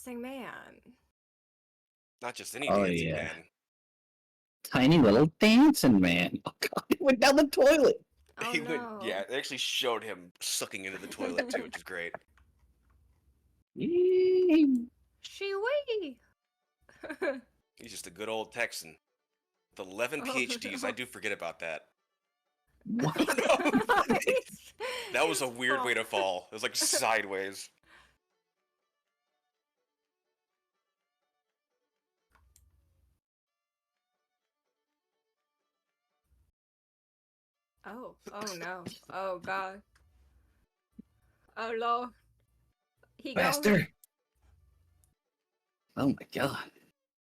dancing man. Not just any Oh, dancing yeah. man. Tiny little dancing man. Oh god, he went down the toilet. Oh He no. yeah, they actually showed him sucking into the toilet too, which is great. Yee. Shee-wee! He's just a good old Texan. With 11 Oh, PhDs, no. I do forget about that. What? That was a weird way to fall. It was like sideways. Oh no. Oh god. Oh lord. He gone. Faster. Oh my god.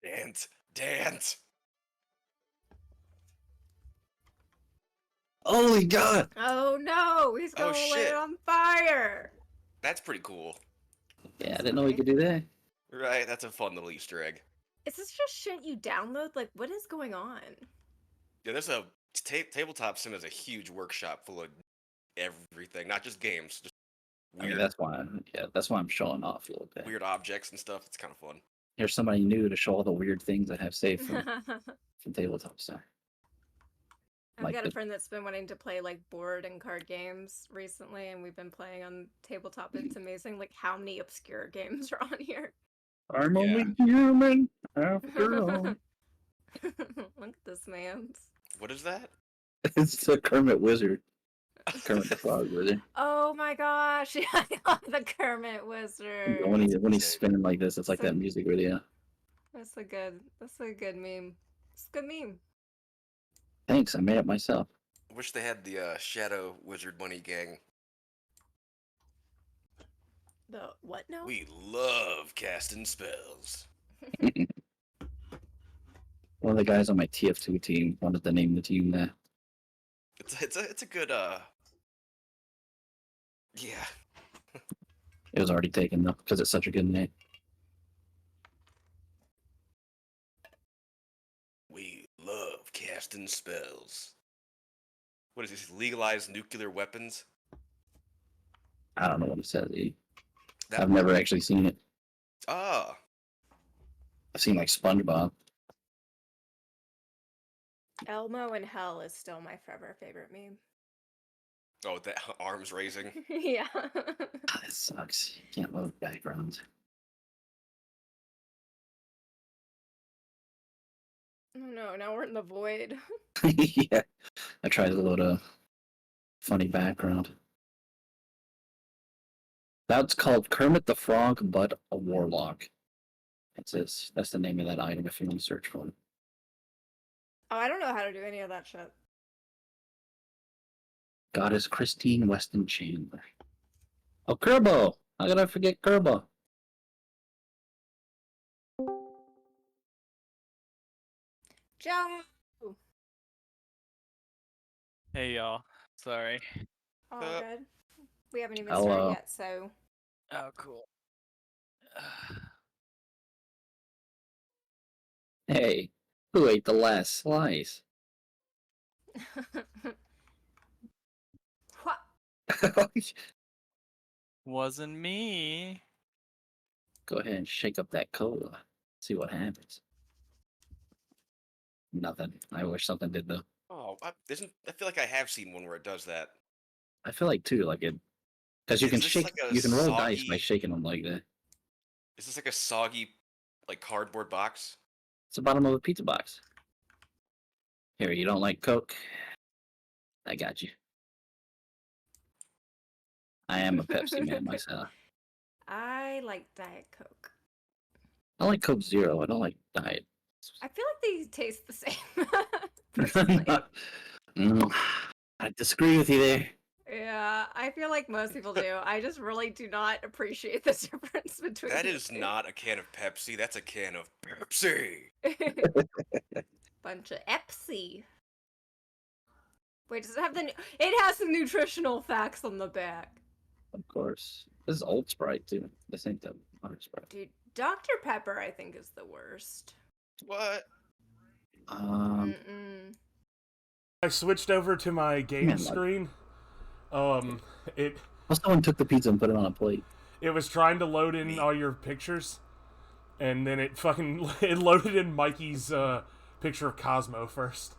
Dance. Dance. Holy god. Oh no, he's Oh, gonna light shit. it on fire. That's pretty cool. Yeah, I didn't know we could do that. Right, that's a fun little Easter egg. Is this just shit you download? Like, what is going on? Yeah, there's a tabletop sim is a huge workshop full of everything, not just games, just I mean, weird, that's why I'm showing off a little bit. weird objects and stuff. It's kind of fun. Here's somebody new to show all the weird things I have saved from tabletop stuff. I've Like got a the- friend that's been wanting to play like board and card games recently, and we've been playing on tabletop. It's amazing, like how many obscure games are on here. I'm Yeah. only human after all. Look at this man's. What is that? It's the Kermit Wizard. Kermit the Frog Wizard. Oh my gosh! Yeah, I love the Kermit Wizard. When he's insane. spinning like this, it's like that music video. That's a good meme. It's a good meme. Thanks, I made it myself. Wish they had the Shadow Wizard Bunny gang. The what now? We love casting spells. One of the guys on my TF2 team wanted to name the team that. It's a good yeah. It was already taken though, because it's such a good name. We love casting spells. What is this? Legalized nuclear weapons? I don't know what it says. That I've never actually seen it. Ah, I've seen like SpongeBob. Elmo in Hell is still my forever favorite meme. oh, that arms raising. Yeah. God, that sucks. You can't load backgrounds. Oh no, now we're in the void. Yeah. I tried to load a funny background. That's called Kermit the Frog, but a Warlock. That's the name of that item if you want to search for it. Oh, I don't know how to do any of that shit. Goddess Christine Weston Chandler. Oh, Kerbo! How could I forget Kerbo? Joe! Hey y'all. Sorry. All Uh, good. We haven't even Hello. started yet, so. Oh, cool. Hey, who ate the last slice? What? Wasn't me. Go ahead and shake up that cola. See what happens. Nothing. I wish something did though. Oh, I feel like I have seen one where it does that. I feel like too, like it, because you Is can this shake, like a you can roll dice by soggy- shaking them like that. Is this like a soggy, like cardboard box? It's the bottom of a pizza box. Here, you don't like Coke? I got you. I am a Pepsi man myself. I like Diet Coke. I like Coke Zero. I don't like Diet. I feel like they taste the same. Personally. I disagree with you there. Yeah, I feel like most people do. I just really do not appreciate the difference between That the is two. not a can of Pepsi. That's a can of Pepsi. Bunch of Epsi. Wait, does it have the? It has some nutritional facts on the back. Of course. This is Old Sprite too. This ain't the other Sprite. Dude, Dr. Pepper, I think, is the worst. What? Mm-mm. I switched over to my game Man, like- screen. It Well, someone took the pizza and put it on a plate. was trying to load in all your pictures, and then it fucking it loaded in Mikey's picture of Cosmo first.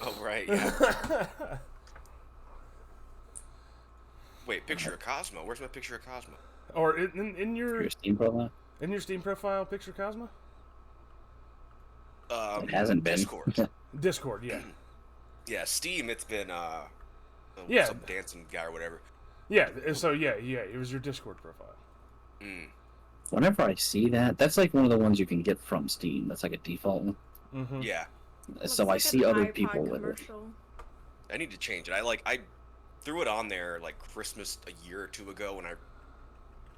Oh right, yeah. Wait, picture of Cosmo. Where's my picture of Cosmo? Or in Your Steam profile? in your Steam profile, picture Cosmo? It hasn't been. Discord. Discord, yeah. Yeah, Steam. It's been Yeah. some dancing guy or whatever. Yeah, so yeah, it was your Discord profile. Mm. Whenever I see that, that's like one of the ones you can get from Steam. That's like a default one. Mm-hmm. Yeah, So I Looks see like an other iPod people with it. commercial. I need to change it. I threw it on there like Christmas a year or two ago when I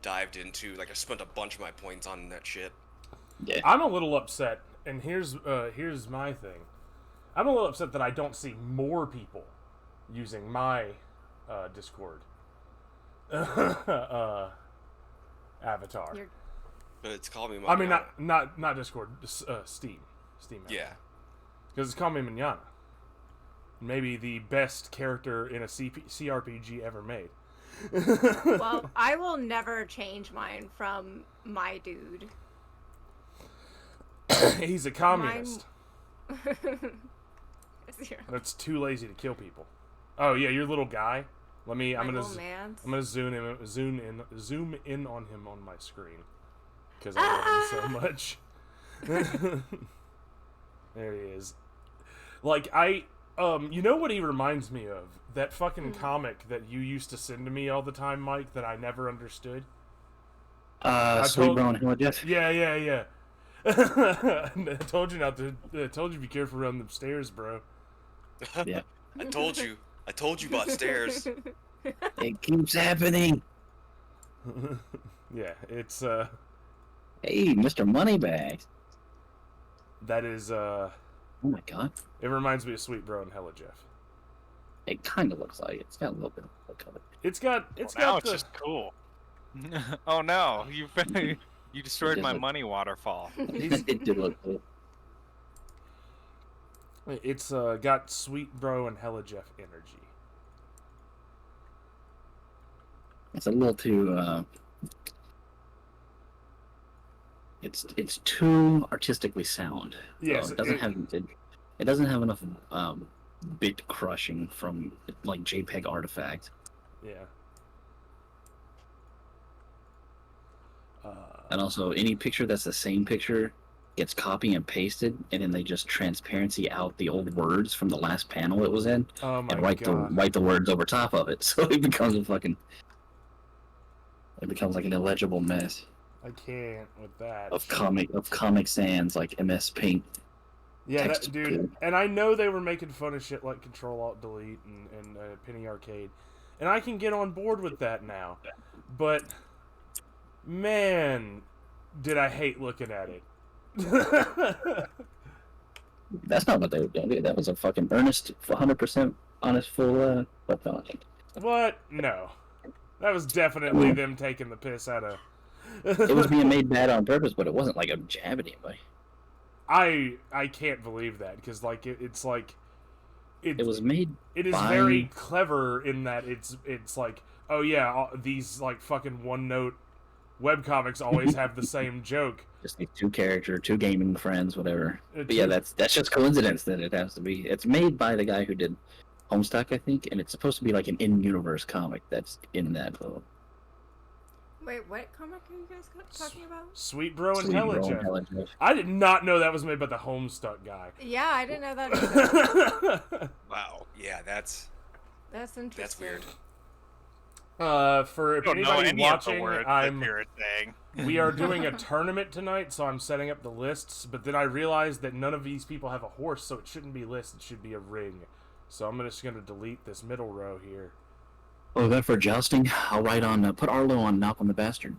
dived into I spent a bunch of my points on that shit. Yeah. I'm a little upset, and here's my thing. I'm a little upset that I don't see more people using my Discord avatar. You're- But it's called me. I mean, Manana. not Discord, Steam. Yeah. Because it's called me Manana. Maybe the best character in a CRPG ever made. Well, I will never change mine from my dude. He's a communist. Zero. That's too lazy to kill people. Oh yeah, your little guy. I'm gonna zoom in on him on my screen because I love him so much. There he is. Like you know what he reminds me of? That fucking comic that you used to send to me all the time, Mike, that I never understood. Sweet Bro and Hella Jeff. Yeah. I told you not to. I told you be careful around them stairs, bro. Yeah. I told you about stairs. It keeps happening. Yeah, it's Hey, Mr. Moneybags. that is Oh my god. it reminds me of Sweet Bro and Hella Jeff. It kind of looks like it. It's got a little bit of look of it. It's got Now the it's just cool. Oh no, you destroyed It my does money waterfall. It did look cool. it's got Sweet Bro and Hella Jeff energy. It's a little too. It's too artistically sound. Yes, So it doesn't have enough bit crushing from like JPEG artifact. Yeah. And also, any picture that's the same picture gets copy and pasted, and then they just transparency out the old words from the last panel it was in, Oh my and write god. the words over top of it, so it becomes like an illegible mess I can't with that. of Comic Sans like MS Paint. Yeah, text dude. code. And I know they were making fun of shit like Control Alt Delete and Penny Arcade, and I can get on board with that now. But man, did I hate looking at it. That's not what they were doing. That was a fucking earnest, 100% honest, full. What? No. That was definitely them taking the piss out of. It was being made bad on purpose, but it wasn't like a jab at anybody. I can't believe that because like it's like It was made. it is by- very clever in that it's like, oh yeah, these like fucking one note webcomics always have the same joke. Just like two gaming friends, whatever. Uh, But yeah, two- that's just coincidence that it has to be. It's made by the guy who did Homestuck, I think, and it's supposed to be like an in-universe comic that's in that. Wait, what comic are you guys talking about? Sweet Bro and Sweet Hella Bro and Jeff. Hella Jeff. I did not know that was made by the Homestuck guy. Yeah, I didn't know that either. Wow. Yeah, that's That's interesting. weird. For I don't know anybody any of the watching, words I'm that you're saying. we are doing a tournament tonight, so I'm setting up the lists. But then I realized that none of these people have a horse, so it shouldn't be lists. It should be a ring. So I'm just gonna delete this middle row here. Oh, that for jousting? I'll write on. Put Arlo on Knock on the Bastard.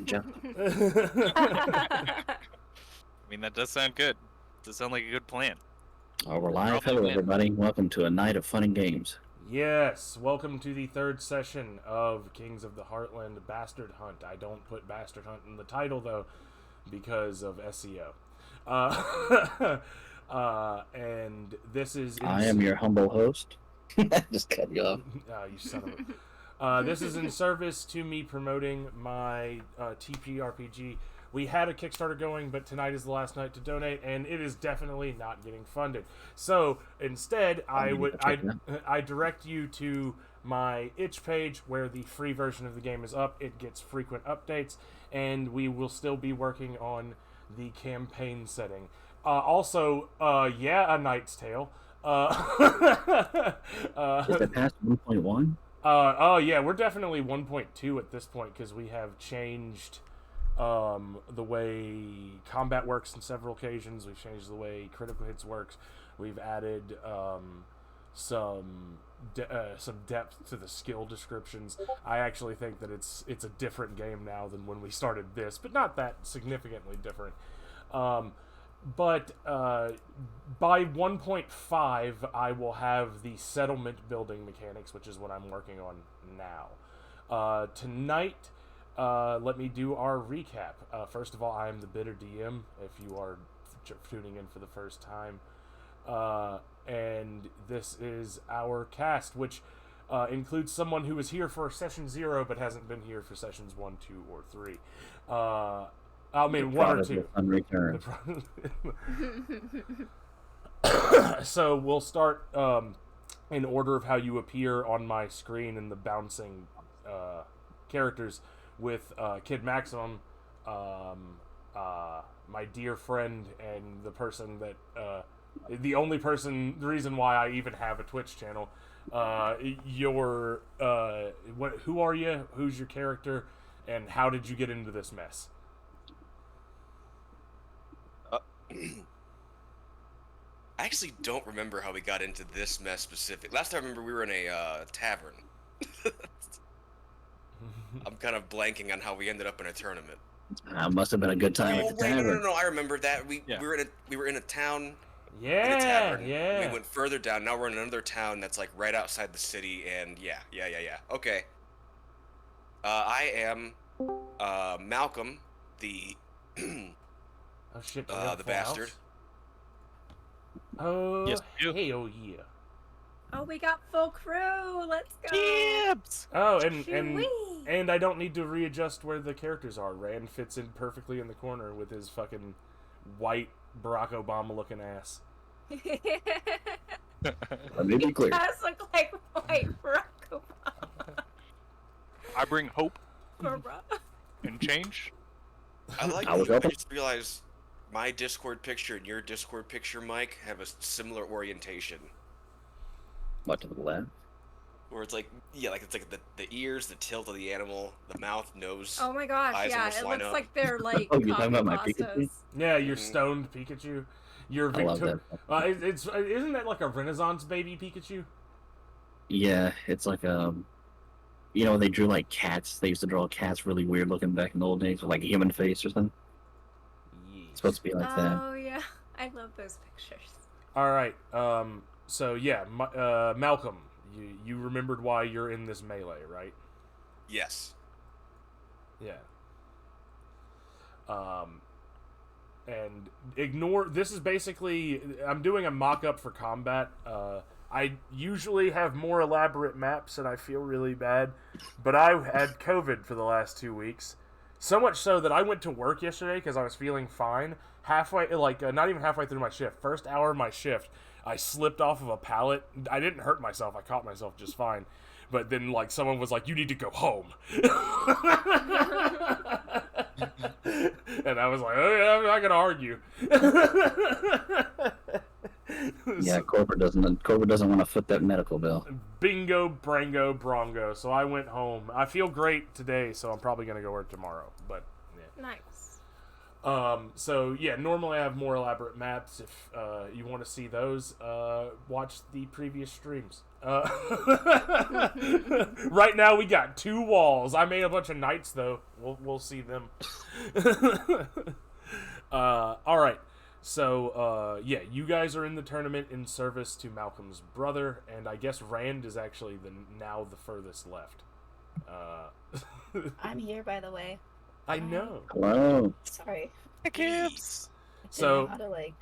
Jeff. I mean, that does sound good. Does sound like a good plan. Oh, we're live. Probably Hello, win. everybody. Welcome to a night of fun and games. Yes, welcome to the third session of Kings of the Heartland Bastard Hunt. I don't put Bastard Hunt in the title though, because of SEO. And this is. I am your humble host. Just cut you off. You son of This is in service to me promoting my TPRPG. We had a Kickstarter going, but tonight is the last night to donate, and it is definitely not getting funded. So instead, I direct you to my itch page where the free version of the game is up. It gets frequent updates, and we will still be working on the campaign setting. Also, A Knight's Tale. Is it past 1.1? Oh yeah, we're definitely 1.2 at this point because we have changed the way combat works on several occasions. We've changed the way critical hits works. We've added some depth to the skill descriptions. I actually think that it's a different game now than when we started this, but not that significantly different. But by 1.5, I will have the settlement building mechanics, which is what I'm working on now. Tonight, let me do our recap. First of all, I am the Bitter DM, if you are tuning in for the first time. And this is our cast, which includes someone who was here for session 0 but hasn't been here for sessions 1, 2, or 3. I mean, 1 or 2. So we'll start in order of how you appear on my screen in the bouncing characters with Kid Maximum, my dear friend, and the person that the reason why I even have a Twitch channel. Who are you? Who's your character? And how did you get into this mess? I actually don't remember how we got into this mess specific. Last time I remember we were in a tavern. I'm kind of blanking on how we ended up in a tournament. Must have been a good time at the tavern. No, I remember that. We were in a town. Yeah, in a tavern. yeah. We went further down. Now we're in another town that's like right outside the city, and yeah. Okay. I am Malcolm, the oh shit! The bastard. Oh, yes, hey, oh yeah. Oh, we got full crew. Let's go. Gibbs! Oh, Shoo-wee. and I don't need to readjust where the characters are. Rand fits in perfectly in the corner with his fucking white Barack Obama looking ass. Let me be clear. It does look like white Barack Obama. I bring hope Barack. and change. I just realized my Discord picture and your Discord picture, Mike, have a similar orientation. What, to the left? Where it's like, it's like the ears, the tilt of the animal, the mouth, nose. Oh my gosh, eyes yeah, almost it line looks up. like they're like Oh, you're talking about my copy Pikachu? pastas. Yeah, your stoned Pikachu. Your I love Victor. that. Isn't that like a Renaissance baby Pikachu? Yeah, it's like they drew like cats. They used to draw cats really weird looking back in the old days with like a human face or something. It's supposed to be like that. Oh yeah, I love those pictures. All right. So yeah, Malcolm, you remembered why you're in this melee, right? Yes. Yeah. And ignore. This is basically. I'm doing a mock-up for combat. I usually have more elaborate maps, and I feel really bad. But I had COVID for the last 2 weeks. So much so that I went to work yesterday because I was feeling fine. Halfway, not even halfway through my shift. First hour of my shift, I slipped off of a pallet. I didn't hurt myself. I caught myself just fine. But then, someone was like, "You need to go home." And I was like, "Oh yeah, I'm not gonna argue." Yeah, Corporate doesn't want to foot that medical bill. Bingo, brango, brongo. So I went home. I feel great today, so I'm probably gonna go work tomorrow. But yeah. Nice. So yeah, normally I have more elaborate maps. If you want to see those, watch the previous streams. Right now we got 2 walls. I made a bunch of knights though. We'll see them. All right. So yeah, you guys are in the tournament in service to Malcolm's brother, and I guess Rand is actually now the furthest left. I'm here, by the way. I know. Hello. Sorry. Gibbs! Didn't know how to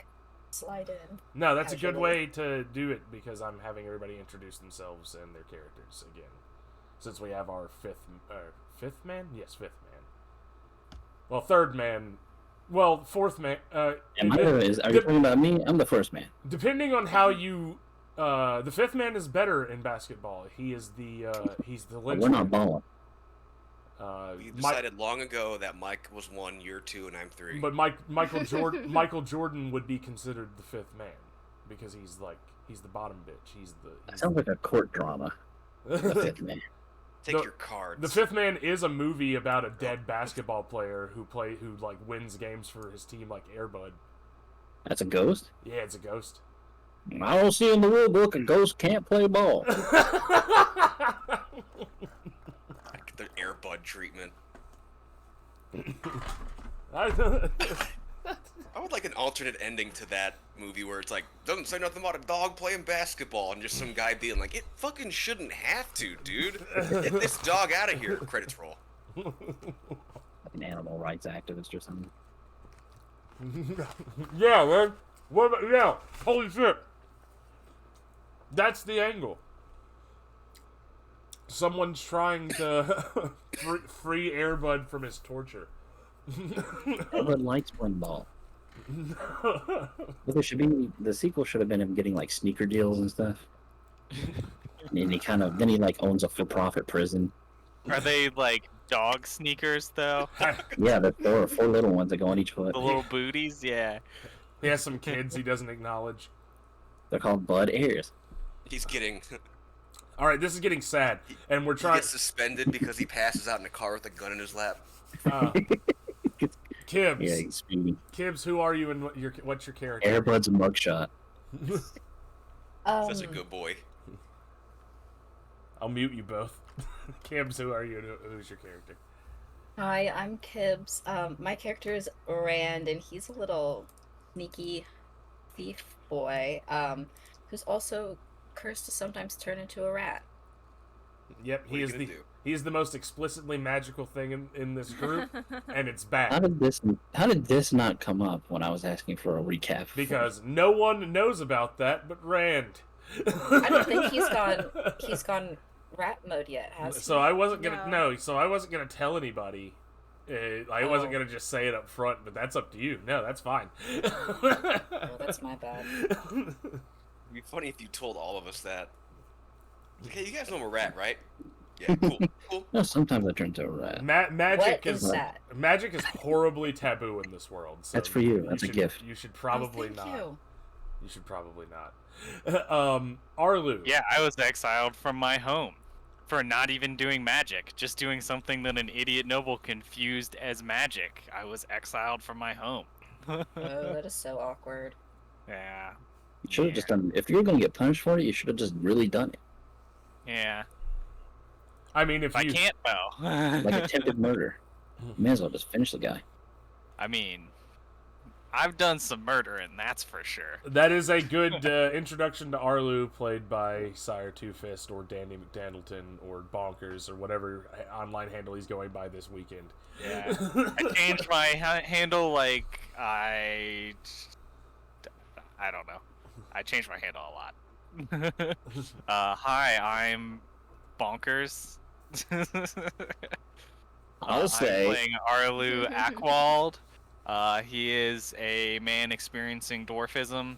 slide in. No, that's a good Casually. way to do it because I'm having everybody introduce themselves and their characters again. since we have our fifth man. Yes, fifth man. Well, third man. Well, fourth man. Are you talking about me? I'm the first man. Depending on how you, the fifth man is better in basketball. He is he's the We're linchpin. not balling. We decided long ago that Mike was 1, you're 2, and I'm 3. But Michael Jordan would be considered the fifth man because he's the bottom bitch. That sounds like a court drama. The fifth man. Take your cards. The Fifth Man is a movie about a dead basketball player who wins games for his team like Air Bud. That's a ghost? Yeah, it's a ghost. I don't see in the rule book a ghost can't play ball. The Air Bud treatment. I would like an alternate ending to that movie where it's like, doesn't say nothing about a dog playing basketball, and just some guy being like, it fucking shouldn't have to, dude. Get this dog out of here. Credits roll. Like an animal rights activist or something. Yeah, man. What about, yeah, holy shit. That's the angle. Someone's trying to free Air Bud from his torture. Air Bud likes playing ball. Well, the sequel should have been him getting like sneaker deals and stuff. And then he like owns a for-profit prison. Are they like dog sneakers though? Yeah, there are 4 little ones that go on each foot. The little booties, yeah. He has some kids he doesn't acknowledge. They're called Bud Airs. He's getting... All right, this is getting sad, and we're He trying. gets suspended because he passes out in a car with a gun in his lap. Kibbs. Yeah, he's speeding. Kibbs, who are you and what's your character? Air Bud's a mugshot. Such a good boy. I'll mute you both. Kibbs, who are you and who's your character? Hi, I'm Kibbs. My character is Rand, and he's a little sneaky thief boy, who's also cursed to sometimes turn into a rat. Yep, What are you gonna do? he is the most explicitly magical thing in this group, and it's bad. How did this not come up when I was asking for a recap? Because no one knows about that but Rand. I don't think he's gone rat mode yet, has he? So I wasn't gonna No. So I wasn't gonna tell anybody. I wasn't gonna just say it up front, but that's up to you. No, that's fine. Well, that's my bad. It'd be funny if you told all of us that. Okay, you guys know I'm a rat, right? Yeah, cool. No, sometimes I turn into a rat. Magic What is that? Magic is horribly taboo in this world. So That's for you. That's a gift. You should probably Thank not. you. You should probably not. Arlu. Yeah, I was exiled from my home for not even doing magic, just doing something that an idiot noble confused as magic. I was exiled from my home. Oh, that is so awkward. Yeah. You should have just done. If you were going to get punished for it, you should have just really done it. Yeah. I mean, if I you can't though. Like attempted murder. You may as well just finish the guy. I mean, I've done some murdering, that's for sure. that is a good introduction to Arlu, played by Sire Two Fist or Danny McDandleton or Bonkers or whatever online handle he's going by this weekend. Yeah. I changed my handle like I don't know. I changed my handle a lot. Hi, I'm Bonkers. I'll say. I'm playing Arlu Akwald. He is a man experiencing dwarfism.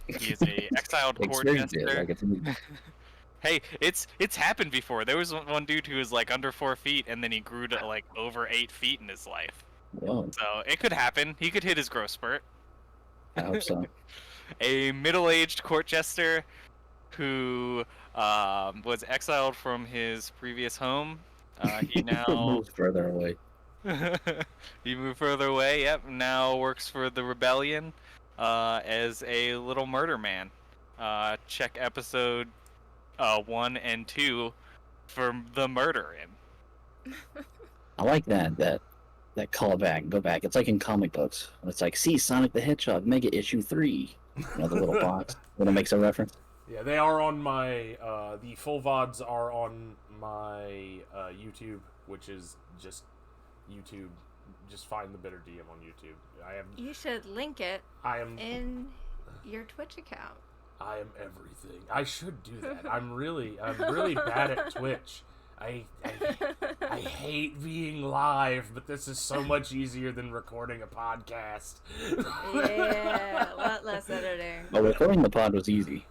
He is a exiled court Experience it, jester. like it's- Hey, it's happened before. There was one dude who was like under 4 feet, and then he grew to like over 8 feet in his life. Whoa, So it could happen. He could hit his growth spurt. I hope so. A middle-aged court jester who was exiled from his previous home. He now Move further away. he moved further away. Yep. Now works for the rebellion as a little murder man. Check episode 1 and 2 for the murder in. I like that callback. Go back. It's like in comic books. It's like, see Sonic the Hedgehog Mega Issue 3. You know, the little box when it makes a reference. Yeah, they are on my the full VODs are on my YouTube, which is just YouTube. Just find the Bitter DM on YouTube. You should link it I am in your Twitch account. I am everything. I should do that. I'm really bad at Twitch. I hate being live, but this is so much easier than recording a podcast. Yeah, a lot less editing. Well, recording the pod was easy.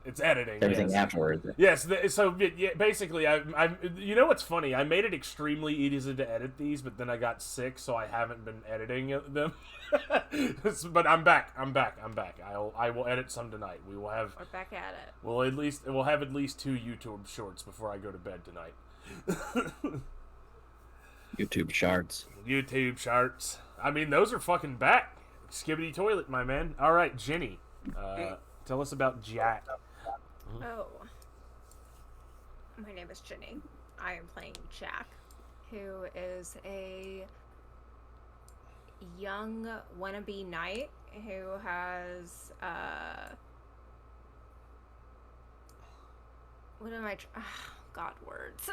It's editing. Everything yes. afterwards. Yes, so yeah, basically, I you know what's funny? I made it extremely easy to edit these, but then I got sick, so I haven't been editing them. But I'm back. I will edit some tonight. We will have. We're back at it. We'll have at least 2 YouTube shorts before I go to bed tonight. YouTube shards. YouTube charts. I mean, those are fucking back. Skibbity toilet, my man. All right, Jenny. Tell us about Jack. Oh. My name is Jenny. I am playing Jack, who is a young wannabe knight who has, what am I, God, words.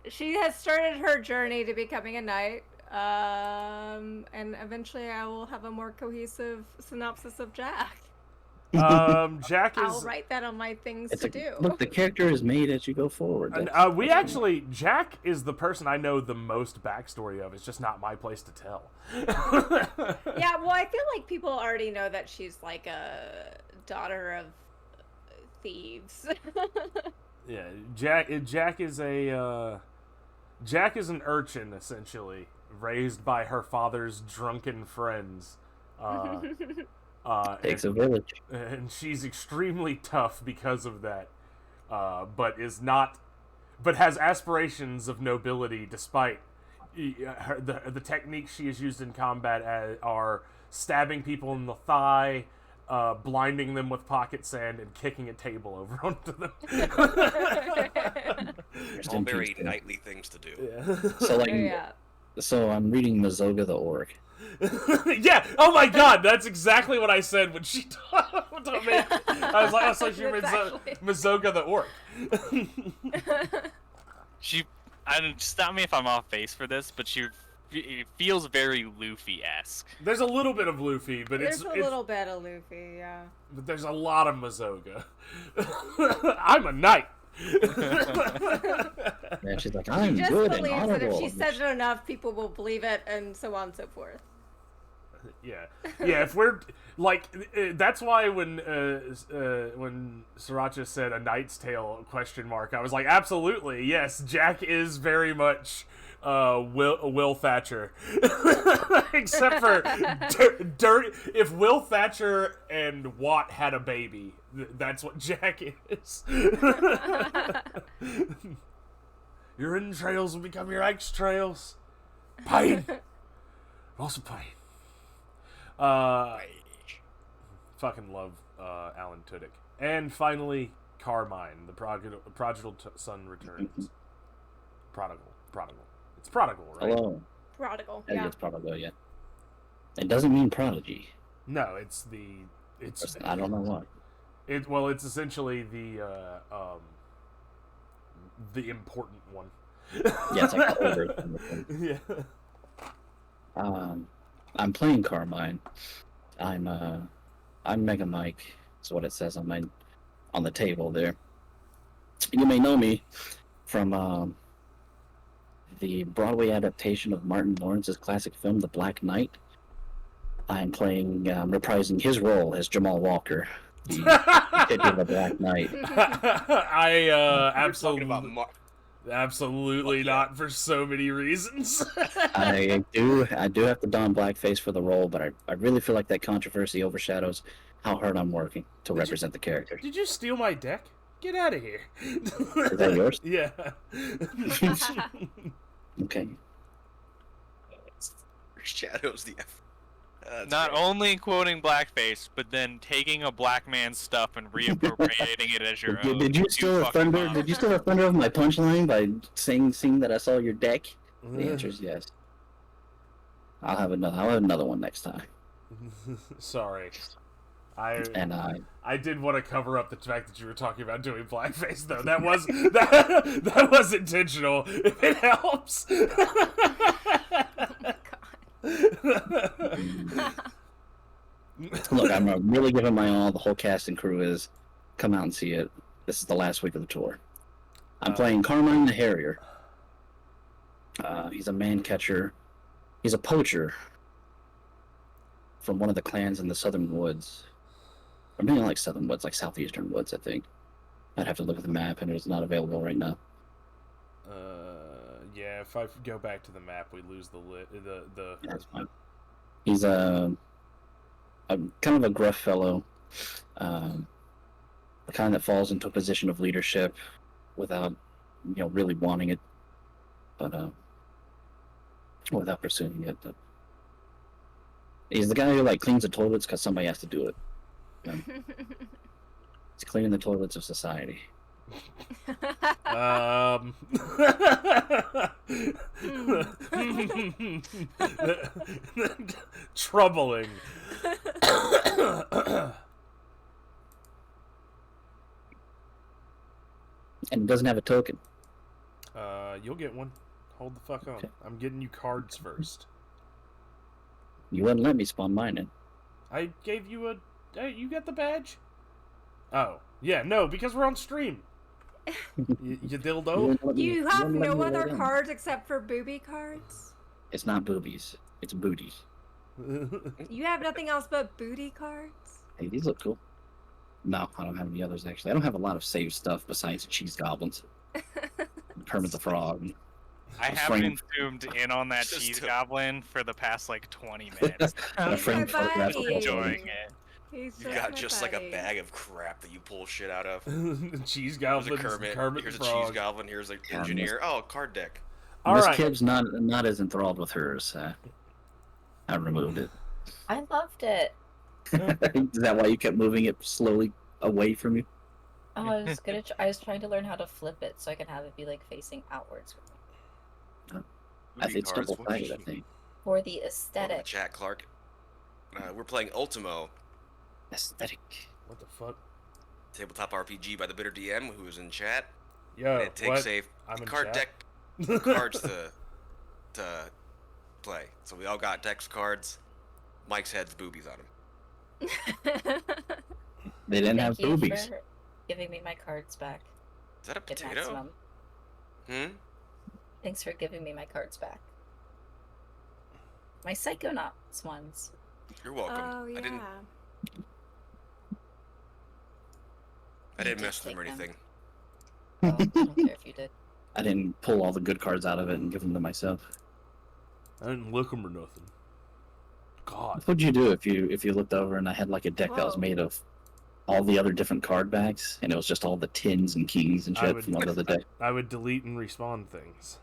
She has started her journey to becoming a knight, and eventually I will have a more cohesive synopsis of Jack. Jack is. I'll write that on my things to do. Look, the character is made as you go forward. Jack is the person I know the most backstory of. It's just not my place to tell. Yeah, well, I feel like people already know that she's like a daughter of thieves. Yeah, Jack is an urchin, essentially, raised by her father's drunken friends. Takes a village. And she's extremely tough because of that, but has aspirations of nobility despite the techniques she has used in combat are stabbing people in the thigh, blinding them with pocket sand, and kicking a table over onto them. All very knightly things to do. Yeah. So I'm reading Mazoga the Orc. Yeah. Oh my God, that's exactly what I said when she told me. I was like, she read Mazoga the Orc. Stop me if I'm off base for this, but it feels very Luffy-esque. There's a little bit of Luffy, but there's a little bit of Luffy, yeah. But there's a lot of Mazoga. I'm a knight. And she's like, I'm just good and believes honorable. that if she says it enough, people will believe it, and so on and so forth. Yeah. If we're like, that's why when Sriracha said a Knight's Tale ? I was like, absolutely, yes. Jack is very much Will Thatcher, except for if Will Thatcher and Watt had a baby, that's what Jack is. Your entrails will become your extrails. Pain. Also pain. Fucking love Alan Tudyk. And finally, Carmine, the prodigal son returns. Prodigal. It's prodigal, right? Hello. Prodigal, I think yeah. it's prodigal, yeah. It doesn't mean prodigy. No, it's I don't know what. It's essentially the important one. Yeah, it's like the older thing. Yeah. I'm playing Carmine. I'm Mega Mike. That's what it says on the table there. You may know me from the Broadway adaptation of Martin Lawrence's classic film, The Black Knight. I'm playing, reprising his role as Jamal Walker, the titular Black Knight. I absolutely. Talking about Absolutely not, for so many reasons. I do have to don blackface for the role, but I really feel like that controversy overshadows how hard I'm working to represent the character. Did you steal my deck? Get out of here. Is that yours? Yeah. Okay. Shadows the F. Not only quoting blackface, but then taking a black man's stuff and reappropriating it as your own. Did you steal a thunder? Did you steal a thunder of my punchline by seeing that I saw your deck? The answer is yes. I'll have another one next time. Sorry. I did want to cover up the fact that you were talking about doing blackface, though. That was that was intentional. If it helps. Look, I'm I'm really giving my all. The whole cast and crew is. Come out and see it. This is the last week of the tour. I'm playing Carmine the Harrier. He's a man catcher. He's a poacher from one of the clans in the Southern Woods. Or maybe not like Southern Woods, like Southeastern Woods, I think. I'd have to look at the map, and it's not available right now. Yeah, if I go back to the map, we lose the Yeah, that's fine. He's a kind of a gruff fellow, the kind that falls into a position of leadership without, really wanting it, but without pursuing it. But he's the guy who cleans the toilets because somebody has to do it. He's cleaning the toilets of society. Troubling. And he doesn't have a token. You'll get one. Hold the fuck on. Okay. I'm getting you cards first. You wouldn't let me spawn mine in. I gave you a... Hey, you got the badge? Oh. Yeah, no, because we're on stream. You dildo? You have no other cards except for booby cards? It's not boobies. It's booties. You have nothing else but booty cards? Hey, these look cool. No, I don't have any others, actually. I don't have a lot of saved stuff besides cheese goblins. Kermit the Frog. I have been zoomed in on that cheese goblin for the past 20 minutes. A frame my photograph. buddy. Enjoying it. He's You got my just buddy. a bag of crap that you pull shit out of. Cheese Here's a goblin. Kermit. Here's a the cheese Frog. goblin. Here's an engineer. Oh, a card deck. All Miss right. Kibb's not as enthralled with hers. I removed it. I loved it. Is that why you kept moving it slowly away from you? Oh, I was gonna. I was trying to learn how to flip it so I can have it be facing outwards I think it's double-sided, I think. for the Welcome to aesthetic. chat, Clark. We're playing Ultimo, Aesthetic. What the fuck? tabletop RPG by the Bitter DM, who is in chat. Yo, And it takes what? I'm a in card chat. deck cards to play. So we all got dex cards. Mike's head's boobies on him. They didn't have Thank you boobies. for giving me my cards back. Is that a Good potato? maximum. Thanks for giving me my cards back. My Psychonauts ones. You're welcome. Oh, yeah. I didn't You mess did with them or take them. anything. Oh, I don't care if you did. I didn't pull all the good cards out of it and give them to myself. I didn't lick them or nothing. God. What would you do if you looked over and I had a deck that was Whoa. made of all the other different card backs and it was just all the tins and keys and I shit would- from the other deck? I would delete and respawn things.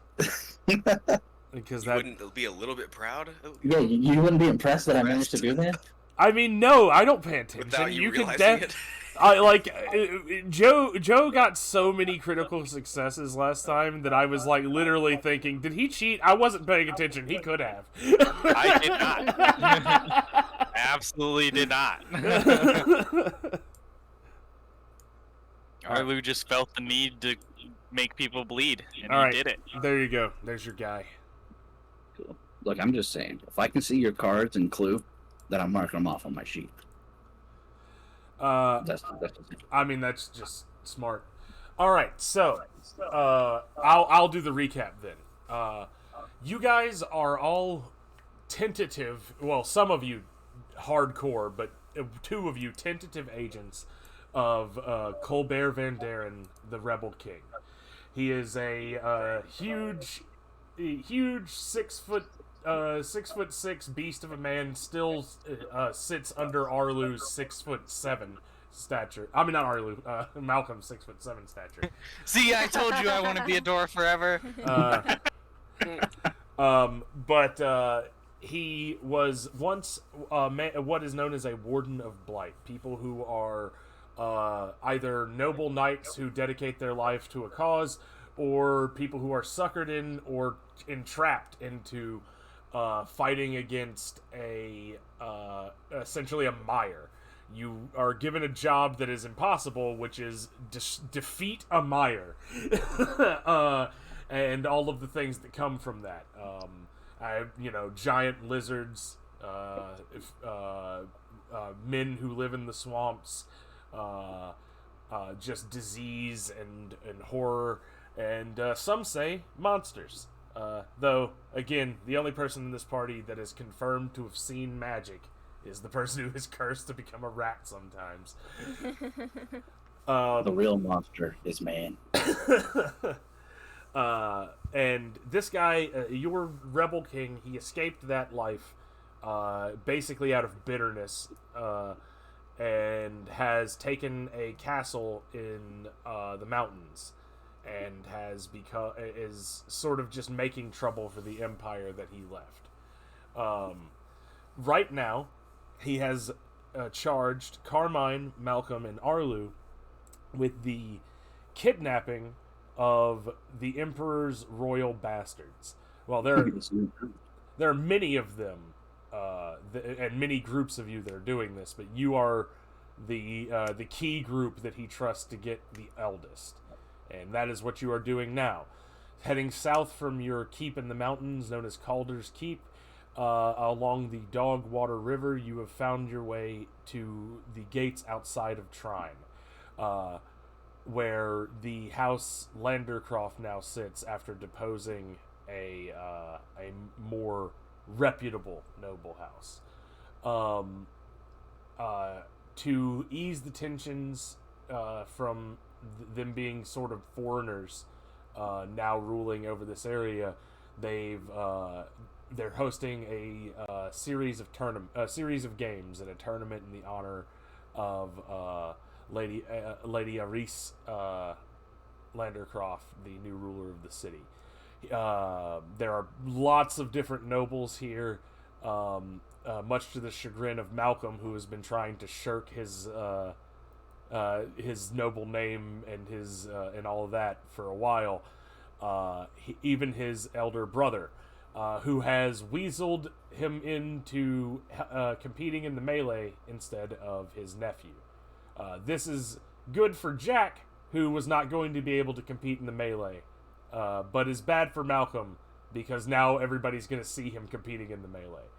Because You that... wouldn't be a little bit proud? Yeah, you wouldn't be impressed that I managed to do that? I mean, no, I don't pay attention. Without you can realizing it? Joe got so many critical successes last time that I was literally thinking, did he cheat? I wasn't paying attention. He could have. I did not. Absolutely did not. Arlu just felt the need to make people bleed, and All he right. did it. There you go. There's your guy. Cool. Look, I'm just saying, if I can see your cards and clue, then I'm marking them off on my sheet. That's I mean, that's just smart. All right, so I'll do the recap then. You guys are all tentative. Well, some of you hardcore, but two of you tentative agents of Colbert Van Daren, the Rebel King. He is a huge 6'6" beast of a man. Still sits under Arlu's 6'7" stature. I mean, not Arlu. Malcolm's 6'7" stature. See, I told you I want to be a dwarf forever. But he was once what is known as a Warden of Blight. People who are either noble knights who dedicate their life to a cause, or people who are suckered in or entrapped into fighting against essentially a mire. You are given a job that is impossible, which is defeat a mire, and all of the things that come from that. men who live in the swamps, just disease and horror, and some say monsters. Though, again, the only person in this party that is confirmed to have seen magic is the person who is cursed to become a rat sometimes. The real monster is man. And this guy, your rebel king, he escaped that life basically out of bitterness, and has taken a castle in the mountains, and is sort of just making trouble for the empire that he left. Right now, he has charged Carmine, Malcolm, and Arlu with the kidnapping of the Emperor's royal bastards. Well, there are many of them, and many groups of you that are doing this, but you are the key group that he trusts to get the eldest, and that is what you are doing now. Heading south from your keep in the mountains, known as Calder's Keep, along the Dogwater River, you have found your way to the gates outside of Trine, where the House Landercroft now sits after deposing a more reputable noble house. To ease the tensions from them being sort of foreigners now ruling over this area, they're hosting a series of games and a tournament in the honor of Lady Aris Landercroft, the new ruler of the city. There are lots of different nobles here, much to the chagrin of Malcolm, who has been trying to shirk his noble name and his and all of that for a while. Even his elder brother, who has weaseled him into competing in the melee instead of his nephew. This is good for Jack, who was not going to be able to compete in the melee, but is bad for Malcolm because now everybody's going to see him competing in the melee.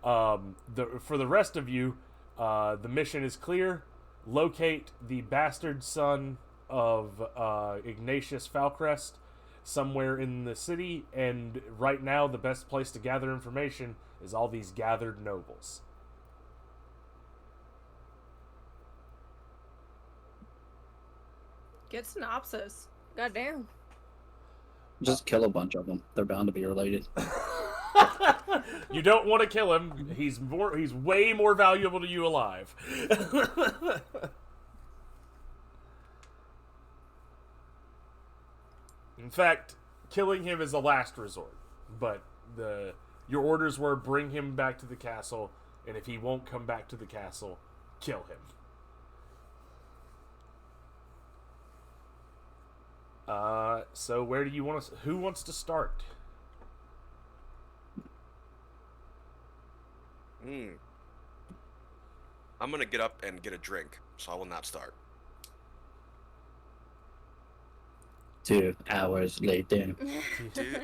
For the rest of you, the mission is clear. Locate the bastard son of Ignatius Falcrest somewhere in the city, and right now the best place to gather information is all these gathered nobles. Good synopsis. Goddamn. Just kill a bunch of them. They're bound to be related. You don't want to kill him. He's way more valuable to you alive. In fact, killing him is a last resort. But your orders were bring him back to the castle, and if he won't come back to the castle, kill him. So where do you want to? Who wants to start? I'm gonna get up and get a drink, so I will not start. 2 hours later. Dude.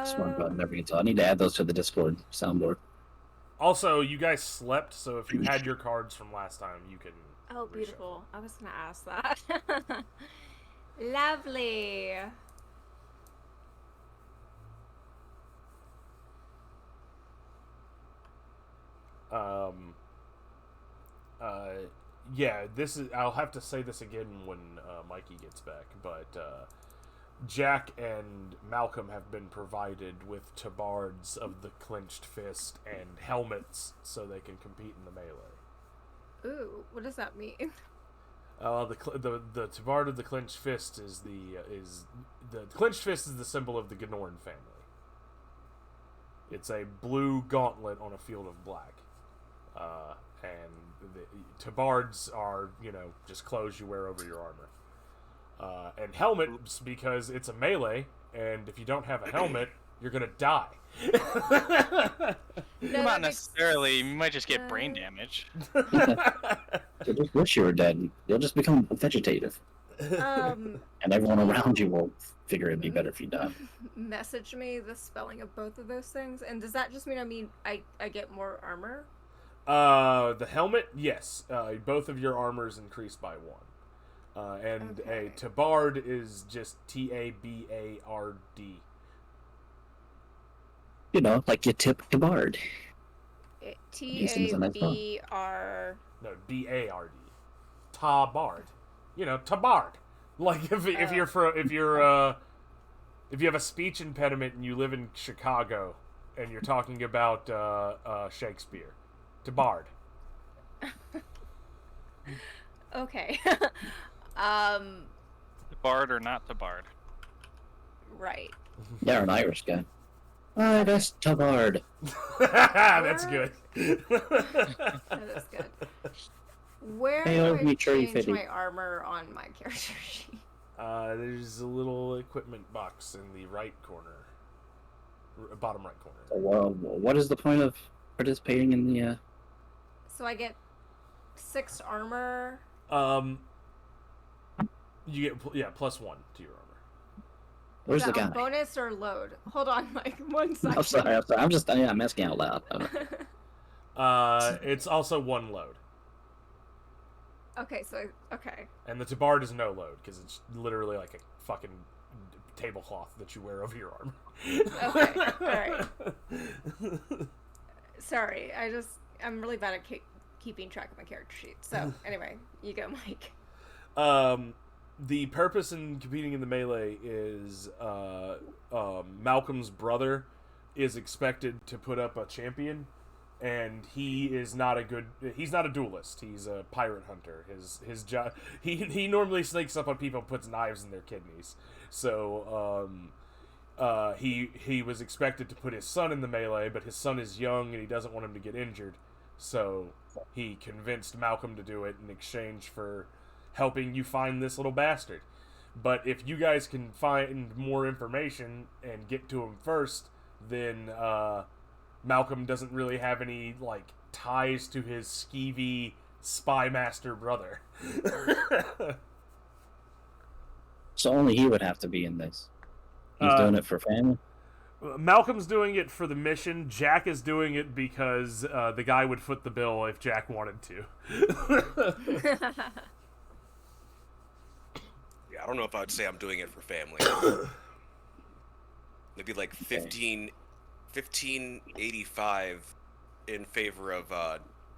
Smart button never gets on. I need to add those to the Discord soundboard. Also, you guys slept, so if you had your cards from last time, you can. Oh, beautiful. I was gonna ask that. Lovely. Yeah, this is. I'll have to say this again when Mikey gets back, but Jack and Malcolm have been provided with tabards of the clenched fist and helmets so they can compete in the melee. Ooh, what does that mean? The tabard of the clenched fist is the clenched fist is the symbol of the Gnorn family. It's a blue gauntlet on a field of black, and the tabards are just clothes you wear over your armor, and helmets because it's a melee, and if you don't have a helmet, you're gonna die. Not necessarily. You might just get brain damage. You just wish you were dead. You'll just become vegetative. Um, And everyone around you will figure it'd be better if you die. message me the spelling of both of those things, and does that just mean I get more armor? The helmet, yes. Both of your armors increased by 1. And Okay. a tabard is just Tabard. You know, like your tip to Bard. T seems A a nice B R. No, Bard. Tabard. You know, tabard. Like if you have a speech impediment and you live in Chicago and you're talking about Shakespeare, tabard. Okay. Bard or not the bard? Right. You're an Irish guy. That's Tabard. That's good. That is good. Where Hey, do I'll I be cherry change fitty. my armor on my character sheet? There's a little equipment box in the right corner, bottom right corner. Well, what is the point of participating in the? So I get 6 armor. You get +1 to your armor. Where's Is the that on guy? bonus or load? Hold on, Mike. 1 second. I'm sorry. I'm asking out loud. It's also 1 load, Okay, okay. and the tabard is no load because it's literally like a fucking tablecloth that you wear over your arm. Okay, alright. Sorry, I'm really bad at keeping track of my character sheet. So, anyway, you go, Mike. The purpose in competing in the melee is Malcolm's brother is expected to put up a champion, and he's not a duelist. He's a pirate hunter. His job, he normally sneaks up on people and puts knives in their kidneys. So he was expected to put his son in the melee, but his son is young and he doesn't want him to get injured. So he convinced Malcolm to do it in exchange for helping you find this little bastard. But if you guys can find more information and get to him first, then Malcolm doesn't really have any like ties to his skeevy spy master brother. So only he would have to be in this. He's doing it for family. Malcolm's doing it for the mission. Jack is doing it because the guy would foot the bill if Jack wanted to. Yeah, I don't know if I would say I'm doing it for family. Maybe like 1585 in favor of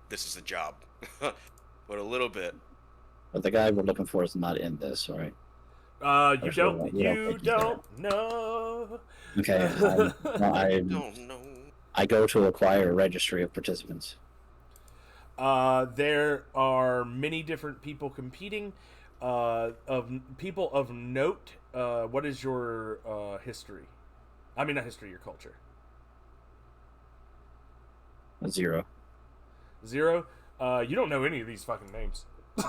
this is a job. But a little bit. But the guy we're looking for is not in this, right? You don't know. Okay. No, no. I go to acquire a registry of participants. There are many different people competing. Of people of note, what is your history? I mean, not history, your culture. 0. 0? You don't know any of these fucking names. None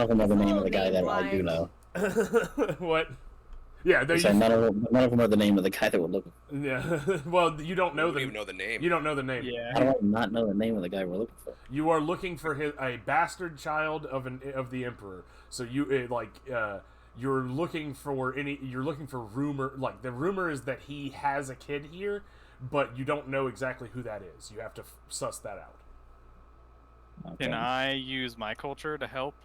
of them are the name of the guy that I do know. What? Yeah, None of them are the name of the guy that we're looking for. Yeah. Well, you don't know You don't the even know the name. You don't know the name. How do I not know the name of the guy we're looking for? You are looking for a bastard child of the emperor. So you're looking for rumor. Like the rumor is that he has a kid here, but you don't know exactly who that is. You have to suss that out. Okay. Can I use my culture to help?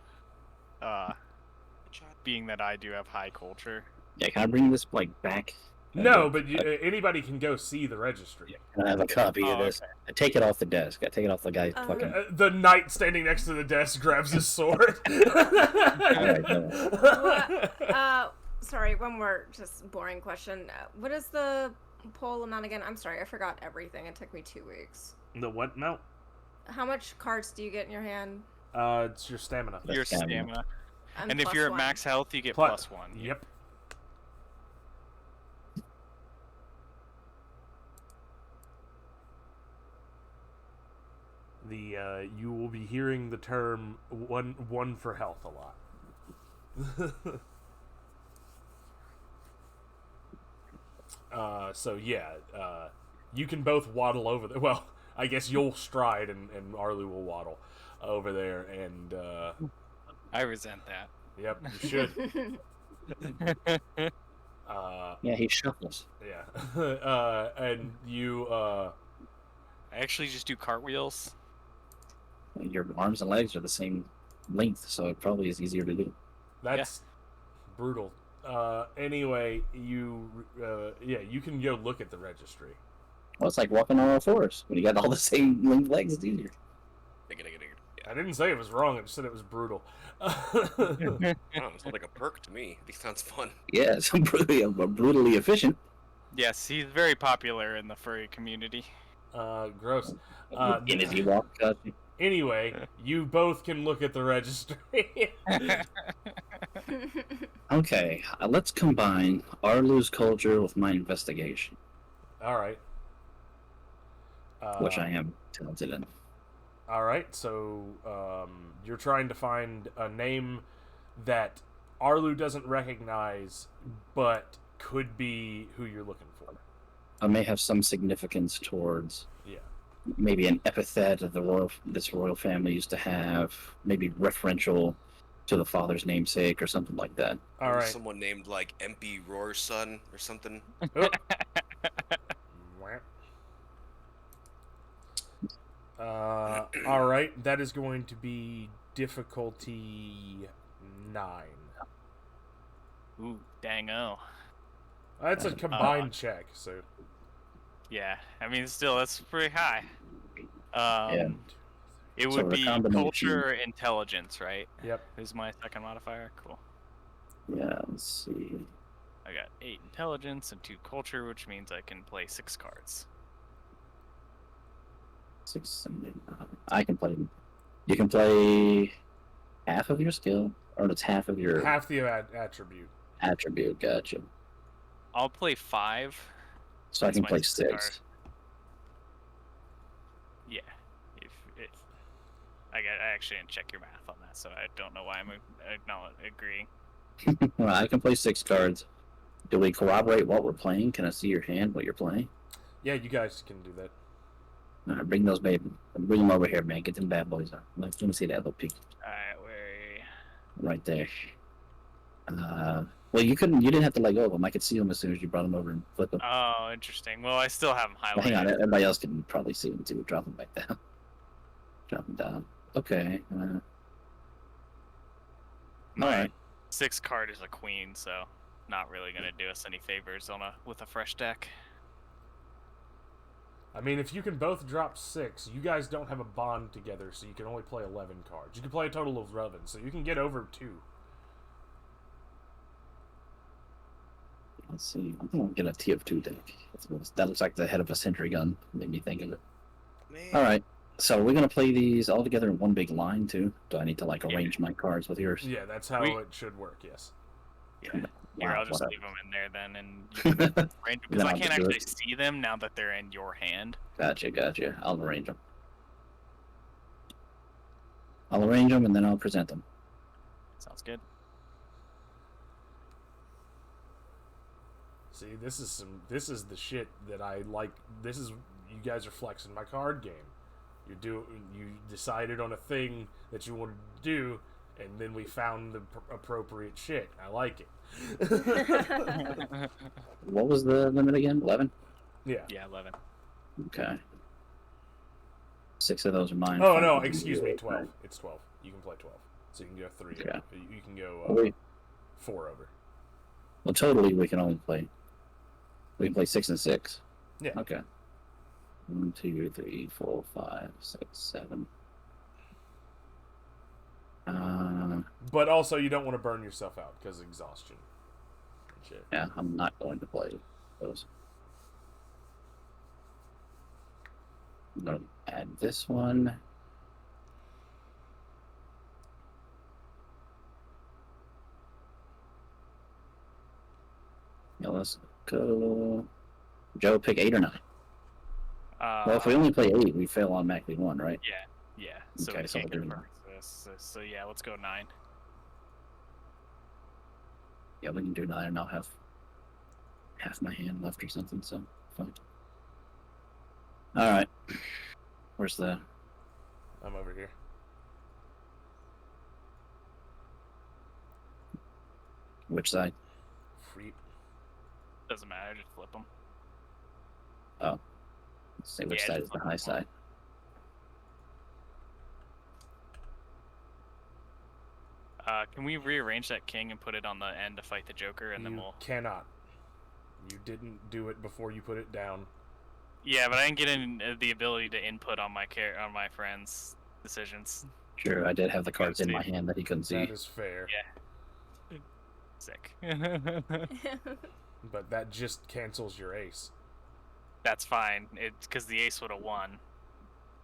Being that I do have high culture. Yeah, can I bring this back? No, but anybody can go see the registry. Can I have a copy of this? Okay. I take it off the desk. I take it off the guy's fucking. The knight standing next to the desk grabs his sword. Alright, no. Sorry, one more just boring question. What is the poll amount again? I'm sorry, I forgot everything. It took me 2 weeks. The what amount? How much cards do you get in your hand? It's your stamina. Your stamina. stamina. I'm And if plus you're at 1. max health, you get Plus- +1. Yep. You will be hearing the term one for health a lot. So yeah, you can both waddle over there. Well, I guess you'll stride and Arlu will waddle over there, and I resent that. Yep, you should. Yeah, he shuffles. Yeah. And you, I actually just do cartwheels. Your arms and legs are the same length, so it probably is easier to do. that's brutal. Anyway, you can go look at the registry. Well, it's like walking on all fours. When you got all the same length legs, it's easier. I didn't say it was wrong, I just said it was brutal. Oh, it sounds like a perk to me. This sounds fun. Yeah, it's brutally efficient. Yes, he's very popular in the furry community. Gross. And as you walk, Anyway, you both can look at the registry. okay, let's combine Arlu's culture with my investigation, All right. which I am talented in. All right, so you're trying to find a name that Arlu doesn't recognize, but could be who you're looking for. I may have some significance towards Yeah. maybe an epithet of this royal family used to have, maybe referential to the father's namesake or something like that. All right. Someone named like MP Roar's son or something. Oh. All right, that is going to be difficulty 9. Ooh, dang-o. That's a combined check, so Yeah, I mean, still, that's pretty high. Yeah. It So would the be combination- culture intelligence, right? yep. Is my second modifier. Cool. Yeah, let's see. I got 8 intelligence and 2 culture, which means I can play 6 cards. 6, 7, 8, 9. I can play. You can play half of your skill, or it's half of your Half the attribute. attribute. Gotcha. I'll play 5. So I That's can my play sixth 6. card. Yeah. If I actually didn't check your math on that, so I don't know why I'm agreeing. Well, I can play 6 cards. Do we corroborate what we're playing? Can I see your hand? What you're playing? Yeah, you guys can do that. All right, bring those baby. Bring them over here, man. Get them bad boys on. Let me see that little peek Alright, where... right there. Well, you couldn't. You didn't have to let go of them. I could see them as soon as you brought them over and flip them. Oh, interesting. Well, I still have them highlighted. Well, hang on. Everybody else can probably see them too. Drop them back down. Drop them down. Okay. My Alright. 6th card is a queen, so not really gonna do us any favors with a fresh deck. I mean, if you can both drop 6, you guys don't have a bond together, so you can only play 11 cards. You can play a total of 11, so you can get over 2. Let's see. I'm gonna get a TF2 deck. That looks like the head of a sentry gun. Made me think of it. Man. All right. So we're gonna play these all together in one big line too. Do I need to like arrange my cards with yours? Yeah, that's how it should work, yes. Yeah. Here, I'll just leave them in there then, and you can Gotcha. arrange them, because I can't actually see them now that they're in your hand. Gotcha. I'll arrange them. And then I'll present them. Sounds good. See, this is the shit that I like. This is, you guys are flexing my card game. You decided on a thing that you wanted to do, and then we found the appropriate shit. I like it. What was the limit again? 11? Yeah. Yeah, 11. Okay. 6 of those are mine. Oh 5 no, of them excuse are me, yours. 12. It's 12. You can play 12. So you can go 3. Okay. You can go Oh, wait. 4 over. Well, totally, we can play 6 and 6. Yeah. Okay. 1, 2, 3, 4, 5, 6, 7. But also, you don't want to burn yourself out because of exhaustion. And shit. Yeah, I'm not going to play those. I'm going to add this one. Yeah, let's go. Joe, pick 8 or 9. Well, if we only play 8, we fail automatically 1, right? Yeah. So Okay, we so can't we'll get do first. So yeah, let's go 9. Yeah, we can do 9, and I'll have half my hand left or something, so fine. Alright. Where's the... I'm over here. Which side? Free. Doesn't matter, just flip them. Oh. Let's see which Yeah, side just is the flip high 'em. side. Can we rearrange that king and put it on the end to fight the Joker, and then You we'll... cannot. You didn't do it before you put it down. Yeah, but I didn't get the ability to input on my on my friend's decisions. Sure, I did have the cards in see. my hand that he couldn't see. That is fair. Yeah. Sick. But that just cancels your ace. That's fine. It's because the ace would have won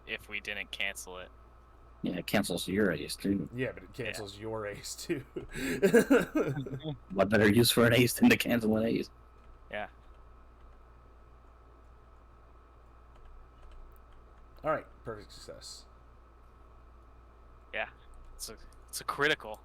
if we didn't cancel it. Yeah, it cancels your ace too. Yeah, but it cancels your ace too. What better use for an ace than to cancel an ace? Yeah. All right, perfect success. Yeah. It's a critical.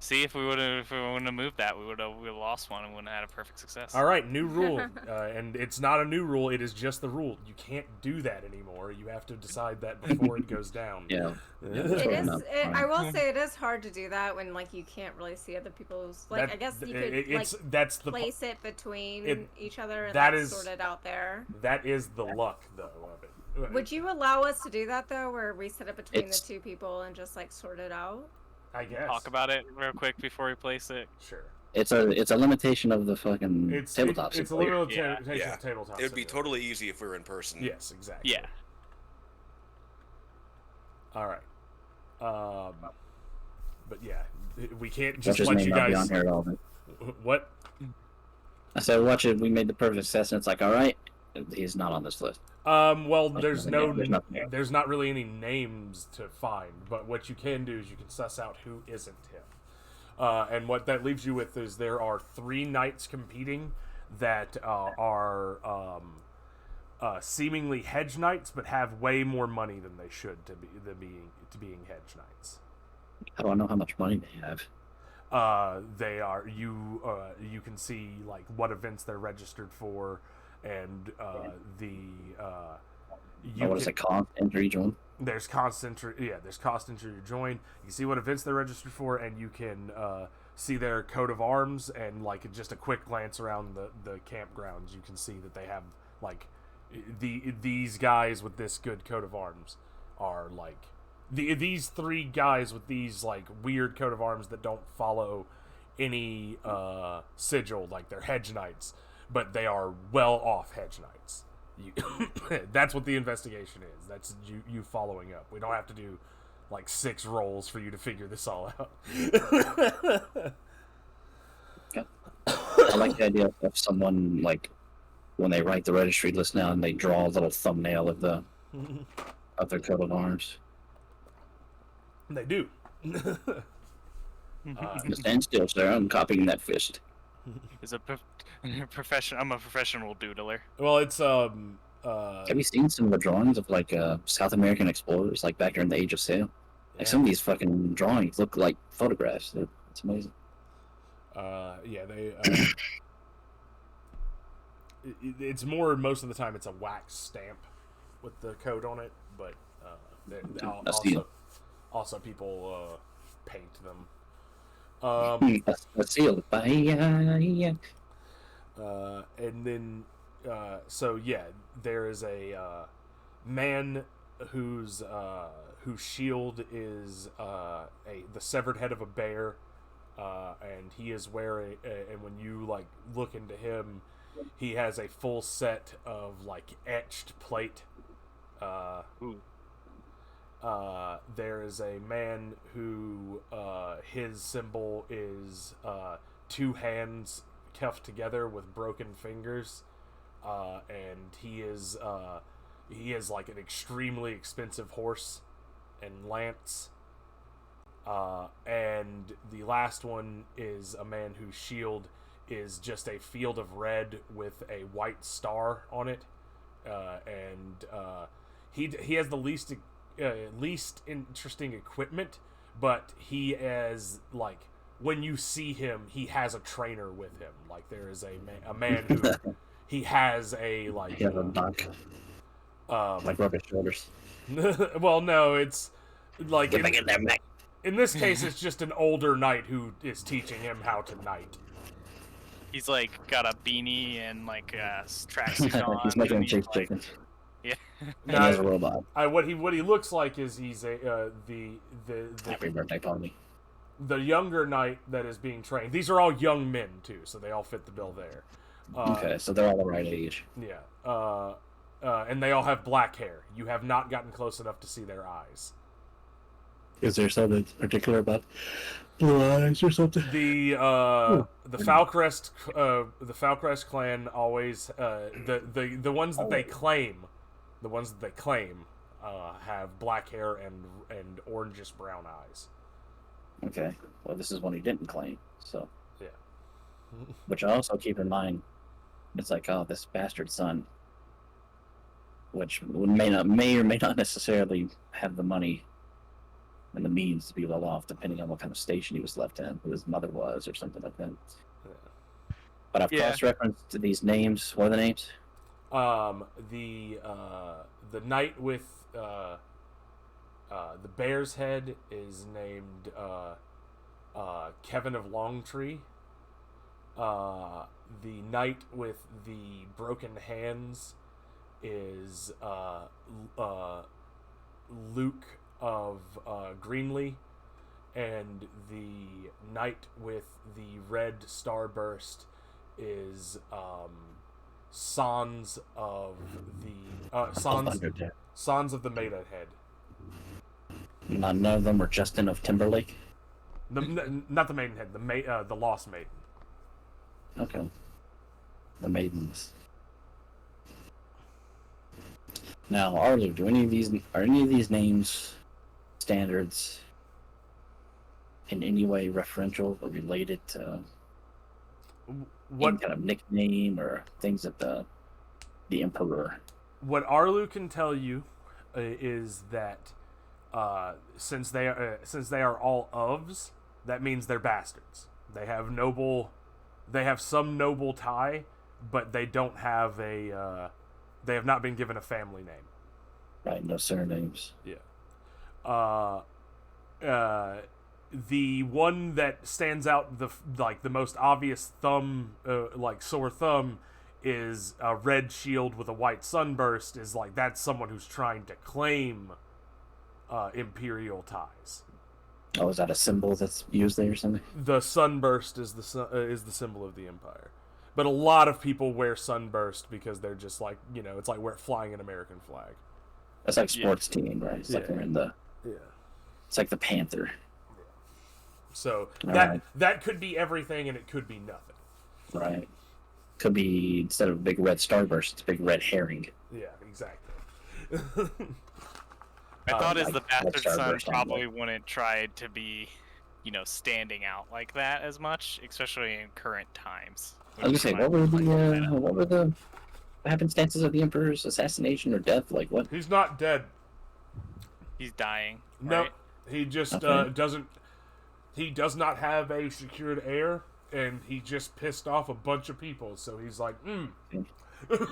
See, if we wouldn't have moved that, we would have lost one and wouldn't have had a perfect success. All right, new rule, and it's not a new rule; it is just the rule. You can't do that anymore. You have to decide that before it goes down. Yeah. It is. I will say it is hard to do that when like you can't really see other people's. Like I guess you could place it between each other and that like, is- sort it out there. That is the luck, though, of it. Would you allow us to do that though, where we set it between It's- the two people and just like sort it out? I guess. Talk about it real quick before we place it. Sure. It's a limitation of the fucking tabletop. It's a simulator. limitation Yeah. of tabletop. It'd be simulator. totally easy if we were in person. Yes, exactly. Yeah. All right. But yeah, we can't Watch just his let name you not be guys. on here at all. But What? I said, watch it. We made the perfect success, and it's like, all right, he's not on this list. Well, There's there's nothing there. there's not really any names to find, but what you can do is you can suss out who isn't him. And what that leaves you with is there are 3 knights competing that are seemingly hedge knights, but have way more money than they should to being hedge knights. How do I know how much money they have? They are you can see like what events they're registered for, and What does it cost? Enter each one. there's cost entry to join. You can see what events they're registered for, and you can see their coat of arms, and like just a quick glance around the campgrounds, you can see that they have like these guys with this good coat of arms are like these 3 guys with these like weird coat of arms that don't follow any sigil, like they're hedge knights, but they are well off hedge knights. That's what the investigation is. That's you following up. We don't have to do like 6 rolls for you to figure this all out. I like the idea of someone like when they write the registry list now and they draw a little thumbnail of their coat of arms. They do. Stand still, sir. I'm copying that fist. Is a profession. I'm a professional doodler. Well, it's Have you seen some of the drawings of like South American explorers, like back during the Age of Sail? Like some of these fucking drawings look like photographs. It's amazing. They. It's more most of the time. It's a wax stamp with the code on it, but also people paint them. A seal. And then, so yeah, there is a man whose shield is the severed head of a bear, and he is wearing. And when you like look into him, he has a full set of like etched plate. There is a man who his symbol is 2 hands cuffed together with broken fingers, and he is like an extremely expensive horse and lance. And the last one is a man whose shield is just a field of red with a white star on it, and he has the least interesting equipment, but he is like when you see him, he has a trainer with him. Like there is a man who he has a like He has a knock, like rubber shoulders. well, no, it's like Get back in there, Mac. in this case, it's just an older knight who is teaching him how to knight. He's like got a beanie and like a tracksuit on. He's making and he's, chase like- chickens. Yeah. And he has a robot. What he looks like is he's Happy birthday party. the younger knight that is being trained. These are all young men too, so they all fit the bill there. Okay, so they're all the right age. Yeah. And they all have black hair. You have not gotten close enough to see their eyes. Is there something particular about blue eyes or something? The Falcrest clan always the ones that they claim, have black hair and orangish brown eyes. Okay, well, this is one he didn't claim, so. Yeah. Which I also keep in mind, it's like, oh, this bastard son, which may or may not necessarily have the money and the means to be well off, depending on what kind of station he was left in, who his mother was, or something like that. But I've cross-referenced to these names. What are the names? The knight with the bear's head is named Kevin of Longtree. The knight with the broken hands is Luke of Greenlee, and the knight with the red starburst is Sans of the Sans of the Maidenhead. None of them were Justin of Timberlake. Not the Maidenhead, the Lost Maiden. Okay. The maidens. Now, Arlu, are any of these names standards in any way referential or related to What any kind of nickname or things that the Emperor? What Arlu can tell you is that since they are all ofs, that means they're bastards. They have some noble tie, but they don't have they have not been given a family name. Right, no surnames. Yeah. The one that stands out the most obvious sore thumb is a red shield with a white sunburst. Is like that's someone who's trying to claim imperial ties. Oh, is that a symbol that's used there or something? The sunburst is the symbol of the empire, but a lot of people wear sunburst because they're just like it's like we're flying an American flag. That's like sports team, right? It's like we're in the. Yeah. It's like the Panther. So Right. that could be everything, and it could be nothing. Right. Could be, instead of a big red starburst, it's a big red herring. Yeah, exactly. My thought is like- the bastard like son Starburst on probably wouldn't try to be, standing out like that as much, especially in current times. I was gonna say, what were the happenstances of the Emperor's assassination or death? Like what? He's not dead. He's dying. No, Right? he just Okay. doesn't. He does not have a secured heir, and he just pissed off a bunch of people. So he's like,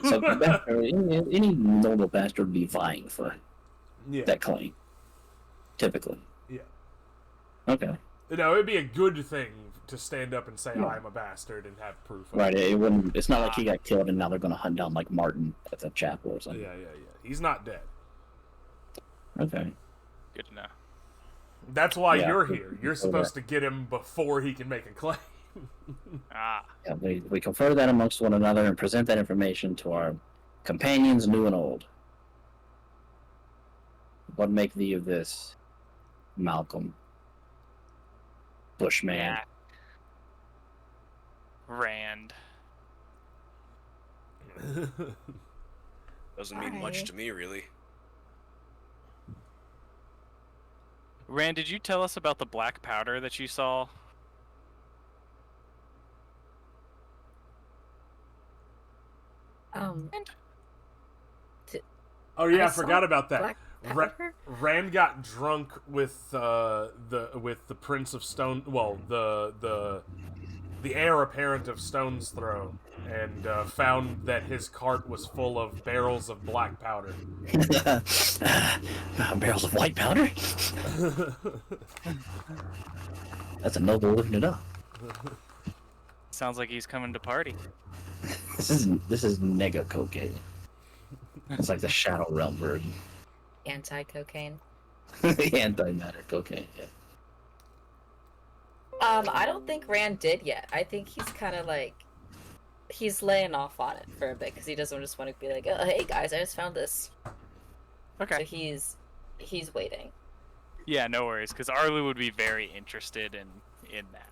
So any noble bastard would be vying for yeah, that claim, typically. yeah. Okay. It'd be a good thing to stand up and say Yeah. I'm a bastard and have proof. Of Right. it. It wouldn't. It's not like he got killed and now they're going to hunt down like Martin at the chapel or something. Yeah. He's not dead. Okay. Good to know. That's why Yeah. you're here. You're supposed to get him before he can make a claim. Ah, Yeah, we confer that amongst one another and present that information to our companions, new and old. What make thee of this, Malcolm? Bushman. yeah. Rand. Doesn't mean much Hi. to me, really. Rand, did you tell us about the black powder that you saw? Oh yeah, I saw forgot about that. Black Ra- Pepper? Rand got drunk with the Prince of Stone. Well, the heir apparent of Stone's Throw, and found that his cart was full of barrels of black powder. Barrels of white powder? That's a noble looking it up. Sounds like he's coming to party. This is nega cocaine. It's like the Shadow Realm version. Anti-cocaine. Antimatter cocaine. Yeah. I don't think Rand did yet. I think he's kind of like he's laying off on it for a bit because he doesn't just want to be like, oh, "Hey guys, I just found this." Okay. So he's waiting. Yeah, no worries, because Arlu would be very interested in that.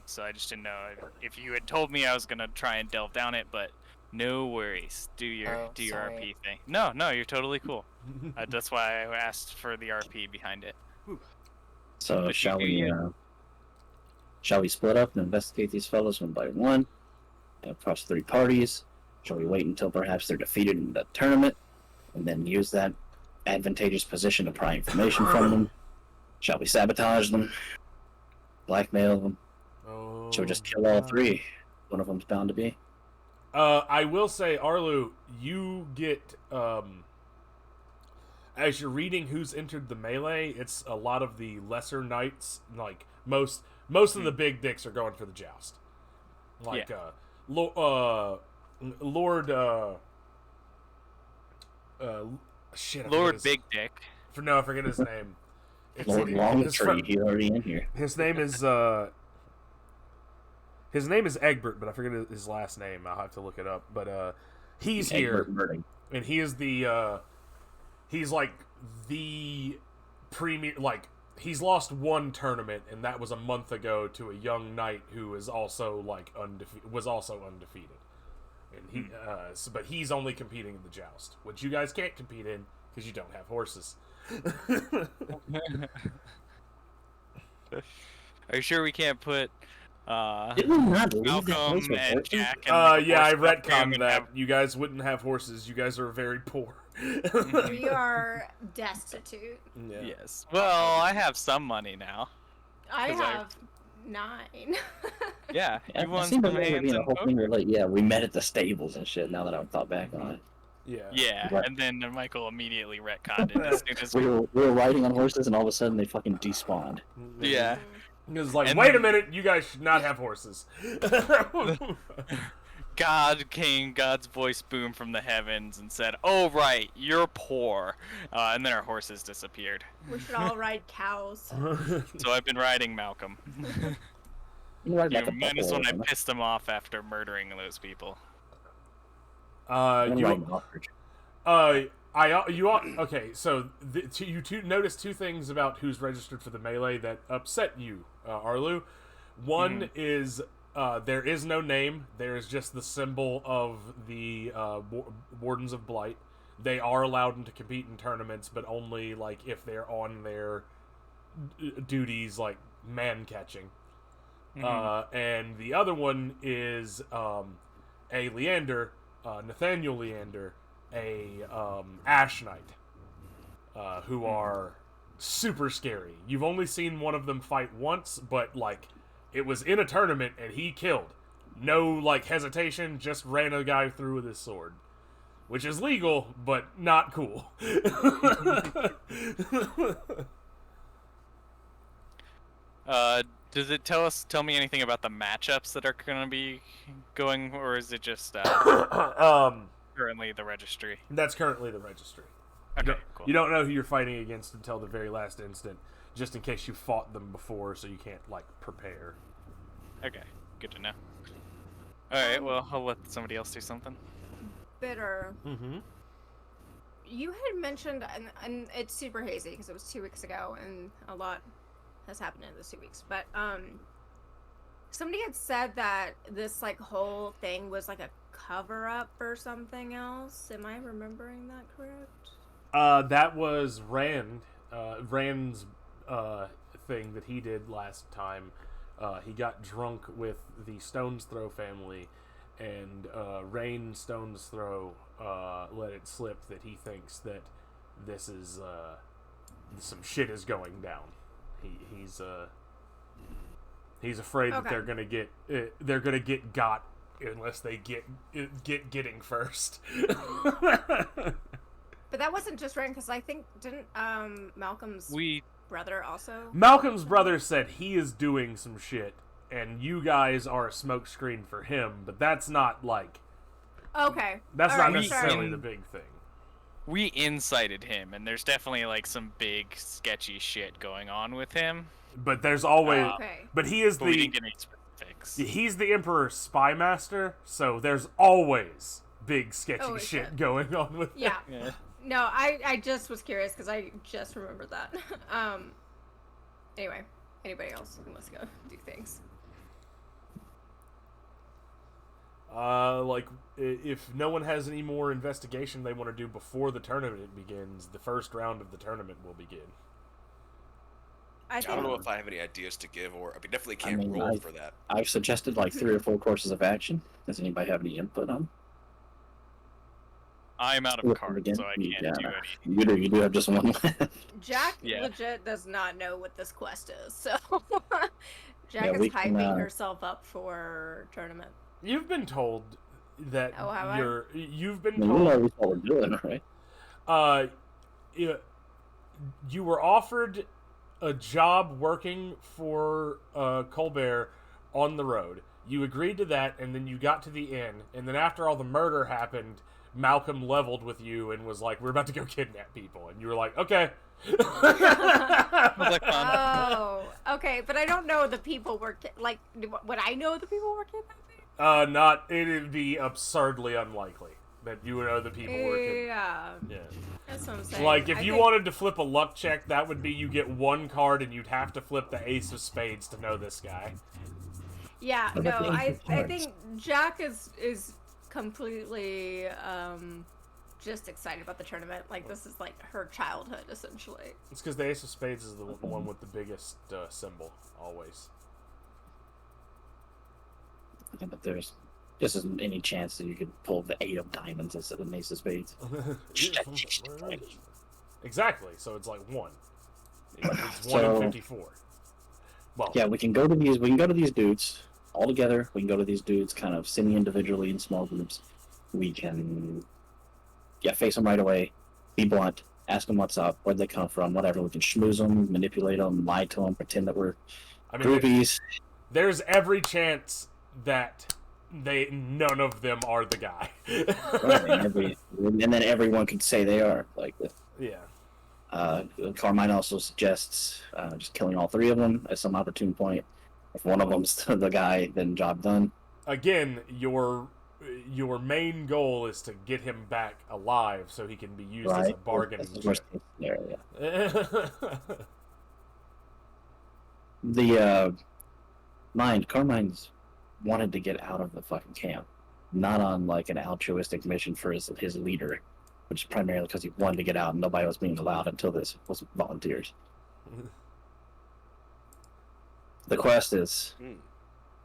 So I just didn't know if you had told me I was gonna try and delve down it, but no worries. Do your sorry. RP thing. No, you're totally cool. That's why I asked for the RP behind it. So But shall you- we split up and investigate these fellows one by one across 3 parties? Shall we wait until perhaps they're defeated in the tournament and then use that advantageous position to pry information from them? Shall we sabotage them? Blackmail them? Oh, Shall we just kill all 3? One of them's bound to be. I will say, Arlu, you get as you're reading who's entered the melee, it's a lot of the lesser knights. Like most of the big dicks are going for the joust. Like Lord shit. I forget Lord his- Big Dick. I forget his name. Lord Longtree, he's already in here. His name is Egbert, but I forget his last name. I'll have to look it up. But he's here, Egbert Murdoch. and he is the he's like the premier. Like he's lost one tournament, and that was a month ago to a young knight who is also like undefeated. And he but he's only competing in the joust, which you guys can't compete in because you don't have horses. Are you sure we can't put Did we not leave that Malcolm place with and horses? Jack and like, a Yeah, I horse club retconned and that. have- You guys wouldn't have horses. You guys are very poor. We are destitute. Yeah. Yes. Well, I have some money now. I 'Cause I- have 9. Yeah. Yeah, You it want seemed some like there hands being a and whole thing poker? where, like, yeah, we met at the stables and shit. Now that I've thought back on it, Yeah. Yeah, Right. and then Michael immediately retconned it as soon as we were riding on horses, and all of a sudden they fucking despawned. Yeah. It was like, And wait a then- minute, you guys should not have horses. God's voice boomed from the heavens and said, "Oh right, you're poor," and then our horses disappeared. We should all ride cows. So I've been riding Malcolm. You ride like a Minus buffalo when I or something. pissed him off after murdering those people. I'm You riding an ostrich. okay, so you notice 2 things about who's registered for the melee that upset you, Arlu. One is there is no name. There is just the symbol of the Wardens of Blight. They are allowed to compete in tournaments, but only like if they're on their duties, like man catching. And the other one is a Leander, Nathaniel Leander, a Ash Knight, who are super scary. You've only seen one of them fight once, but like it was in a tournament and he killed. No like hesitation, just ran a guy through with his sword. Which is legal, but not cool. Does it tell me anything about the matchups that are gonna be going, or is it just currently the registry? That's currently the registry. Okay, cool. You don't know who you're fighting against until the very last instant, just in case you fought them before, so you can't like prepare. Okay, good to know. All right, well, I'll let somebody else do something. Bitter. Mm-hmm. You had mentioned, and it's super hazy because it was 2 weeks ago, and a lot has happened in those 2 weeks. But somebody had said that this like whole thing was like a cover up for something else. Am I remembering that correct? That was Rand's thing that he did last time. He got drunk with the Stone's Throw family, and Rain Stone's Throw let it slip that he thinks that this is some shit is going down. He's afraid that Okay. they're gonna get got unless they get getting first. But that wasn't just Rand, because I think didn't Malcolm's brother also? Malcolm's brother said he is doing some shit, and you guys are a smokescreen for him, but that's not like Okay. that's All not right, necessarily sorry. the big thing. We incited him, and there's definitely like some big sketchy shit going on with him. But there's always Okay. but he is But we the didn't get any specifics. he's the Emperor's spy master, so there's always big sketchy Oh, shit shit. going on with Yeah. Yeah. No, I just was curious because I just remembered that. Anyway, anybody else who wants to go do things? Like, if no one has any more investigation they want to do before the tournament begins, the first round of the tournament will begin. I I think don't know if I have any ideas to give, or we definitely can't mean, roll for that. I've suggested like 3 or 4 courses of action. Does anybody have any input on? I'm out of Well, cards, again, so I can't yeah. do anything. You do have just one left. Jack Yeah. legit does not know what this quest is, so Jack Yeah, is we can, hyping herself up for tournament. You've been told that Oh, have I? you've I been mean, we told know what we're doing, right? you, you were offered a job working for Colbert on the road. You agreed to that, and then you got to the inn, and then after all the murder happened, Malcolm leveled with you and was like, "We're about to go kidnap people," and you were like, "Okay." I was like, fun. Oh, okay, but I don't know the people were like. Would I know the people were kidnapping? Not. It'd be absurdly unlikely that you would know the people were kidnapped. Yeah, Yeah. that's what I'm saying. Like, if I you think- wanted to flip a luck check, that would be you get one card and you'd have to flip the ace of spades to know this guy. Yeah, What no, about the I ancient cards? think Jack is completely just excited about the tournament. Like this is like her childhood essentially. It's because the ace of spades is the one with the biggest symbol, always. Yeah, but there's just isn't any chance that you could pull the 8 of diamonds instead of an ace of spades. Exactly, so it's like 1. It's 1 So- in 54. Well, Yeah, we can go to these. We can go to these dudes all together. We can go to these dudes kind of semi-individually in small groups. We can, face them right away. Be blunt. Ask them what's up, where'd they come from, whatever. We can schmooze them, manipulate them, lie to them, pretend that we're I mean, groupies. there's every chance that none of them are the guy. Right, and then everyone could say they are. Like, Yeah. Carmine also suggests just killing all 3 of them at some opportune point. If one of them's the guy, then job done. Again, your main goal is to get him back alive so he can be used as a Right? bargaining That's the worst chip. case scenario. The Carmine's wanted to get out of the fucking camp, not on like an altruistic mission for his leader, which is primarily because he wanted to get out and nobody was being allowed until this was volunteers. The quest is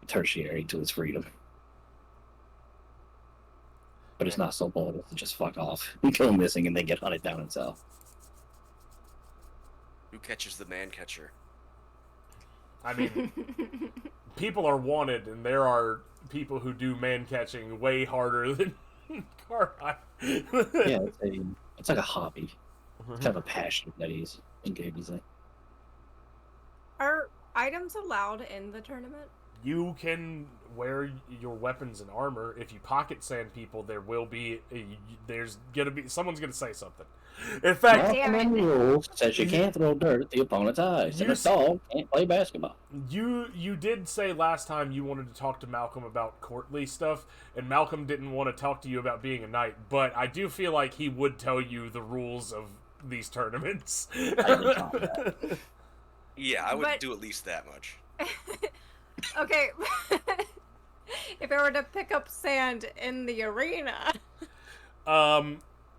tertiary to his freedom, but it's not so bold as to just fuck off and go missing and then get hunted down himself. Who catches the man catcher? I mean, people are wanted, and there are people who do man catching way harder than Carmine. Yeah, it's like a hobby. It's kind of a passion that he's engaged in. Are items allowed in the tournament? You can wear your weapons and armor. If you pocket sand people, there will be someone's gonna say something. In fact, Damn it. Welcome rule says you can't throw dirt at the opponent's eyes, and You a dog can't play basketball. you did say last time you wanted to talk to Malcolm about courtly stuff, and Malcolm didn't want to talk to you about being a knight, but I do feel like he would tell you the rules of these tournaments. I did talk about that. Yeah, I would But- do at least that much. Okay. If I were to pick up sand in the arena.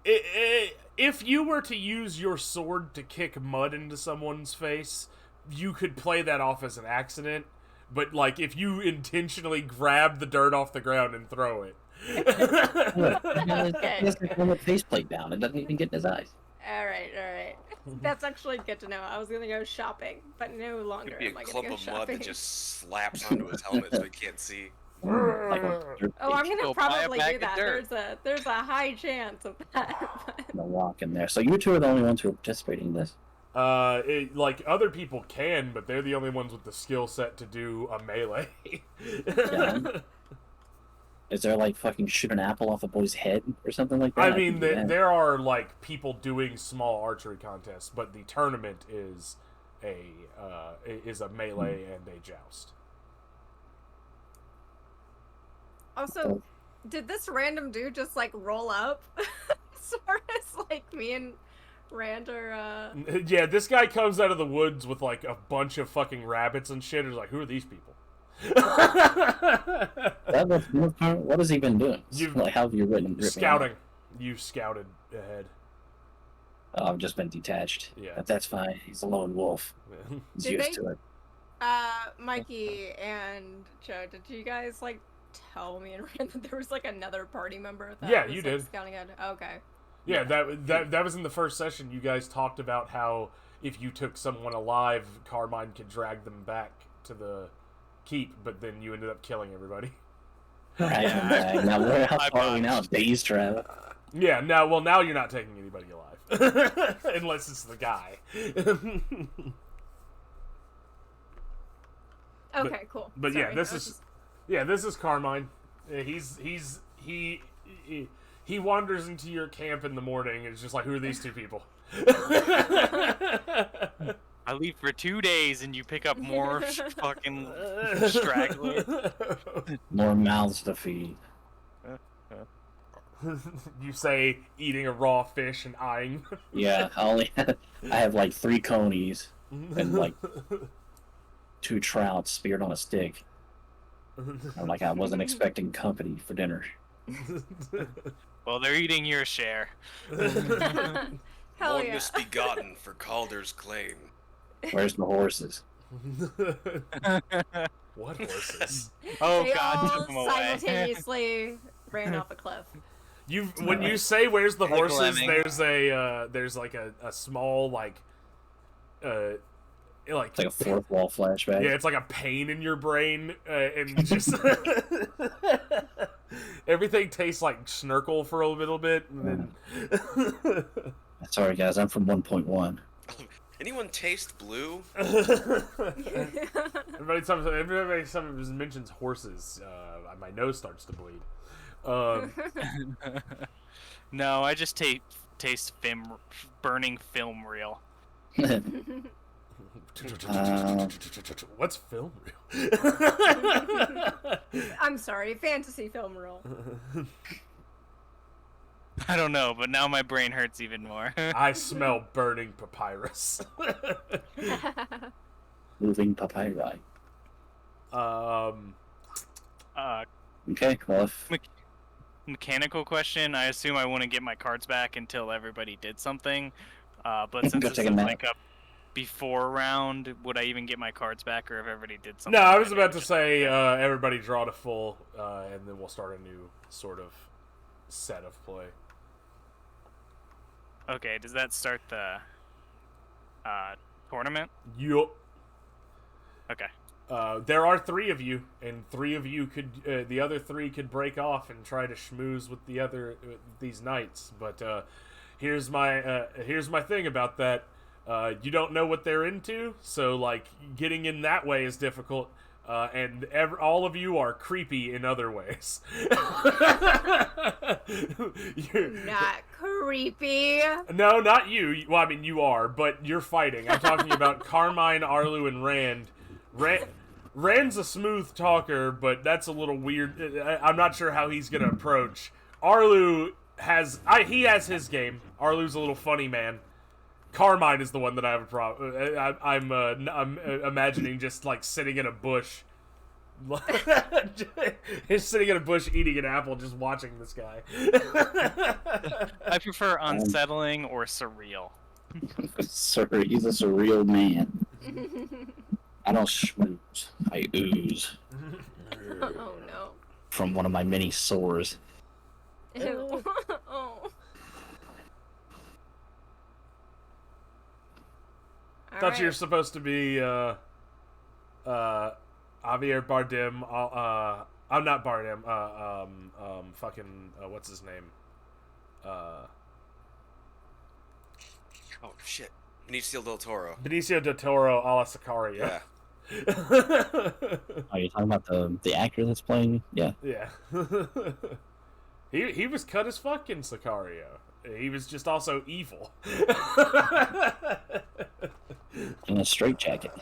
If you were to use your sword to kick mud into someone's face, you could play that off as an accident. But like, if you intentionally grab the dirt off the ground and throw it, Okay. He has to pull the faceplate down. It doesn't even get in his eyes. All right. That's actually good to know. I was gonna go shopping, but no longer It'd be a am I gonna clump go of mud shopping. that just slaps onto his helmet so he can't see. Like a dirt Oh, I'm cage. gonna Go buy a probably bag do of that. dirt. There's a high chance of that. No walk in there. So you 2 are the only ones who are participating in this. Like other people can, but they're the only ones with the skill set to do a melee. Yeah. Is there like fucking shoot an apple off a boy's head or something like that? I can mean, do that. there are like people doing small archery contests, but the tournament is a melee and a joust. Also, did this random dude just like roll up? As far as like me and Rand are. Yeah, this guy comes out of the woods with like a bunch of fucking rabbits and shit. He's like, who are these people? What has he been doing? Like, how have you written? Scouting. You scouted ahead. Oh, I've just been detached. Yeah. But that's fine. He's a lone wolf. He's Did used they- to it. Mikey and Joe, did you guys like tell me and Rand that there was like another party member that Yeah, was, you like, did. scouting ahead? Okay. Yeah, that was in the first session. You guys talked about how if you took someone alive, Carmine could drag them back to the keep, but then you ended up killing everybody. Right. Now, how far are we now? Days travel. Yeah, now you're not taking anybody alive. Unless it's the guy. Okay, cool. But Sorry, yeah, this is Carmine. He wanders into your camp in the morning and is just like, who are these two people? I leave for 2 days and you pick up more fucking stragglers. More mouths to feed. You say eating a raw fish and eyeing. Yeah, I have like 3 conies and like 2 trout speared on a stick. I'm like, I wasn't expecting company for dinner. Well, they're eating your share. Hell One yeah. misbegotten for Calder's claim. Where's the horses? What horses? Oh They God, all took them away. simultaneously ran off a cliff. When you say where's the Like horses, lemming. there's like a small like It's like a fourth wall flashback. yeah, it's like a pain in your brain, and just everything tastes like snurkle for a little bit, and then Sorry guys, I'm from 1.1. Anyone taste blue? everybody sometimes mentions horses. My nose starts to bleed. No, I just taste burning film reel. What's film reel? I'm sorry, fantasy film rule. I don't know, but now my brain hurts even more. I smell burning papyrus. Moving papyri. Okay, well if Mechanical question. I assume I wouldn't get my cards back until everybody did something. But since Go this take is a nap. like a before round, would I even get my cards back, or if everybody did something? No, I was then about it to just- say everybody draw to full, and then we'll start a new sort of set of play. Okay, does that start the tournament? Yup. Okay. There are 3 of you, and 3 of you could, the other 3 could break off and try to schmooze with the other these knights. But here's my thing about that. You don't know what they're into, so like getting in that way is difficult. And all of you are creepy in other ways. Not creepy. No, not you. Well, I mean, you are, but you're fighting. I'm talking about Carmine, Arlu, and Rand. Rand's a smooth talker, but that's a little weird. I'm not sure how he's gonna approach. Arlu he has his game. Arlu's a little funny man. Carmine is the one that I have a problem. I'm imagining just like sitting in a bush. Just sitting in a bush eating an apple, just watching this guy. I prefer unsettling or surreal. Sir, he's a surreal man. I don't schmooze. I ooze Oh no. from one of my many sores. Ew. Oh. Thought you were supposed to be Javier Bardem. I'm not Bardem. Fucking what's his name? Oh shit. Benicio del Toro. Benicio del Toro a la Sicario. Yeah. Are you talking about the actor that's playing? Yeah. Yeah. He was cut as fuck in Sicario. He was just also evil. In a straitjacket.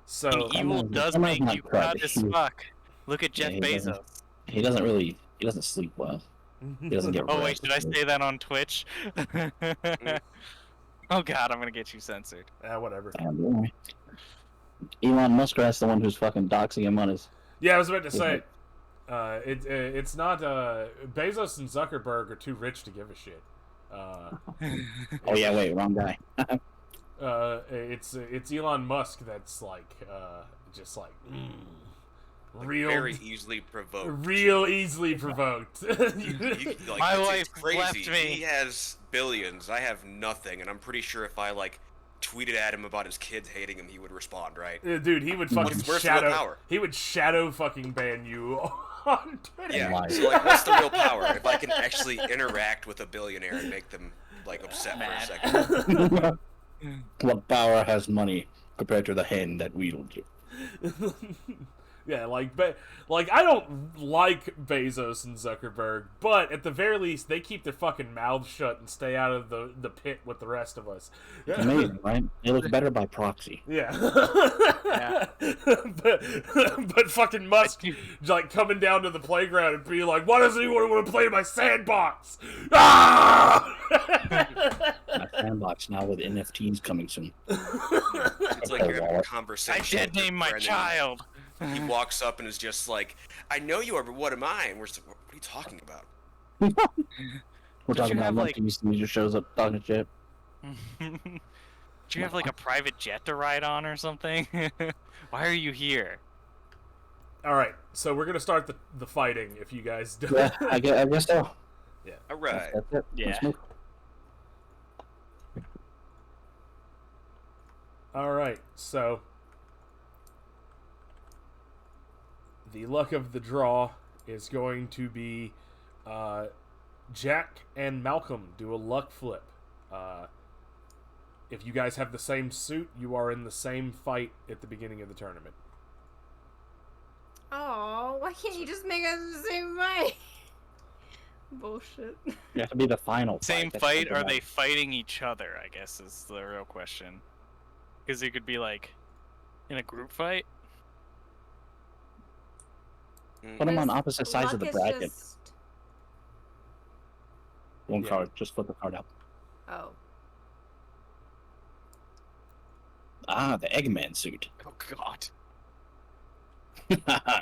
So And evil does I'm make not you cut. cut as fuck. Look at Jeff Yeah, Bezos. He doesn't sleep well. He doesn't get Oh rest. wait, did I say that on Twitch? Oh god, I'm gonna get you censored. whatever. Elon Musk is the one who's fucking doxing him on his. Yeah, I was about to say, it's not Bezos and Zuckerberg are too rich to give a shit. Oh yeah, wait, wrong guy. It's Elon Musk that's like just like real Very easily provoked. real easily provoked. My wife it's crazy. left me. He has billions. I have nothing, and I'm pretty sure if I like tweeted at him about his kids hating him, he would respond, right? Dude, he would fucking Where's the real shadow. power? He would shadow fucking ban you on Twitter. Yeah. Lies. So like, what's the real power? If I can actually interact with a billionaire and make them like upset Mad. for a second. What power has money compared to the hand that wheeled you? Yeah, like I don't like Bezos and Zuckerberg, but at the very least they keep their fucking mouths shut and stay out of the pit with the rest of us. Amazing, right? They look better by proxy. Yeah. Yeah. but fucking Musk like coming down to the playground and being like, why does anyone want to play in my sandbox? Ah! My sandbox now with NFTs coming soon. It's like you're having a conversation. I did with your name my friend, and child. He walks up and is just like, "I know you are, but what am I?" And we're just, "What are you talking about?" We're Don't talking you about have, like- monkey he just shows up talking shit. Do you have like a private jet to ride on or something? Why are you here? All right, so we're gonna start the fighting. If you guys do, Yeah, I guess so. All right. That's it. Yeah. Let's move. All right, so the luck of the draw is going to be Jack and Malcolm do a luck flip. If you guys have the same suit, you are in the same fight at the beginning of the tournament. Oh, why can't you just make us the same fight? Bullshit. You have to be the final Same That's fight? something Are like- they fighting each other? I guess is the real question. Because it could be like in a group fight. Put them on Because opposite sides of the luck is bracket. just- One Yeah. card. Just flip the card out. Oh. Ah, the Eggman suit. Oh God.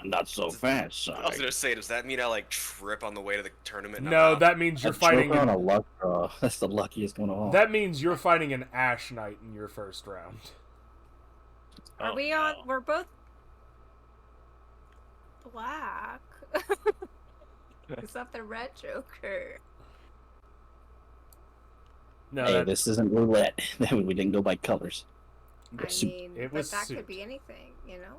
Not so fast, I was son. gonna say, does that mean I like trip on the way to the tournament? and I'm No, out? that means you're A fighting. Joker on a luck draw. That's the luckiest one of all. That means you're fighting an Ash Knight in your first round. Are Oh, we no. on? We're both black. Is that the red Joker? No, Hey, that, this isn't roulette. We didn't go by colors. I Suit. mean, It but was that suit. could be anything, you know?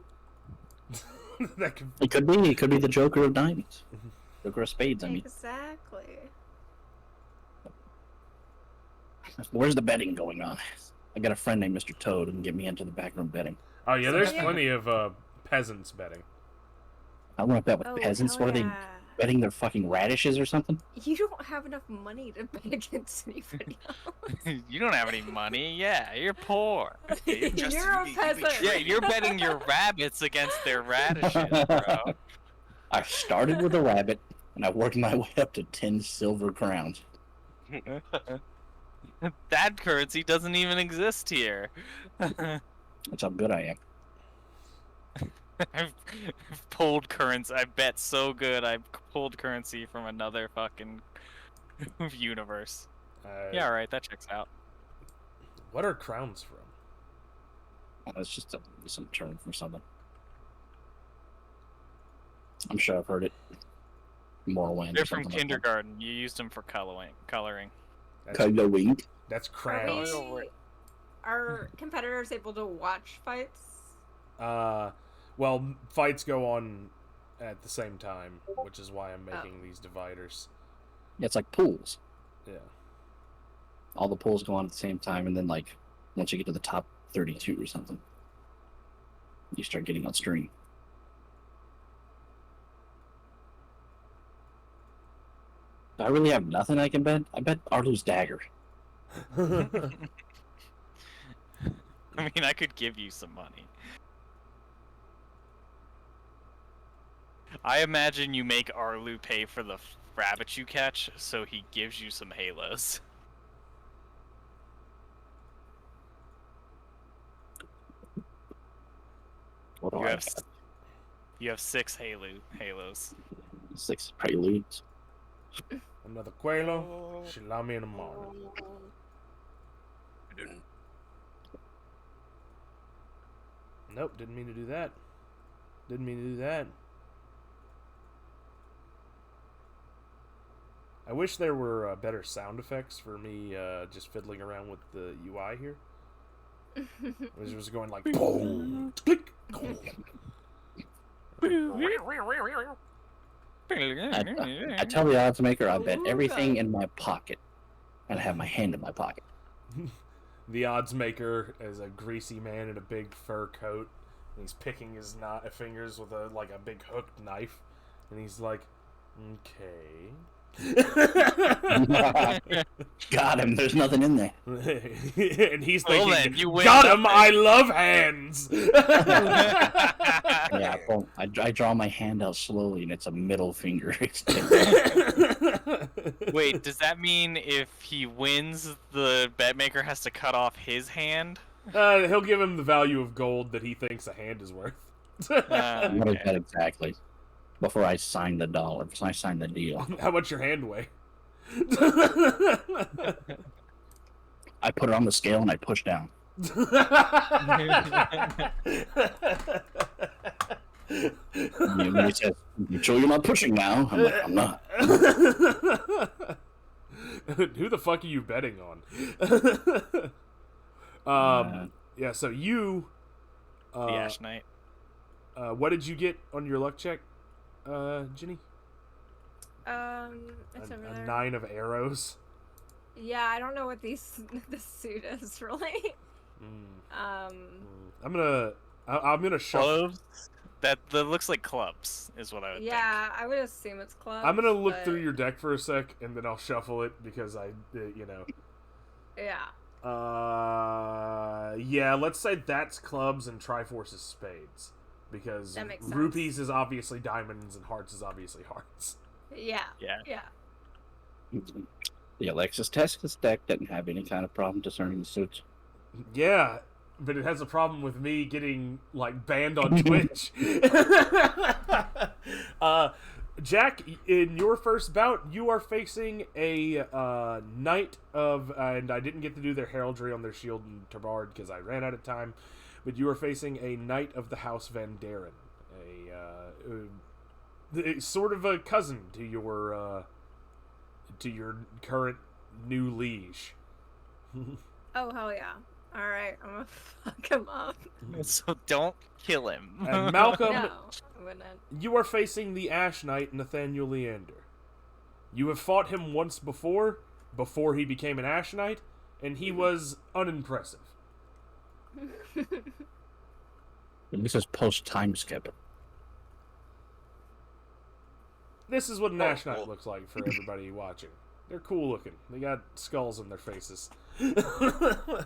that could, It could be. It could be the Joker of diamonds. Joker of spades. I mean, Exactly. where's the betting going on? I got a friend named Mr. Toad who can get me into the backroom betting. oh yeah, there's Yeah. plenty of peasants betting. I want to bet with Oh, peasants. hell What are they yeah. betting? Their fucking radishes or something? You don't have enough money to bet against anybody else. You don't have any money. Yeah, you're poor. Justin, You're a you be peasant. Yeah, you're betting your rabbits against their radishes, bro. I started with a rabbit and I worked my way up to 10 silver crowns. That currency doesn't even exist here. That's how good I am. I've pulled currency. I bet so good. I pulled currency from another fucking universe. Yeah, all right, that checks out. What are crowns from? That's just some term for something. I'm sure I've heard it. Morrowind. They're or from something like kindergarten. You used them for coloring. that. That's, Coloring. that's Are, crowns. we, are competitors able to watch fights? Well, fights go on at the same time, which is why I'm making these dividers. It's like pools. Yeah. All the pools go on at the same time, and then like once you get to the top 32 or something, you start getting on stream. I really have nothing I can bet. I bet Arlu's dagger. I mean, I could give you some money. I imagine you make Arlu pay for the rabbit you catch, so he gives you some halos. What do You I have have? you have 6 halos. 6 preludes. Another Quelo. She love me in the morning. Nope, didn't mean to do that. Didn't mean to do that. I wish there were better sound effects for me just fiddling around with the UI here. It was just going like boom, click, boom. I tell the odds maker I bet everything in my pocket, and I have my hand in my pocket. The odds maker is a greasy man in a big fur coat, and he's picking his fingers with a big hooked knife, and he's like, "Okay." Got him. There's nothing in there. And he's Well, thinking, then, you win "Got him! nothing." I love hands." Yeah, well, I draw my hand out slowly, and it's a middle finger. Wait, does that mean if he wins, the bet maker has to cut off his hand? He'll give him the value of gold that he thinks a hand is worth. What is Okay. that exactly? Before I sign the dollar, before I sign the deal, How much your hand weigh? I put it on the scale and I push down. And he says, "You sure you're not pushing now?" I'm like, "I'm not." Who the fuck are you betting on? Yeah, so you The Ash Knight. what did you get on your luck check, Ginny? It's A over there. 9 of arrows. Yeah, I don't know what this suit is really. I'm gonna shuffle. Clubs? That looks like clubs, is what I would Yeah, I would assume it's clubs. I'm gonna look but- through your deck for a sec, and then I'll shuffle it because Yeah. Yeah, let's say that's clubs and Triforce is spades, because That makes sense. rupees is obviously diamonds and hearts is obviously hearts. Yeah. Yeah. Yeah. The Alexis Testis deck didn't have any kind of problem discerning the suits. Yeah, but it has a problem with me getting banned on Twitch. Jack, in your first bout, you are facing a knight of, and I didn't get to do their heraldry on their shield and tabard because I ran out of time. But you are facing a knight of the House Van Daren, a sort of a cousin to your current new liege. Oh hell yeah! All right, I'm gonna fuck him up. think. So don't kill him. And Malcolm, No, I wouldn't. you are facing the Ash Knight, Nathaniel Leander. You have fought him once before he became an Ash Knight, and he was unimpressive. This is post time skip. This is what an Oh, Ash Knight well. looks like for everybody watching. They're cool looking. They got skulls on their faces. I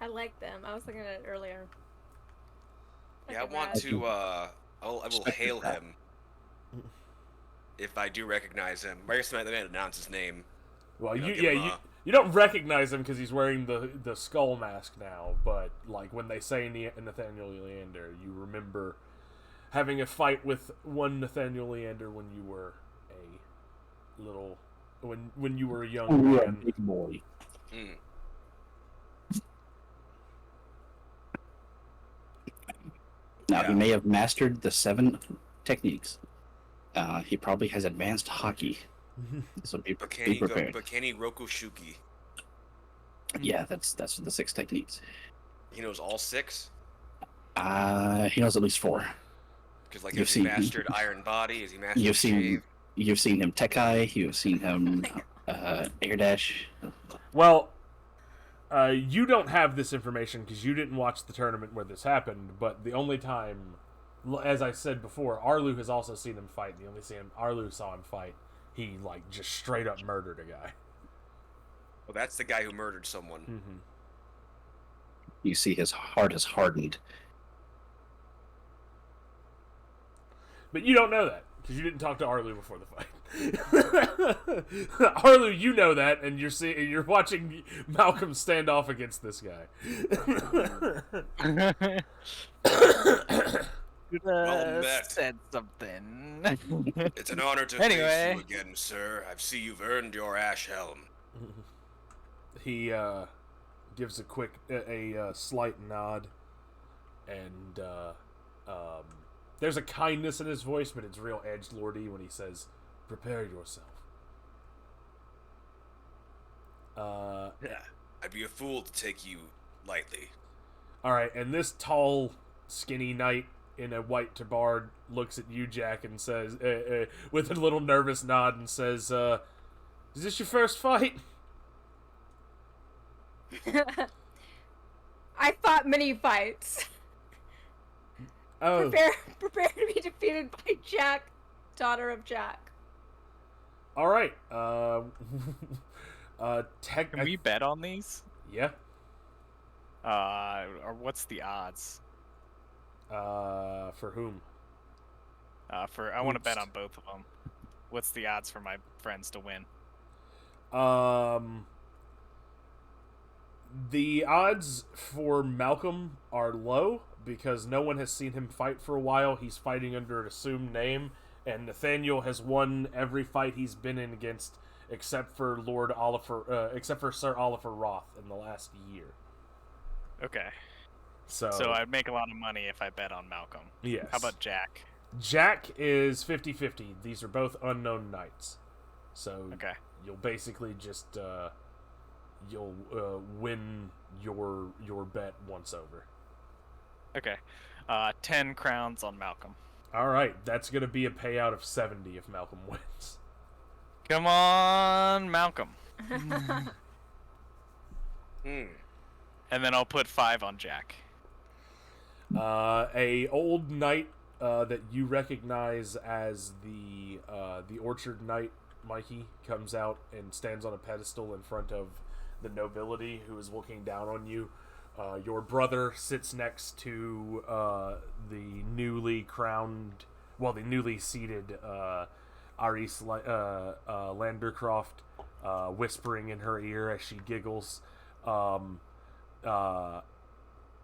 like them. I was looking at it earlier. Yeah, I Look at want that. to. I will hail him if I do recognize him. I guess they might announce his name. Well, You know, you give yeah him you a- you don't recognize him because he's wearing the skull mask now. But when they say Nathaniel Leander, you remember having a fight with one Nathaniel Leander when you were a little when you were a young Oh, yeah, man. big boy. Mm. Now, Yeah. he may have mastered the 7 techniques. He probably has advanced hockey. So be prepared. Bakeni Rokushuki. Yeah, that's the 6 techniques. He knows all 6. He knows at least 4. Because You've has he seen- mastered Iron Body? Has he mastered You've seen Shave? You've seen him Tekai. You've seen him Air Dash. Well, you don't have this information because you didn't watch the tournament where this happened. But the only time, as I said before, Arlu has also seen him fight. And the only time Arlu saw him fight, he like just straight up murdered a guy. Well, that's the guy who murdered someone. Mm-hmm. You see his heart is hardened. But you don't know that because you didn't talk to Arlu before the fight. Arlu, you know that, and you're watching Malcolm stand off against this guy. Well met. Said something. It's an honor to face you again, sir. I see you've earned your ash helm. He gives a slight nod, and there's a kindness in his voice, but it's real edgelordy when he says, "Prepare yourself." Yeah, I'd be a fool to take you lightly. All right, and this tall, skinny knight in a white tabard looks at you, Jack, and says, with a little nervous nod, and says, "Is this your first fight?" I fought many fights. Oh, Prepare to be defeated by Jack, daughter of Jack. all right. Can we bet on these? Yeah. Or what's the odds? For whom? I want to bet on both of them. What's the odds for my friends to win? The odds for Malcolm are low because no one has seen him fight for a while. He's fighting under an assumed name, and Nathaniel has won every fight he's been in against, except for Sir Oliver Roth in the last year. Okay. So I'd make a lot of money if I bet on Malcolm. Yes. How about Jack? Jack is 50-50. These are both unknown knights. So Okay. you'll basically just you'll win your bet once over. Okay. 10 crowns on Malcolm. All right, that's going to be a payout of 70 if Malcolm wins. Come on, Malcolm. And then I'll put 5 on Jack. A old knight that you recognize as the Orchard Knight, Mikey, comes out and stands on a pedestal in front of the nobility who is looking down on you. Your brother sits next to the newly seated Aris Landercroft, whispering in her ear as she giggles.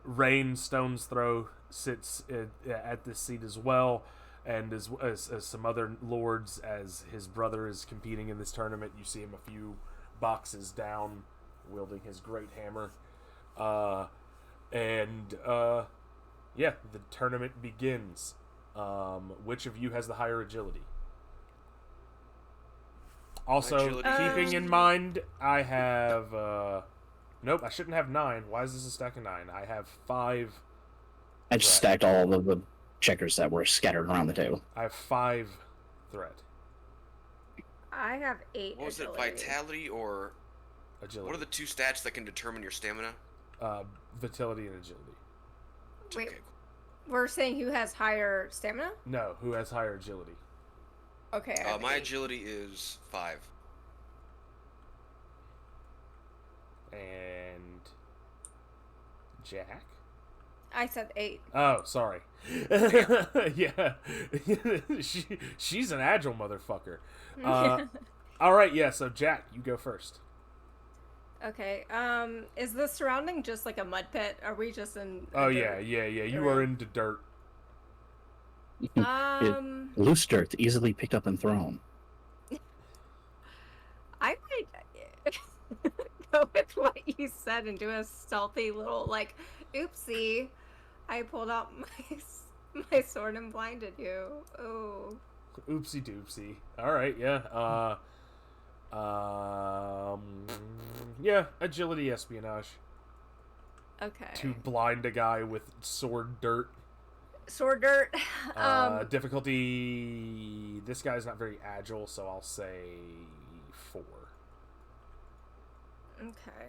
Rain Stone's Throw sits at this seat as well, and as some other lords, as his brother is competing in this tournament. You see him a few boxes down, wielding his great hammer. Yeah, the tournament begins. Which of you has the higher agility? Also, Agility keeping first. in mind, I have nope, I shouldn't have 9. Why is this a stack of 9? I have 5. I just stacked all of the checkers that were scattered around the table. I have 5 threat I have 8. What was it, agility. vitality or... agility. What are the 2 stats that can determine your stamina? Vitality and agility. Wait, Okay. we're saying who has higher stamina? No, who has higher agility? Okay. I have My 8. agility is 5. And Jack? I said 8. Oh, sorry. Yeah. She's an agile motherfucker. All right, yeah, so Jack, you go first. Okay. Is the surrounding just like a mud pit? Are we just in? Oh, yeah. You are into dirt. Loose dirt, easily picked up and thrown. I might go with what you said and do a stealthy little like, oopsie, I pulled out my sword and blinded you. Oh. Oopsie doopsie. All right, yeah. Yeah, agility espionage. Okay. To blind a guy with sword dirt. Sword dirt. Difficulty. This guy's not very agile, so I'll say 4. Okay.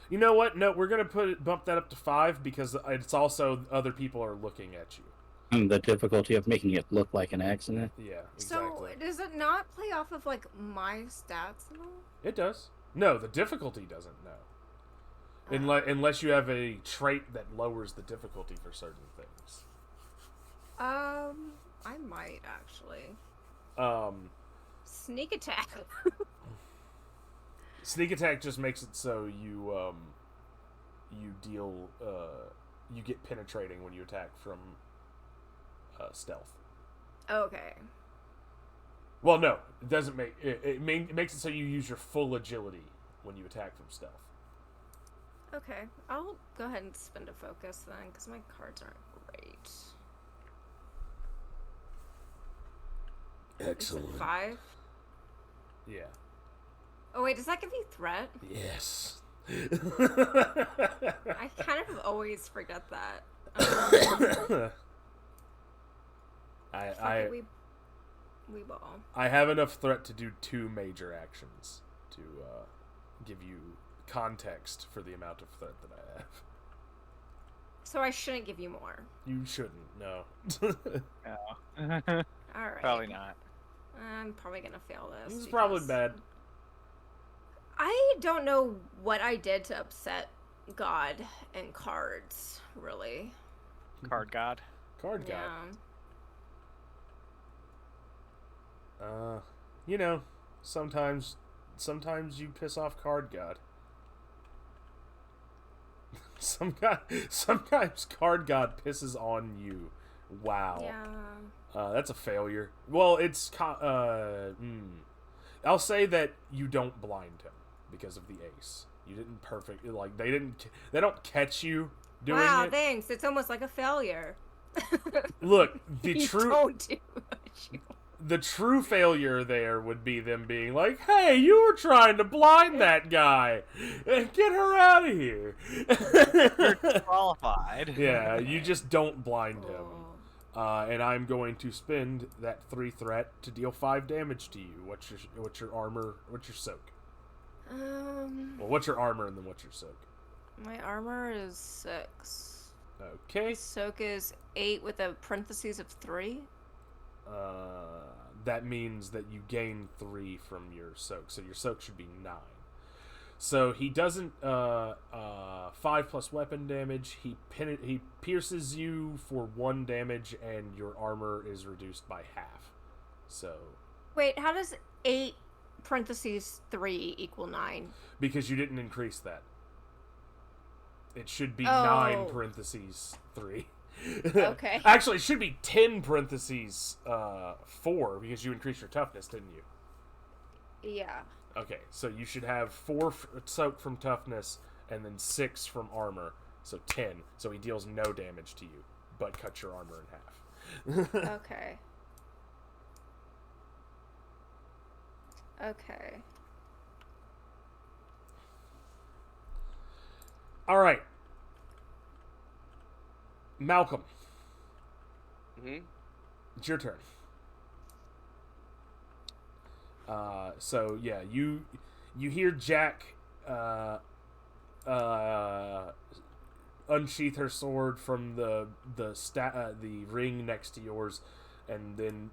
You know what? No, we're gonna bump that up to 5 because it's also other people are looking at you. And the difficulty of making it look like an accident. Yeah, So exactly. does it not play off of like my stats at all? It does. No, the difficulty doesn't. No. Unless you have a trait that lowers the difficulty for certain things. I might actually. Sneak attack. Sneak attack just makes it so you deal you get penetrating when you attack from stealth. Okay. Well, no, it doesn't make it makes it so you use your full agility when you attack from stealth. Okay. I'll go ahead and spend a focus then, because my cards aren't great. Excellent. Is it 5? Yeah. Oh wait, does that give you threat? Yes. I kind of always forget that. We ball. I have enough threat to do 2 major actions to give you context for the amount of threat that I have. So I shouldn't give you more. You shouldn't, no. No. Alright. Probably not. I'm probably gonna fail this. This is probably because bad. I don't know what I did to upset God and cards, really. Card god. Card Yeah. god. You know, sometimes you piss off Card God. Sometimes Card God pisses on you. Wow. Yeah. That's a failure. Well, I'll say that you don't blind him because of the ace. You didn't they don't catch you doing Wow, it. thanks. It's almost like a failure. Look, You don't do much. the true failure there would be them being like, "Hey, you were trying to blind that guy. Get her out of here." You're disqualified. Yeah, you just don't blind him. Oh. And I'm going to spend that 3 threat to deal 5 damage to you. What's your armor? What's your soak? Well, what's your armor and then what's your soak? My armor is 6. Okay. Soak is 8 with a parentheses of 3. That means that you gain 3 from your soak, so your soak should be 9. So he doesn't 5 plus weapon damage. He pierces you for 1 damage, and your armor is reduced by half. So Wait, how does 8 parentheses 3 equal 9? because you didn't increase that, it should be Oh. 9 parentheses 3. Okay. Actually, it should be 10 parentheses 4 because you increased your toughness, didn't you? Yeah. Okay, so you should have 4 soak from toughness and then 6 from armor, so 10. So he deals no damage to you, but cuts your armor in half. Okay. Okay. All right, Malcolm, it's your turn. So yeah, you hear Jack unsheath her sword from the ring next to yours, and then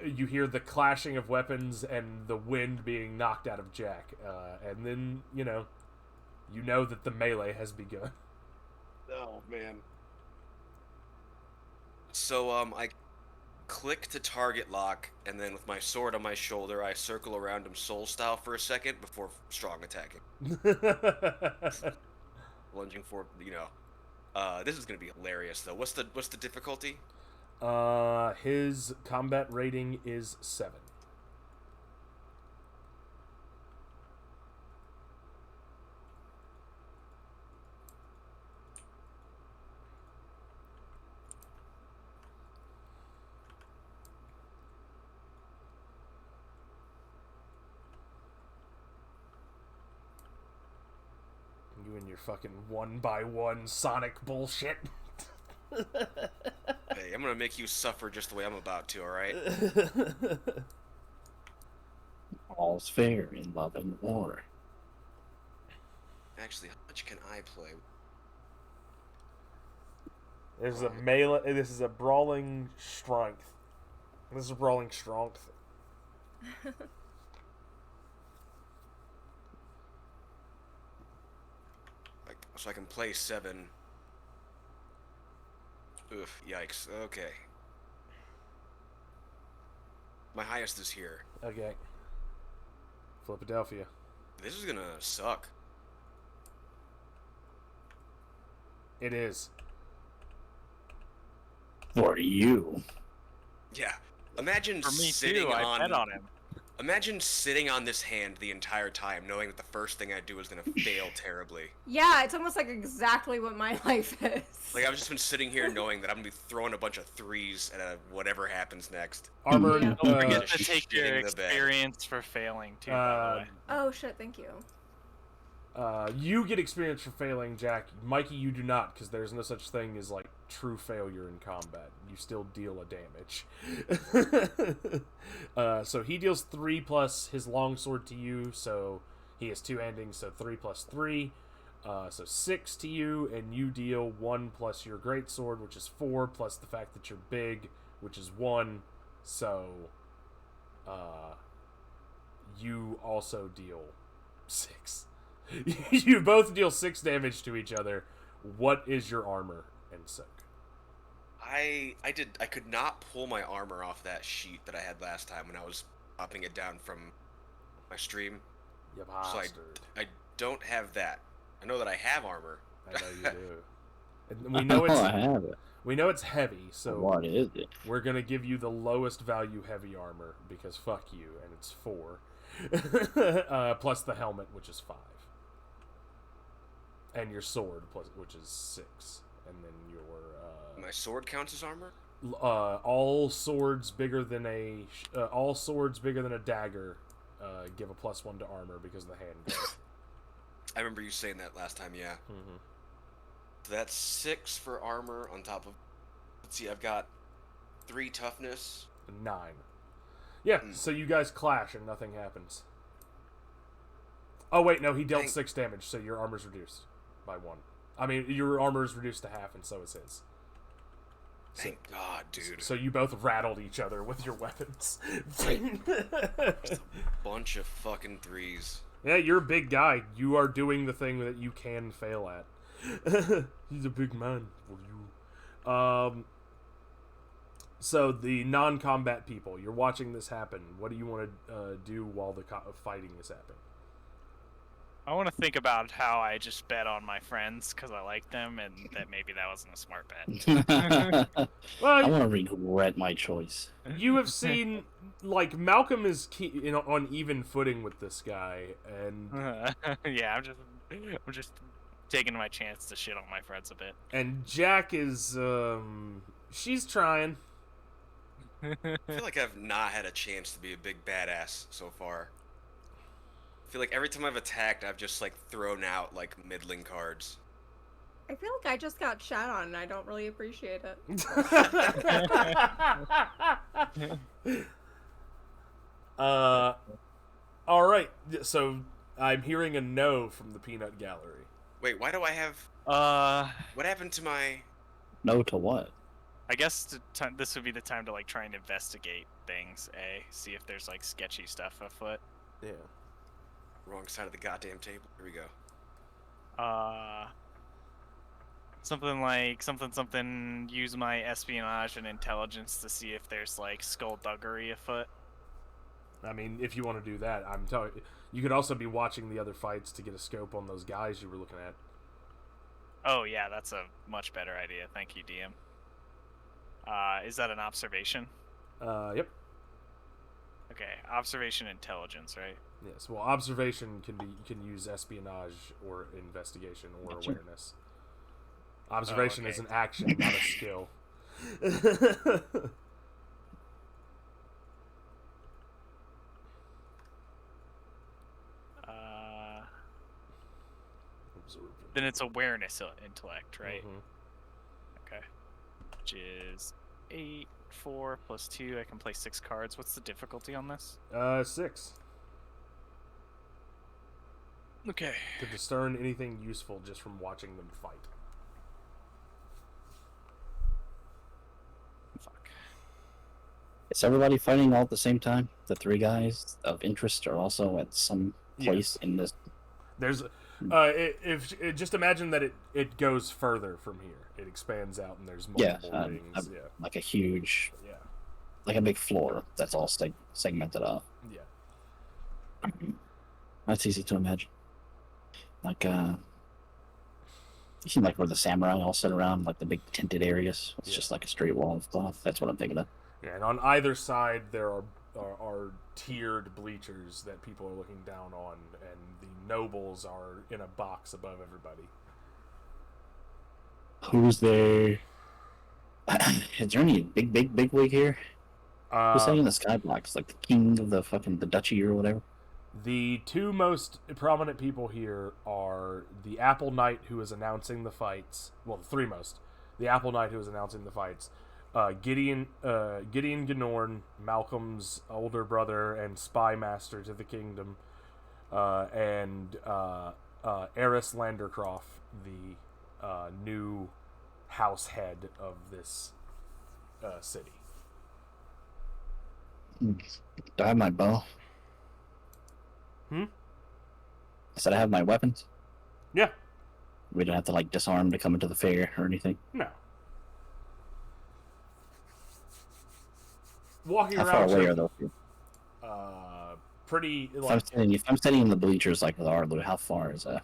you hear the clashing of weapons and the wind being knocked out of Jack, and then you know that the melee has begun. Oh man. So I click to target lock, and then with my sword on my shoulder, I circle around him soul style for a second before strong attacking. Lunging for, this is gonna be hilarious though. What's the difficulty? His combat rating is 7. You and your your fucking 1x1 Sonic bullshit. Hey, I'm gonna make you suffer just the way I'm about to, alright? All's fair in love and war. Actually, how much can I play? This is a melee. This is a brawling strength. This is a brawling strength. Like, so I can play 7. Oof, yikes. Okay. My highest is here. Okay. Philadelphia. This is gonna suck. It is. For you. Yeah. Imagine For me sitting too. I on. bet on him. Imagine sitting on this hand the entire time, knowing that the first thing I do is gonna fail terribly. Yeah, it's almost like exactly what my life is. Like I've just been sitting here knowing that I'm gonna be throwing a bunch of 3s at whatever happens next. Armored. Yeah. Don't Uh, forget to take your shitting the bed. experience for failing too. By the way. Oh shit, thank you. You get experience for failing, Jack. Mikey, you do not, because there's no such thing as like true failure in combat. You still deal a damage. So he deals 3 plus his longsword to you, so he has 2 endings, so 3 plus 3. So 6 to you, and you deal 1 plus your greatsword, which is 4, plus the fact that you're big, which is 1. So you also deal 6. You both deal 6 damage to each other. What is your armor and soak? I could not pull my armor off that sheet that I had last time when I was popping it down from my stream. You So bastard. I don't have that. I know that I have armor. I know you do. And we know I it's have it. we know it's heavy, so What is it? we're gonna give you the lowest value heavy armor because fuck you, and it's 4. Plus the helmet, which is 5. And your sword, plus which is 6. And then your My sword counts as armor? all swords bigger than a dagger give a +1 to armor because of the handguard. I remember you saying that last time, yeah. Mm-hmm. So that's 6 for armor on top of... Let's see, I've got 3 toughness. 9. Yeah, so you guys clash and nothing happens. Oh wait, no, he dealt Dang. 6 damage, so your armor's reduced by 1. I mean, your armor is reduced to half, and so is his. Thank God, dude. So you both rattled each other with your weapons. Bunch of fucking 3s. Yeah, you're a big guy. You are doing the thing that you can fail at. He's a big man for you. So the non-combat people, you're watching this happen. What do you want to do while the fighting is happening? I want to think about how I just bet on my friends because I like them, and that maybe that wasn't a smart bet. I Well, want to regret my choice. you have seen, like, Malcolm is on even footing with this guy, and Yeah, I'm just taking my chance to shit on my friends a bit. Jack is she's trying. I feel like I've not had a chance to be a big badass so far. I feel like every time I've attacked, I've just, like, thrown out, like, middling cards. I feel like I just got shat on and I don't really appreciate it. All right. So I'm hearing a no from the peanut gallery. Wait, why do I have... What happened to my... No to what? I guess this would be the time to like try and investigate things. See if there's like sketchy stuff afoot. Yeah. Wrong side of the goddamn table. Here we go. Something like something. Use my espionage and intelligence to see if there's like skullduggery afoot. I mean, if you want to do that, I'm telling you could also be watching the other fights to get a scope on those guys you were looking at. Oh yeah, that's a much better idea. Thank you, DM. Is that an observation? Yep. Okay, observation intelligence, right? Yes. Well, observation can use espionage or investigation or Gotcha. awareness. Observation okay. is an action, not a skill. Observe Then it's awareness intellect, right? Mhm. Okay. Which is 8, 4 plus 2. I can play 6 cards. What's the difficulty on this? 6. Okay. To discern anything useful just from watching them fight. Fuck. Is everybody fighting all at the same time? The 3 guys of interest are also at some place in this. There's, just imagine that it goes further from here. It expands out, and there's multiple wings. Yeah, like a huge, yeah, like a big floor that's all segmented off. yeah. That's easy to imagine. Like, you seem like where the samurai all sit around, like the big tinted areas. It's just like a straight wall of cloth. That's what I'm thinking of. Yeah, and on either side there are tiered bleachers that people are looking down on, and the nobles are in a box above everybody. Who's there? Is there any big wig here? Who's saying the Skyblocks? Like the king of the duchy or whatever? The 2 most prominent people here are the Apple Knight, who is announcing the fights. Well, the 3 most. The Apple Knight, who is announcing the fights. Gideon Gnorn, Malcolm's older brother and spy master to the kingdom, and Eris Landercroft, the new house head of this city. Do I have my bow? I said I have my weapons. Yeah. We don't have to like disarm to come into the fair or anything. No. Walking How around. far away are those? Pretty. If I'm sitting in the bleachers like with Arlo, how far is that?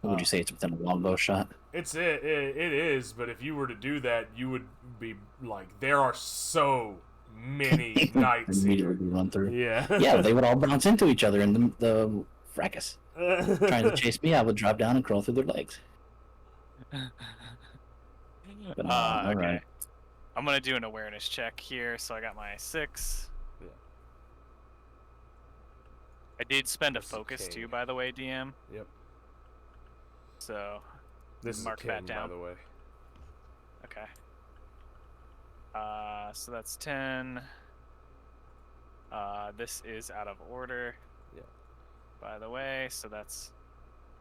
What would you say it's within a longbow shot? It is, but if you were to do that, you would be like, there are so many knights Immediately here. run through. Yeah. Yeah, they would all bounce into each other in the fracas. Trying to chase me, I would drop down and crawl through their legs. But, all Okay. right. I'm gonna do an awareness check here, so I got my 6. Yeah. I did spend a This is a focus king. too, by the way, DM. Yep. So This is mark a king, that down. by the way. Okay. So that's 10. This is out of order. Yeah. By the way, so that's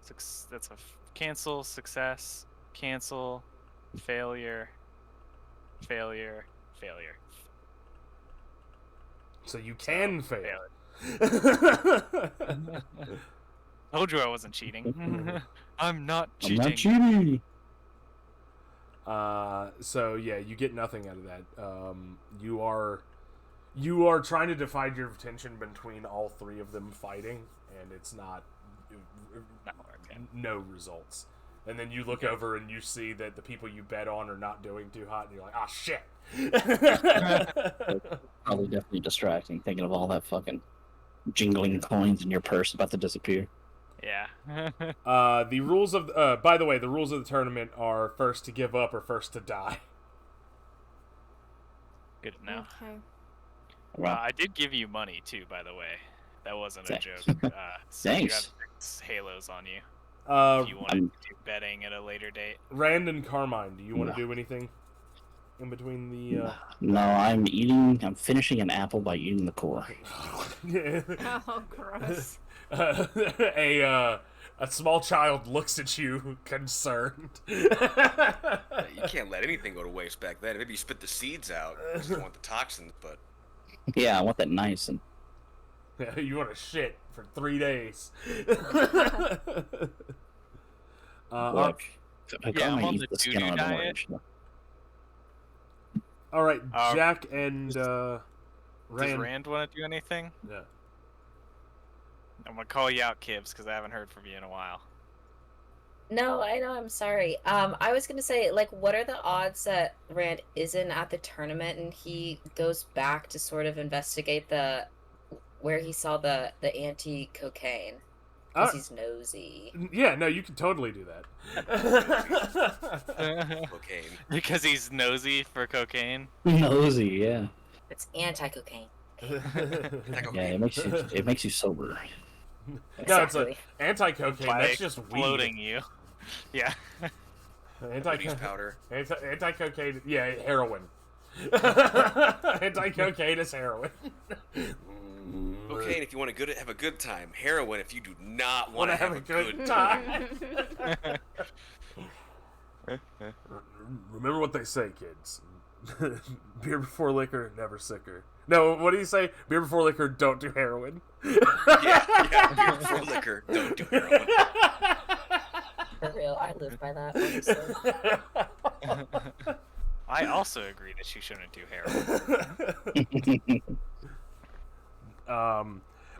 a cancel, success, cancel, failure, failure, failure. So you can fail. Told you I wasn't cheating. I'm not I'm cheating. not cheating. So yeah, you get nothing out of that. You are trying to divide your attention between all 3 of them fighting, and it's not no results. And then you look over and you see that the people you bet on are not doing too hot, and you're like, ah, shit. Probably definitely distracting, thinking of all that fucking jingling coins in your purse about to disappear. Yeah. The rules of by the way, the rules of the tournament are first to give up or first to die. Good to know. Okay. Well, I did give you money too, by the way. That wasn't a Thanks. joke. So you Thanks. have 6 halos on you. If you wanted to do betting at a later date. Rand and Carmine, do you want to No. do anything in between the? No, I'm finishing an apple by eating the core. Oh, gross. A small child looks at you concerned. You can't let anything go to waste back then. Maybe you spit the seeds out. You just don't want the toxins, but Yeah, I want that nice and You want to shit for 3 days. look. I yeah, I'm might on eat the the skin doo-doo on an diet. orange. All right, Jack and Does Rand. Rand want to do anything? Yeah. I'm gonna call you out, Kibbs, because I haven't heard from you in a while. No, I know, I'm sorry. I was gonna say, like, what are the odds that Rand isn't at the tournament and he goes back to sort of investigate where he saw the anti-cocaine? Because he's nosy. Yeah, no, you can totally do that. cocaine. Because he's nosy for cocaine. Nosy, yeah. It's anti-cocaine. Yeah, it makes you sober. No, it's Exactly. a anti-cocaine. By That's just weed. floating you. Yeah. Woody's powder. Anti-cocaine. Yeah, heroin. Anti-cocaine is heroin. Cocaine if you want to have a good time. Heroin if you do not Want want to to have a good time. Remember what they say, kids. Beer before liquor, never sicker. No, what do you say? Beer before liquor, don't do heroin. Yeah, beer before liquor, don't do heroin. For real, I live by that, honestly. I also agree that she shouldn't do heroin.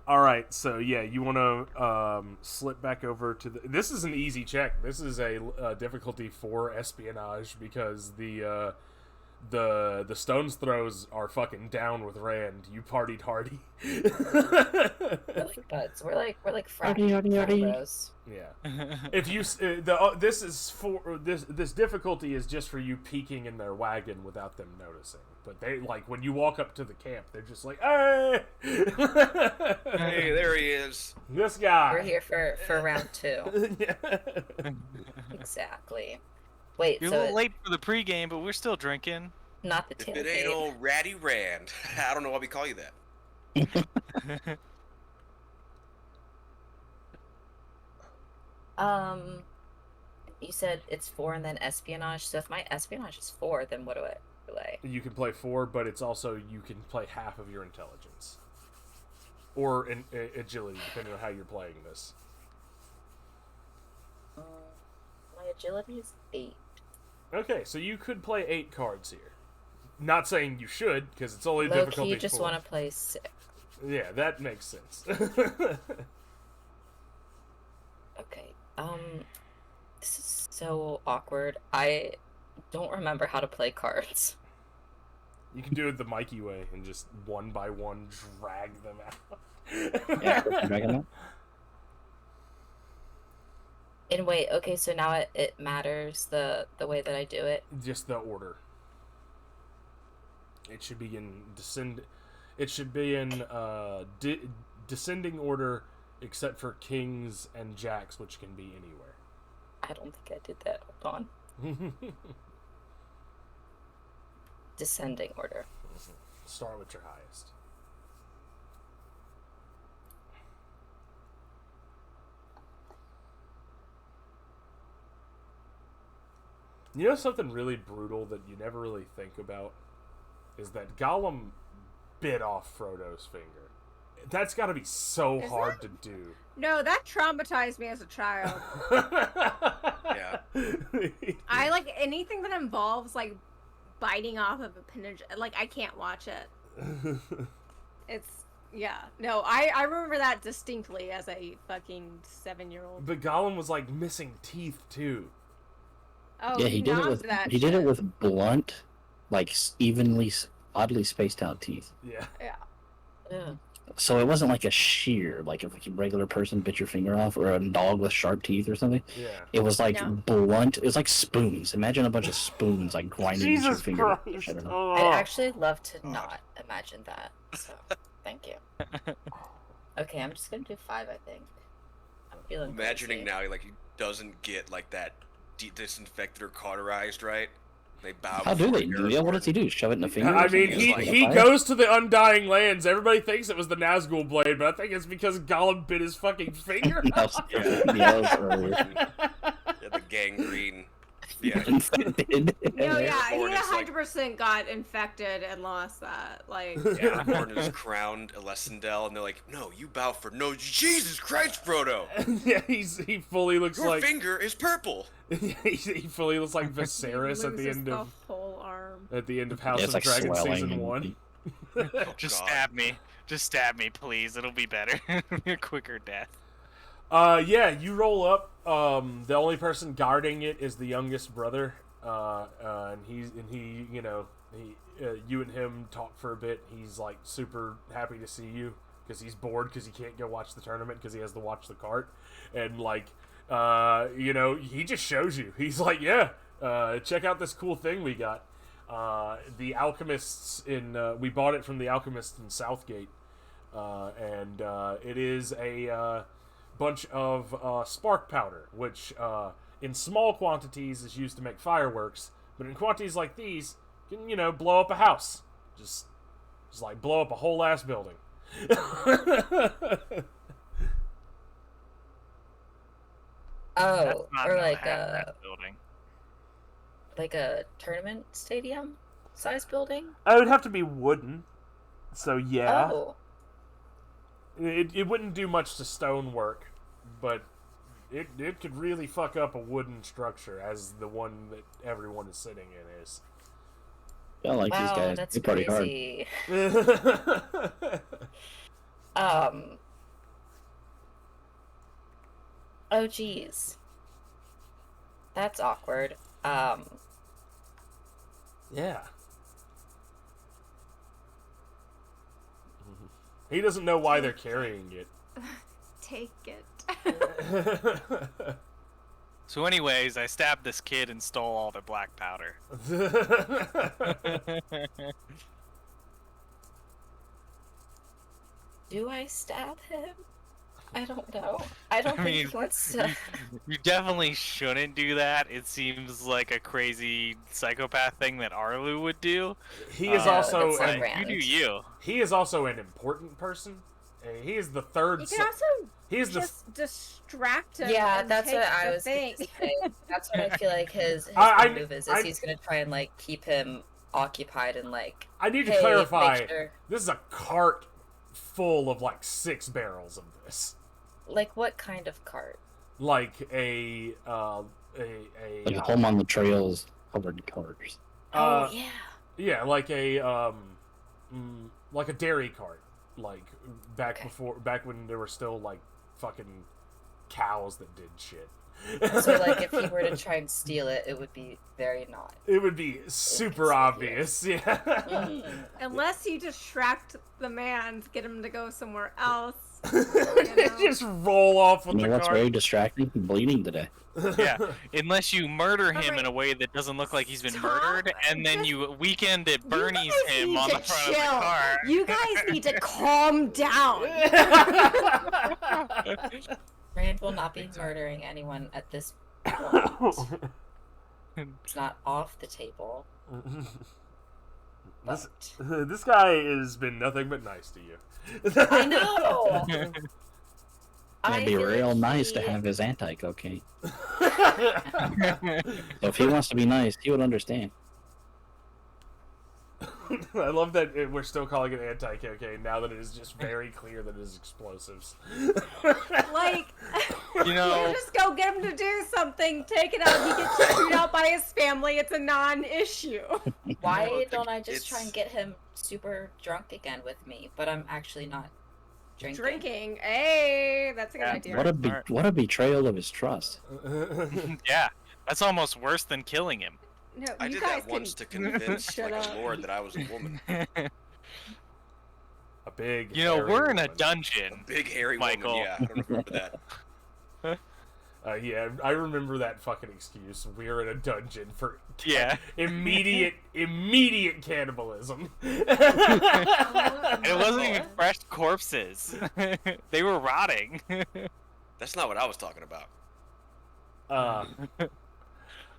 All right, so yeah, you want to slip back over to the. This is an easy check. This is a difficulty 4 espionage because the Stones Throws are fucking down with Rand. You partied hardy. We're like buds. We're like frat bros. Yeah. If you this difficulty is just for you peeking in their wagon without them noticing. But they like when you walk up to the camp, they're just like, "Hey, Hey, there he is." This guy." We're here for round 2. Yeah. Exactly. Wait, You're a so little late for the pregame, but we're still drinking. not the If it ain't tailgate. old Ratty Rand, I don't know why we call you that. You said it's 4 and then espionage. So if my espionage is 4, then what do I play? You can play 4, but it's also you can play half of your intelligence or agility, depending on how you're playing this. My agility is 8. Okay, so you could play 8 cards here. Not saying you should, because it's only Low difficulty key, just 4. want to play 6. Yeah, that makes sense. Okay. This is so awkward. I don't remember how to play cards. You can do it the Mikey way and just one by one drag them out. Yeah, dragon out. And wait, okay, so now it matters the way that I do it. Just the order. It should be in descending order, except for kings and jacks, which can be anywhere. I don't think I did that. Hold on. Descending order. Start with your highest. You know something really brutal that you never really think about is that Gollum bit off Frodo's finger. That's got to be so Is hard to do. No, that traumatized me as a child. Yeah. I like anything that involves like biting off of appendage. Like I can't watch it. It's yeah. No, I remember that distinctly as a fucking 7-year-old. But Gollum was like missing teeth too. Oh, Yeah, he did it knocked with that he did it shit. with blunt, like evenly, oddly spaced out teeth. Yeah. Yeah. Ugh. So it wasn't like a shear, like if a regular person bit your finger off, or a dog with sharp teeth or something. Yeah. It was like No. blunt. It was like spoons. Imagine a bunch of spoons like grinding into your Jesus finger. Christ. I don't know. Oh. I'd actually love to not imagine that. So, thank you. Okay, I'm just gonna do 5, I think. I'm feeling Imagining crazy. now, like he doesn't get like that disinfected or cauterized, right? They bow. How do before they do? Aragorn. Yeah, what does he do? Shove it in the finger? I or mean, something? Like he a fire? goes to the Undying Lands. Everybody thinks it was the Nazgul blade, but I think it's because Gollum bit his fucking finger. That was- Yeah. yeah, that was earlier. Yeah, the gangrene. Yeah. Infected. No, yeah, Aragorn he is, like- 100% got infected and lost that. Like, Yeah, Aragorn is crowned Elessendel, and they're like, "No, you bow for no." Jesus Christ, Frodo! Yeah, he fully looks Your like finger is purple. he fully looks like he Viserys at the loses end the of whole arm. House Yeah, of it's like Dragon swelling season and- 1. Oh, Just God. stab me. Just stab me, please. It'll be better. It'll be a quicker death. Yeah, you roll up. The only person guarding it is the youngest brother. And he, you know, you and him talk for a bit. He's like super happy to see you because he's bored because he can't go watch the tournament because he has to watch the cart. And like, you know, he just shows you. He's like, yeah, check out this cool thing we got. The alchemists we bought it from the alchemists in Southgate. It is a bunch of spark powder, which in small quantities is used to make fireworks, but in quantities like these, you can, blow up a house. Just like blow up a whole ass building. That's Oh, not or no like half-ass building. a tournament stadium size building. It would have to be wooden. So yeah, Oh, it wouldn't do much to stonework, but it could really fuck up a wooden structure, as the one that everyone is sitting in is. I like these wow, guys. that's They party hard. crazy. Yeah, Oh, geez, that's awkward. he doesn't know why they're carrying it. Take it. So, anyways, I stabbed this kid and stole all the black powder. Do I stab him? I don't know. I don't think he wants to. You definitely shouldn't do that. It seems like a crazy psychopath thing that Arlu would do. He is Yeah, also that's not an, right. You do you. he is also an important person. He is the third. You can also He is the just distract him. Yeah, and that's take what I the was thing. gonna say. That's what I feel like his I- move is I- he's gonna try and like keep him occupied and like. I need to Hey, clarify. make sure- This is a cart full of like 6 barrels of this. Like what kind of cart? Like a Like a home on the trails covered cars. Oh yeah. yeah, like a dairy cart, like back Okay. back when there were still like fucking cows that did shit. So like if he were to try and steal it, it would be very not. It would be super obvious, yeah. Mm. Unless you distract the man, get him to go somewhere else. Just roll off with You know the what's cart. very distracting? Bleeding today. Yeah, unless you murder him Alright. in a way that doesn't look like he's been Stop. murdered, and then you weekend at Bernie's guys him need on the to front of the chill. car. You guys need to calm down. Rand will not be murdering anyone at this point. It's not off the table. this, But this guy has been nothing but nice to you. I know. It'd be feel like real nice to he- have his anti-cocaine. So if he wants to be nice, he would understand. I love that we're still calling it anti-cocaine now that it is just very clear that it is explosives. Like, You know- you just go get him to do something, take it out, he gets chewed out by his family, it's a non-issue. Why don't I just It's- try and get him super drunk again with me? But I'm actually not drinking. Drinking, hey, that's a good Yeah. idea. What a betrayal of his trust. Yeah, that's almost worse than killing him. No, I you did guys that once to can convince shut like up. a lord that I was a woman. A big. You know, hairy we're in a woman. dungeon. Big hairy Michael. woman. Yeah, I don't remember that. Yeah, I remember that fucking excuse. We're in a dungeon for Yeah. immediate cannibalism. And it wasn't even fresh corpses. They were rotting. That's not what I was talking about.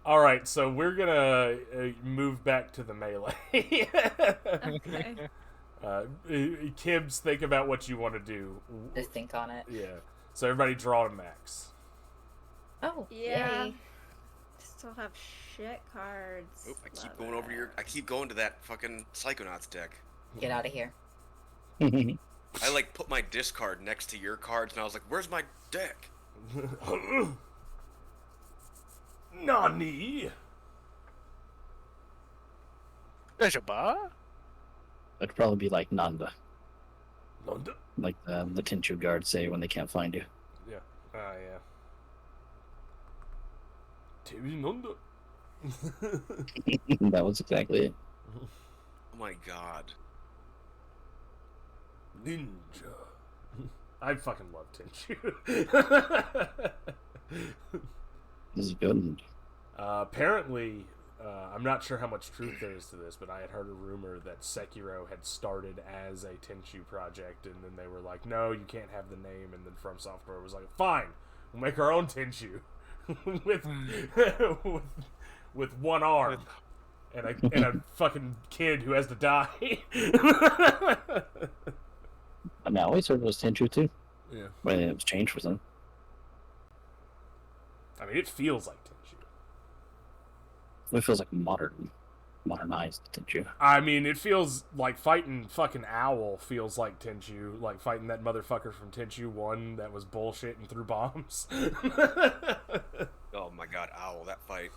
All right, so we're gonna move back to the melee. Okay. Kibbs, think about what you want to do. To think on it. Yeah. So everybody draw a max. Oh, Yeah. yay. Still have shit cards. Oop, I keep Love going over to it. your. I keep going to that fucking Psychonauts deck. Get out of here. I like put my discard next to your cards, and I was like, "Where's my deck?" Nani? Dejaba? It'd probably be like Nanda, Nanda? like the Tenchu guards say when they can't find you. Yeah. Yeah. Tebi Nanda. That was exactly it. Oh my god. Ninja. I fucking love Tenchu. This is good. Apparently, I'm not sure how much truth there is to this, but I had heard a rumor that Sekiro had started as a Tenchu project, and then they were like, no, you can't have the name, and then From Software was like, fine, we'll make our own Tenchu. with, with one arm and a fucking kid who has to die. I mean, I always heard it was Tenchu too, Yeah. but it was changed for some. I mean, it feels like Tenchu. It feels like modernized Tenchu. I mean, it feels like fighting fucking Owl feels like Tenchu, like fighting that motherfucker from Tenchu 1 that was bullshit and threw bombs. Oh my god, Owl, that fight.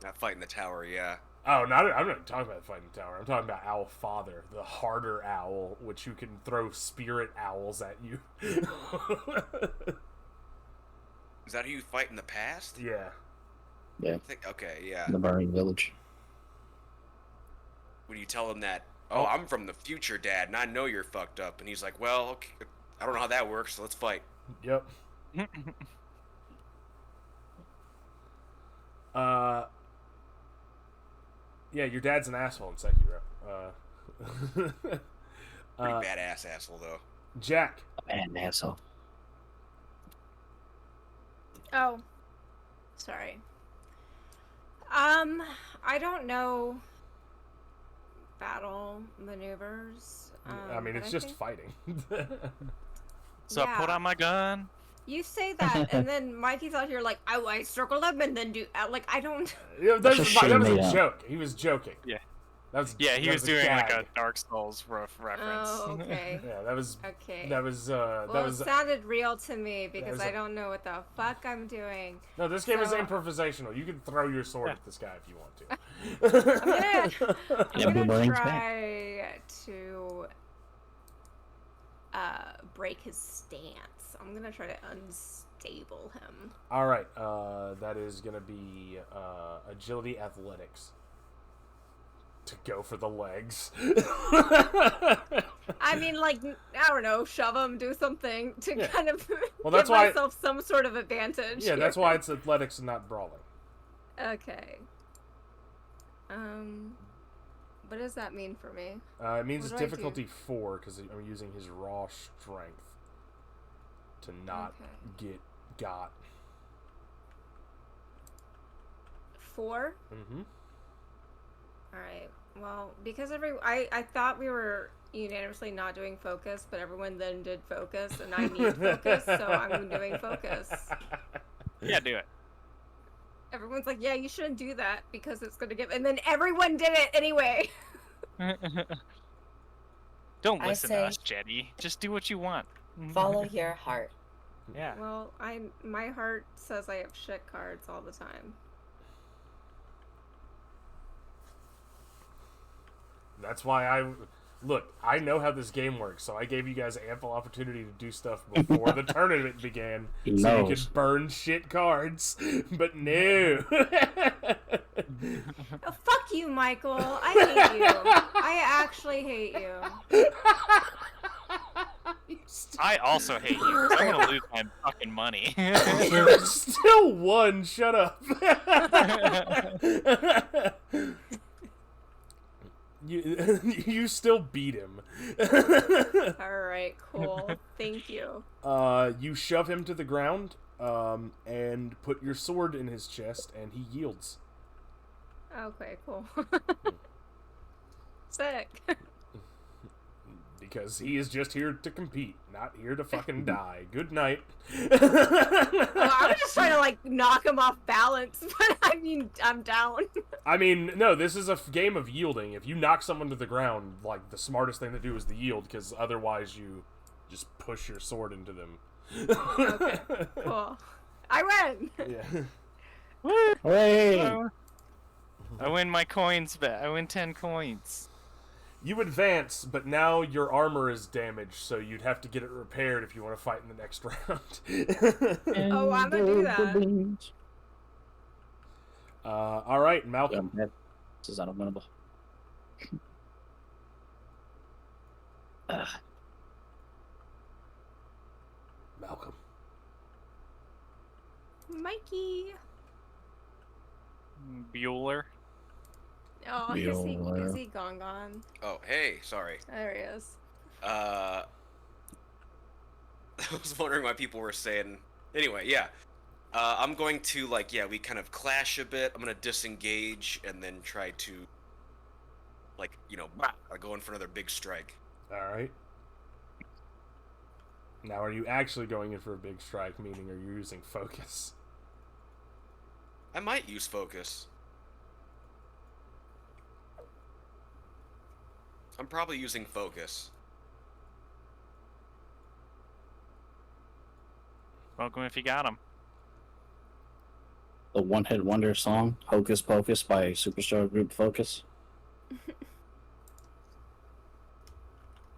That fight in the tower, yeah. Oh, no, I'm not talking about fighting the tower. I'm talking about Owl Father, the harder owl, which you can throw spirit owls at you. Is that who you fight in the past? Yeah. Yeah, I think, okay, yeah. the burning village. When you tell him that, oh, I'm from the future, Dad, and I know you're fucked up. And he's like, well, okay, I don't know how that works, so let's fight. Yep. Yeah, your dad's an asshole in Sekiro. Pretty badass asshole, though. Jack. Man, asshole. Oh, sorry. I don't know battle maneuvers. I mean, but it's just think- fighting. So I put Yeah. on my gun. You say that, and then Mikey's out here like, I circled him and then do like I don't. Yeah, That's that a shame was they a don't. joke. He was joking. Yeah. That was, Yeah, he that was doing like a gag. Dark Souls reference. Oh, okay. Yeah, that was Okay. that was Well, that was it sounded real to me because was I a- don't know what the fuck I'm doing. no. This game is so- improvisational. You can throw your sword Yeah. at this guy if you want to. I'm Yeah, gonna boomerang's back. try to break his stance. I'm gonna try to unstable him. All right, that is gonna be agility athletics to go for the legs. I mean, like, I don't know, shove him, do something to Yeah. kind of Well, that's give why- myself some sort of advantage. Yeah, that's here. why it's athletics and not brawling. Okay. What does that mean for me? It means What it's do I do? difficulty 4 because I'm using his raw strength to not get got. 4? Mm-hmm. All right. Well, because I thought we were unanimously not doing focus, but everyone then did focus, and I need focus, so I'm doing focus. Yeah, do it. Everyone's like, yeah, you shouldn't do that because it's going to give... And then everyone did it anyway. Don't I listen say- to us, Jetty. Just do what you want. Follow your heart. Yeah. Well, my heart says I have shit cards all the time. That's why look, I know how this game works, so I gave you guys ample opportunity to do stuff before the tournament began, He so you knows. could burn shit cards. But no. Oh, fuck you, Michael. I hate you. I actually hate you. I also hate you. 'cause I'm gonna lose my fucking money. You still won. Shut up. You still beat him. All right, cool. Thank you. You shove him to the ground, and put your sword in his chest, and he yields. Okay, cool. Sick. Because he is just here to compete, not here to fucking die. Good night. Well, I was just trying to like knock him off balance, but I mean, I'm down. I mean, no, this is a game of yielding. If you knock someone to the ground, like, the smartest thing to do is to yield, because otherwise you just push your sword into them. Okay, cool. I win. Yeah. Hooray! I win my coins back. I win 10 coins. You advance, but now your armor is damaged, so you'd have to get it repaired if you want to fight in the next round. Oh, I'm gonna do that. All right, Malcolm. This is unwinnable. Malcolm. Mikey. Bueller. Oh, Bueller. is he gone? Oh, hey, sorry. There he is. I was wondering why people were saying. Anyway, yeah. I'm going to we kind of clash a bit. I'm gonna disengage and then try to go in for another big strike. All right. Now, are you actually going in for a big strike? Meaning, are you using focus? I might use focus. I'm probably using focus. Welcome if you got him. The One Hit Wonder song, Hocus Pocus by Superstar Group Focus.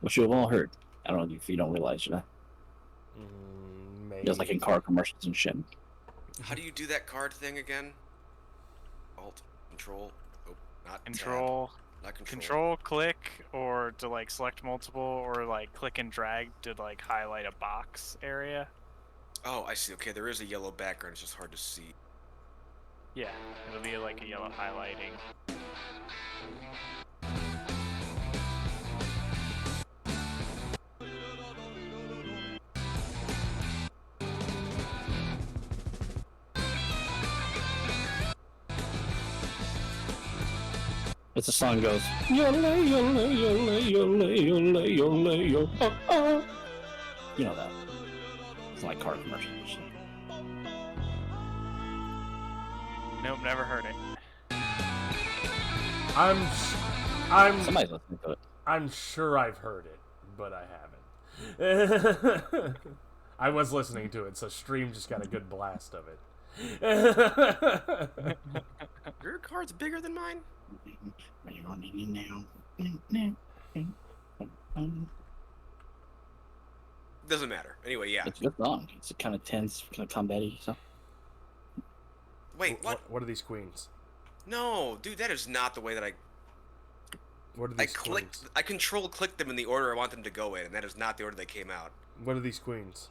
Which you've all heard. I don't know if you don't realize, Maybe. Just like in car commercials and shit. How do you do that card thing again? Alt, control, not Control. tab, not control. Control, click, or to select multiple, or click and drag to highlight a box area. Oh, I see. Okay, there is a yellow background. It's just hard to see. Yeah, it'll be a yellow highlighting. It's the song goes, yole, yole, yole, yole, yole, yole, yo, oh, oh. You know that. It's like car commercials. Nope, never heard it. I'm Somebody's listening to it. I'm sure I've heard it, but I haven't. I was listening to it, so stream just got a good blast of it. Your card's bigger than mine? Doesn't matter. Anyway, yeah. It's a good song. It's kind of tense, kind of combat-y. So. Wait, what? What are these queens? No, dude, that is not the way that What are I these clicked. queens? I control-clicked them in the order I want them to go in, and that is not the order they came out. What are these queens?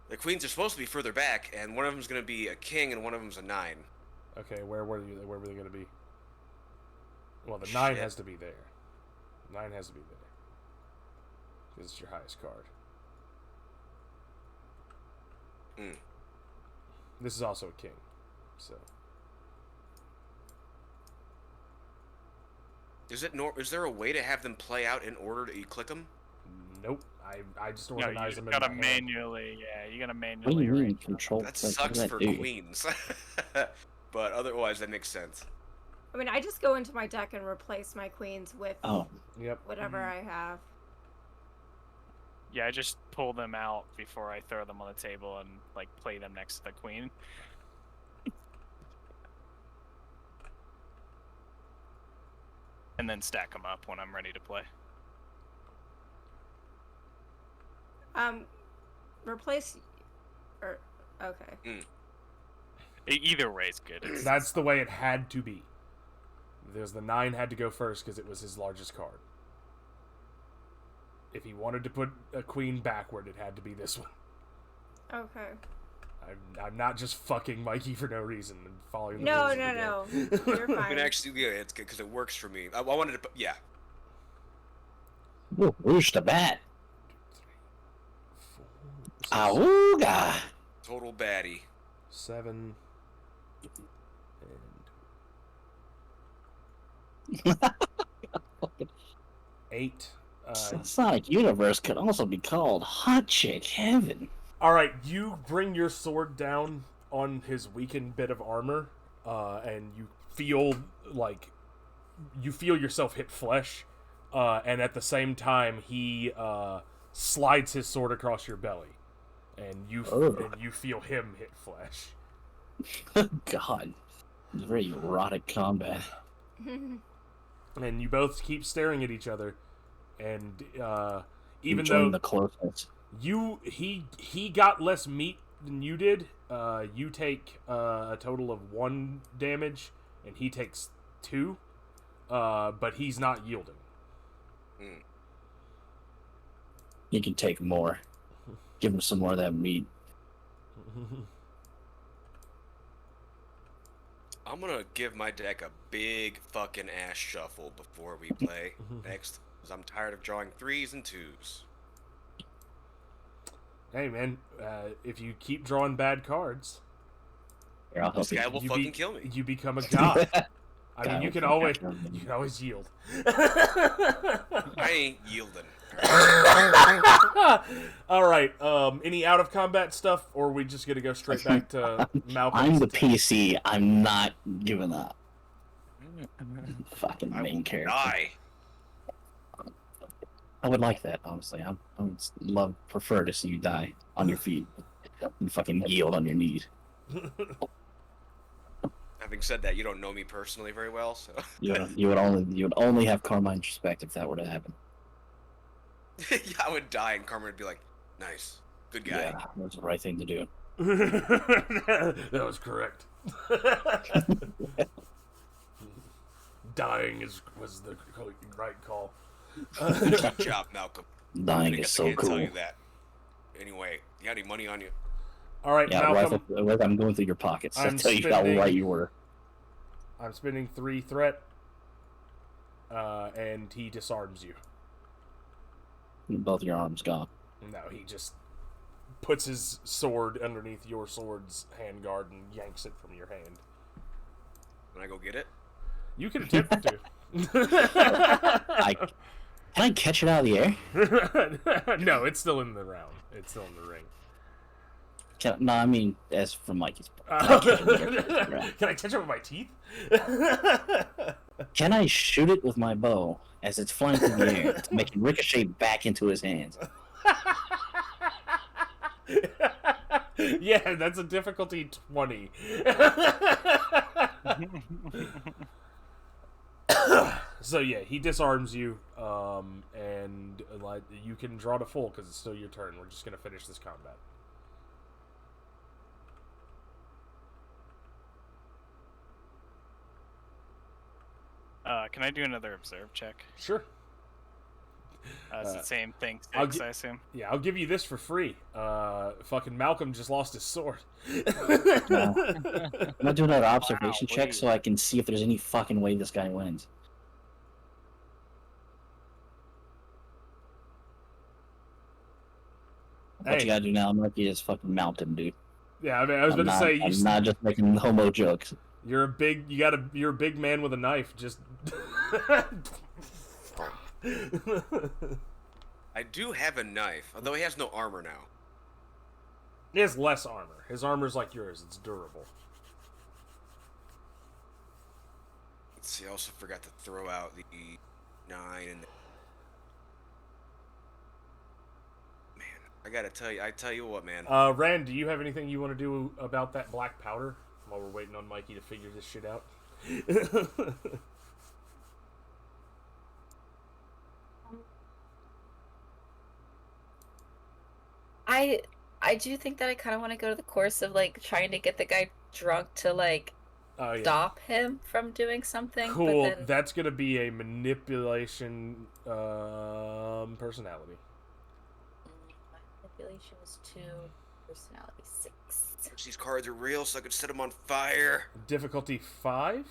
The queens are supposed to be further back, and one of them's going to be a king, and one of them's a 9. Okay, where were they going to be? Well, the 9 Shit. has to be there. 9 has to be there. Because it's your highest card. Mm. This is also a king, so. Is there a way to have them play out in order that you click them? Nope. I just No, organize you them in gotta my head. manually. Yeah, you gotta What do manually you mean arrange. control? That What sucks does for do? queens. But otherwise, that makes sense. I mean, I just go into my deck and replace my queens with Oh, Yep. whatever I have. Yeah, I just pull them out before I throw them on the table and play them next to the queen. And then stack them up when I'm ready to play. Replace, or okay. Either way is good. That's the way it had to be. There's the 9 had to go first because it was his largest card. If he wanted to put a queen backward, it had to be this one. Okay. I'm not just fucking Mikey for no reason and following the No, rules no, of the no. game. You're I fine. mean, actually, yeah, it's good because it works for me. I wanted to, yeah. ooh, whoosh the bat. Auga. Total baddie. 7 and 8. Sonic Universe could also be called Hot Chick Heaven. All right, you bring your sword down on his weakened bit of armor, and you feel yourself hit flesh, and at the same time he slides his sword across your belly, and you feel him hit flesh. God, it's very erotic combat. And you both keep staring at each other, and even Enjoying though the closeness. he got less meat than you did, you take a total of 1 damage, and he takes 2, but he's not yielding. You can take more. Give him some more of that meat. I'm gonna give my deck a big fucking ass shuffle before we play next, because I'm tired of drawing 3s and 2s. Hey, man, if you keep drawing bad cards, Here, I'll help This guy you. will fucking kill me. you become a god. I mean, God, you can we'll always fucking have you can always yield. I ain't yielding. All right. Any out of combat stuff, or are we just gonna go straight back to Malcolm? I'm the PC. I'm not giving up. Fucking I will main character. die. I would like that, honestly. I would prefer to see you die on your feet and fucking yield on your knees. Having said that, you don't know me personally very well, so You would only have Carmine's respect if that were to happen. yeah, I would die, and Carmen would be like, "Nice, good guy." Yeah, that's the right thing to do. That was correct. Dying was the right call. Good job, Malcolm. Dying I is guess I so can't tell cool. you that. Anyway, you got any money on you? All right, Yeah, Malcolm. rifle, I'm going through your pockets. I'm To tell you how spending- right you were. I'm spending 3 threat, and he disarms you. Both your arms gone. No, he just puts his sword underneath your sword's handguard and yanks it from your hand. When I go get it? You can attempt to. Can I catch it out of the air? No, it's still in the round. It's still in the ring. No, I mean, as from Mikey's point. Can I catch it with my teeth? Can I shoot it with my bow as it's flying through the air to make it ricochet back into his hands? Yeah, that's a difficulty 20. So yeah, he disarms you, and like you can draw to full because it's still your turn. We're just gonna finish this combat. Can I do another observe check? Sure. It's the same thing, I'll 6, gi- I assume. Yeah, I'll give you this for free. Fucking Malcolm just lost his sword. No. I'm gonna do another observation check wait. so I can see if there's any fucking way this guy wins. What Hey. you gotta do now, Mikey, is fucking mount him, dude. Yeah, I mean, I was I'm about not, to say I'm not just making homo jokes. you're a big man with a knife. Just. I do have a knife, although he has no armor now. He has less armor. His armor's like yours. It's durable. Let's see, I also forgot to throw out the 9 and... Man, I gotta tell you, I tell you what, man. Rand, do you have anything you want to do about that black powder while we're waiting on Mikey to figure this shit out? I do think that I kind of want to go to the course of like trying to get the guy drunk to like Oh yeah. stop him from doing something. Cool. But then, That's gonna be a manipulation personality. manipulation is 2, personality 6. These cards are real, so I could set them on fire. Difficulty 5.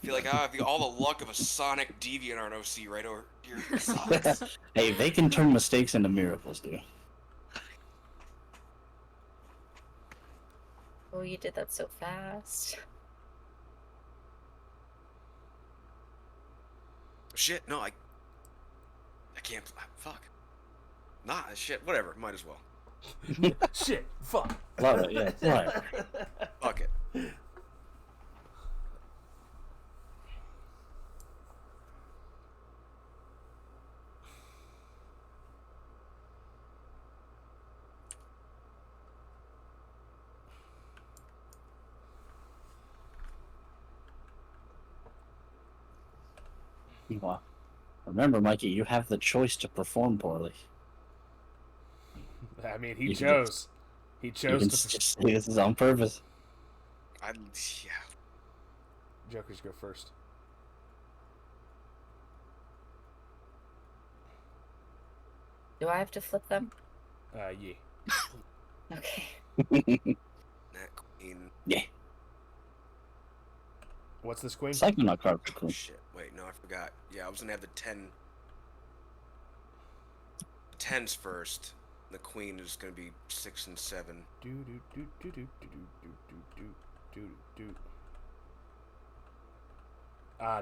I feel like I have all the luck of a Sonic Deviant OC right over here. Sucks. Hey, they can turn mistakes into miracles, dude. Oh, you did that so fast. Shit, no, I can't. Fuck. Nah, shit, whatever. Might as well. Shit. Fuck. Love it, yeah. Right. Fuck it. Well, remember, Mikey, you have the choice to perform poorly. I mean, he You can chose. He You chose can to. just say this is on purpose. Yeah. Jokers go first. Do I have to flip them? Yeah. Okay. That queen. Yeah. What's this queen? Psychonaut card for Oh, cool. shit. Wait, no, I forgot. Yeah, I was gonna have the 10. 10s first. The queen is going to be 6 and 7.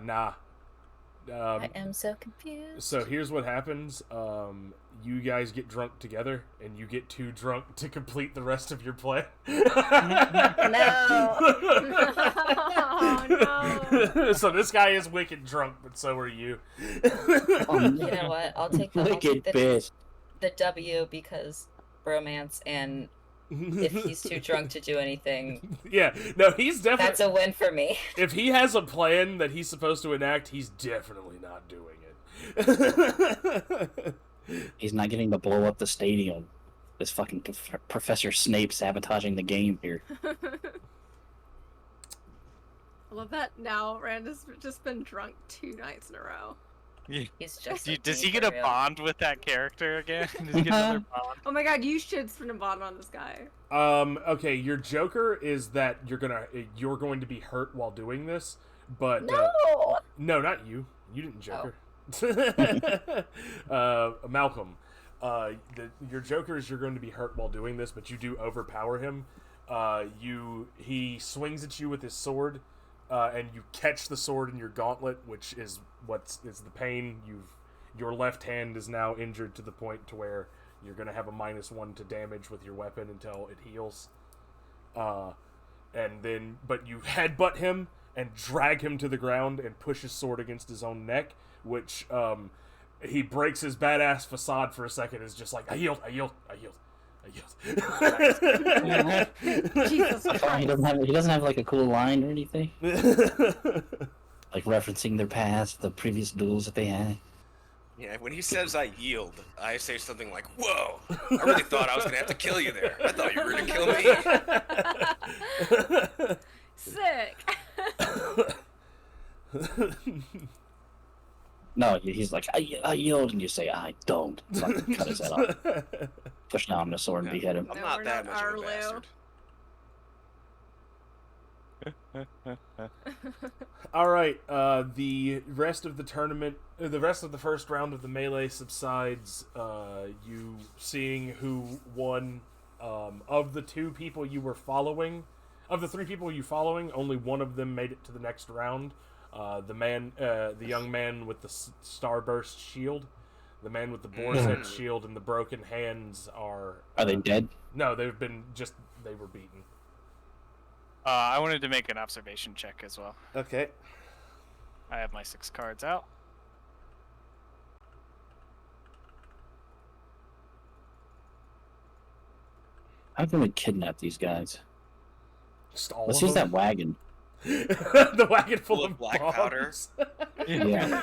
Nah. I am so confused. So here's what happens. You guys get drunk together, and you get too drunk to complete the rest of your play. No. Oh, no. So this guy is wicked drunk, but so are you. Oh, You know what? I'll take wicked bitch. the W because bromance, and if he's too drunk to do anything, Yeah, no, he's definitely. that's a win for me. If he has a plan that he's supposed to enact, he's definitely not doing it. He's not getting to blow up the stadium. This fucking Professor Snape sabotaging the game here. I love that now Rand has just been drunk 2 nights in a row. He's just. Does me he get for a real. bond with that character again? Does he get another bond? Oh my god, you should spend a bond on this guy. Okay, your Joker is that you're going to be hurt while doing this, but No. no, not you. You didn't Joker. Malcolm. Your Joker is you're going to be hurt while doing this, but you do overpower him. He swings at you with his sword, and you catch the sword in your gauntlet, which is the pain. Your left hand is now injured to the point to where you're going to have a -1 to damage with your weapon until it heals. But you headbutt him and drag him to the ground and push his sword against his own neck, which he breaks his badass facade for a second. Is just like, I yield. Jesus He Christ. doesn't have like a cool line or anything. Like referencing their past, the previous duels that they had. Yeah, when he says I yield, I say something like, "Whoa! I really thought I was gonna have to kill you there. I thought you were gonna kill me." Sick. No, he's like, I yield, and you say, I don't. Fucking cut his head off. Push down the sword and behead him. I'm No, not we're that not much of a Arlo. bastard. All right. The rest of the tournament, the rest of the first round of the melee subsides. You seeing who won. Of the 2 people you were following, of the 3 people you following, only one of them made it to the next round. The young man with the starburst shield, the man with the boar's head shield, and the broken hands are. Are they dead? No, they were beaten. I wanted to make an observation check as well. Okay. I have my 6 cards out. How can we kidnap these guys? Just all Let's of use that them. wagon. The wagon full of black bombs. powder. Yeah.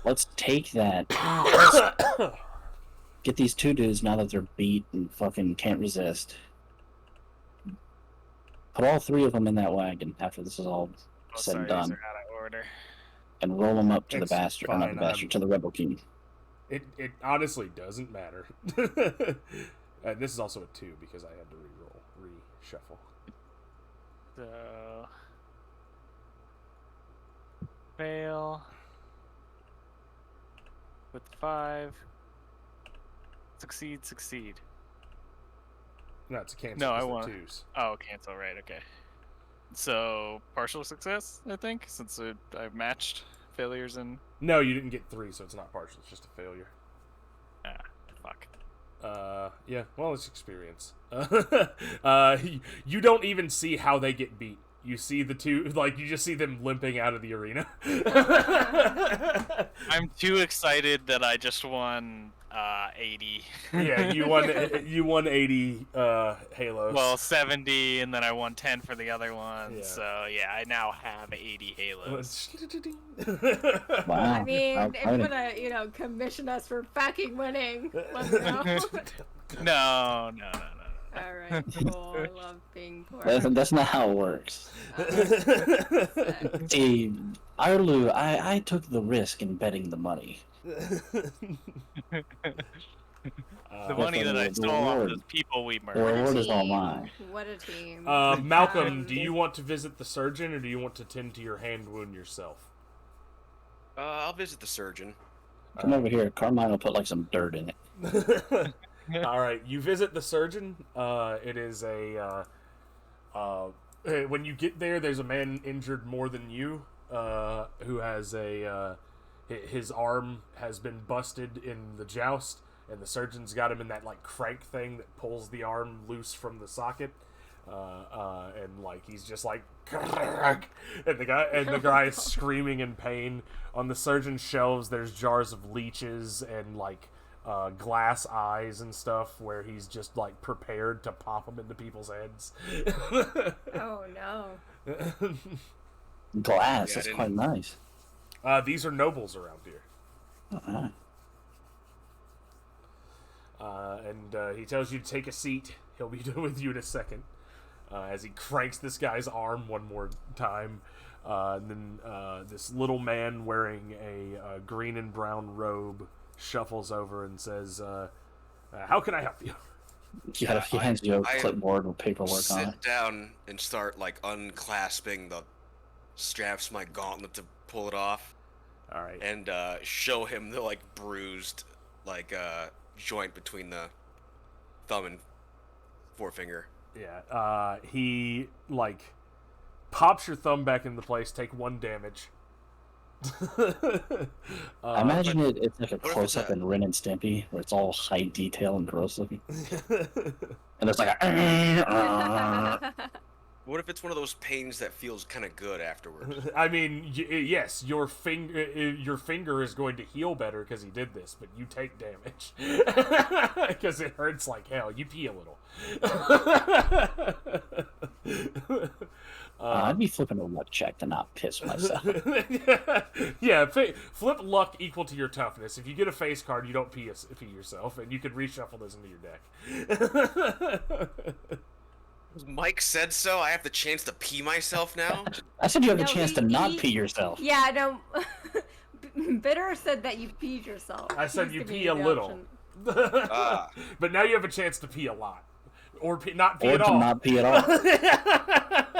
Let's take that. Get these 2 dudes now that they're beat and fucking can't resist. Put all 3 of them in that wagon after this is all said and Sorry, these done, are out of order. and roll them up to the It's bastard, or not the fine, bastard, to the Rebel King. It honestly doesn't matter. This is also a 2 because I had to reshuffle. So fail with 5. Succeed. No, it's a cancel. No, I because they're want- 2s. Oh, cancel, right, okay. So, partial success, I think, since I've matched failures and... No, you didn't get 3, so it's not partial. It's just a failure. Ah, fuck. Yeah. Well, it's experience. You don't even see how they get beat. You see the 2, like, you just see them limping out of the arena. I'm too excited that I just won 80. Yeah, you won 80 halos. Well, 70, and then I won 10 for the other one. Yeah. So, yeah, I now have 80 halos. Wow. I mean, how if you exciting. wanna, commission us for fucking winning, let me know. No. Alright, cool. I love being poor. That's not how it works. Sick. See, Arlu, I took the risk in betting the money. The money that I the stole off reward. those people we The murdered. What a reward is all team. mine. What a team. Malcolm, do you want to visit the surgeon, or do you want to tend to your hand wound yourself? I'll visit the surgeon. Come over here. Carmine will put like some dirt in it. All right, you visit the surgeon. It is when you get there, there's a man injured more than you, who has his arm has been busted in the joust, and the surgeon's got him in that like crank thing that pulls the arm loose from the socket. And like he's just like, and the guy is screaming in pain. On the surgeon's shelves, there's jars of leeches and like glass eyes and stuff, where he's just like prepared to pop them into people's heads. Oh no. Glass. Yeah, That's quite nice. These are nobles around here. And he tells you to take a seat. He'll be with you in a second. As he cranks this guy's arm one more time. And then this little man wearing a green and brown robe shuffles over and says, how can I help you? He hands you a clipboard with paperwork on it. Sit down and start like unclasping the straps of my gauntlet to pull it off. All right. And show him the like bruised like joint between the thumb and forefinger. Yeah. He like pops your thumb back into place. Take 1 damage. I imagine it's like a what if close up it's in Ren and Stimpy, where it's all high detail and gross looking. And it's like a. What if it's one of those pains that feels kind of good afterwards? I mean, yes, your finger is going to heal better because he did this, but you take damage because it hurts like hell. You pee a little. I'd be flipping a luck check to not piss myself. Yeah, flip luck equal to your toughness. If you get a face card, you don't pee yourself, and you can reshuffle those into your deck. Mike said so. I have the chance to pee myself now. I said you have No, a chance to not pee yourself. Yeah, no. Bitter said that you peed yourself. I said He's you giving pee a the little. option. But now you have a chance to pee a lot. Or not pee Or at to all. not pee at all.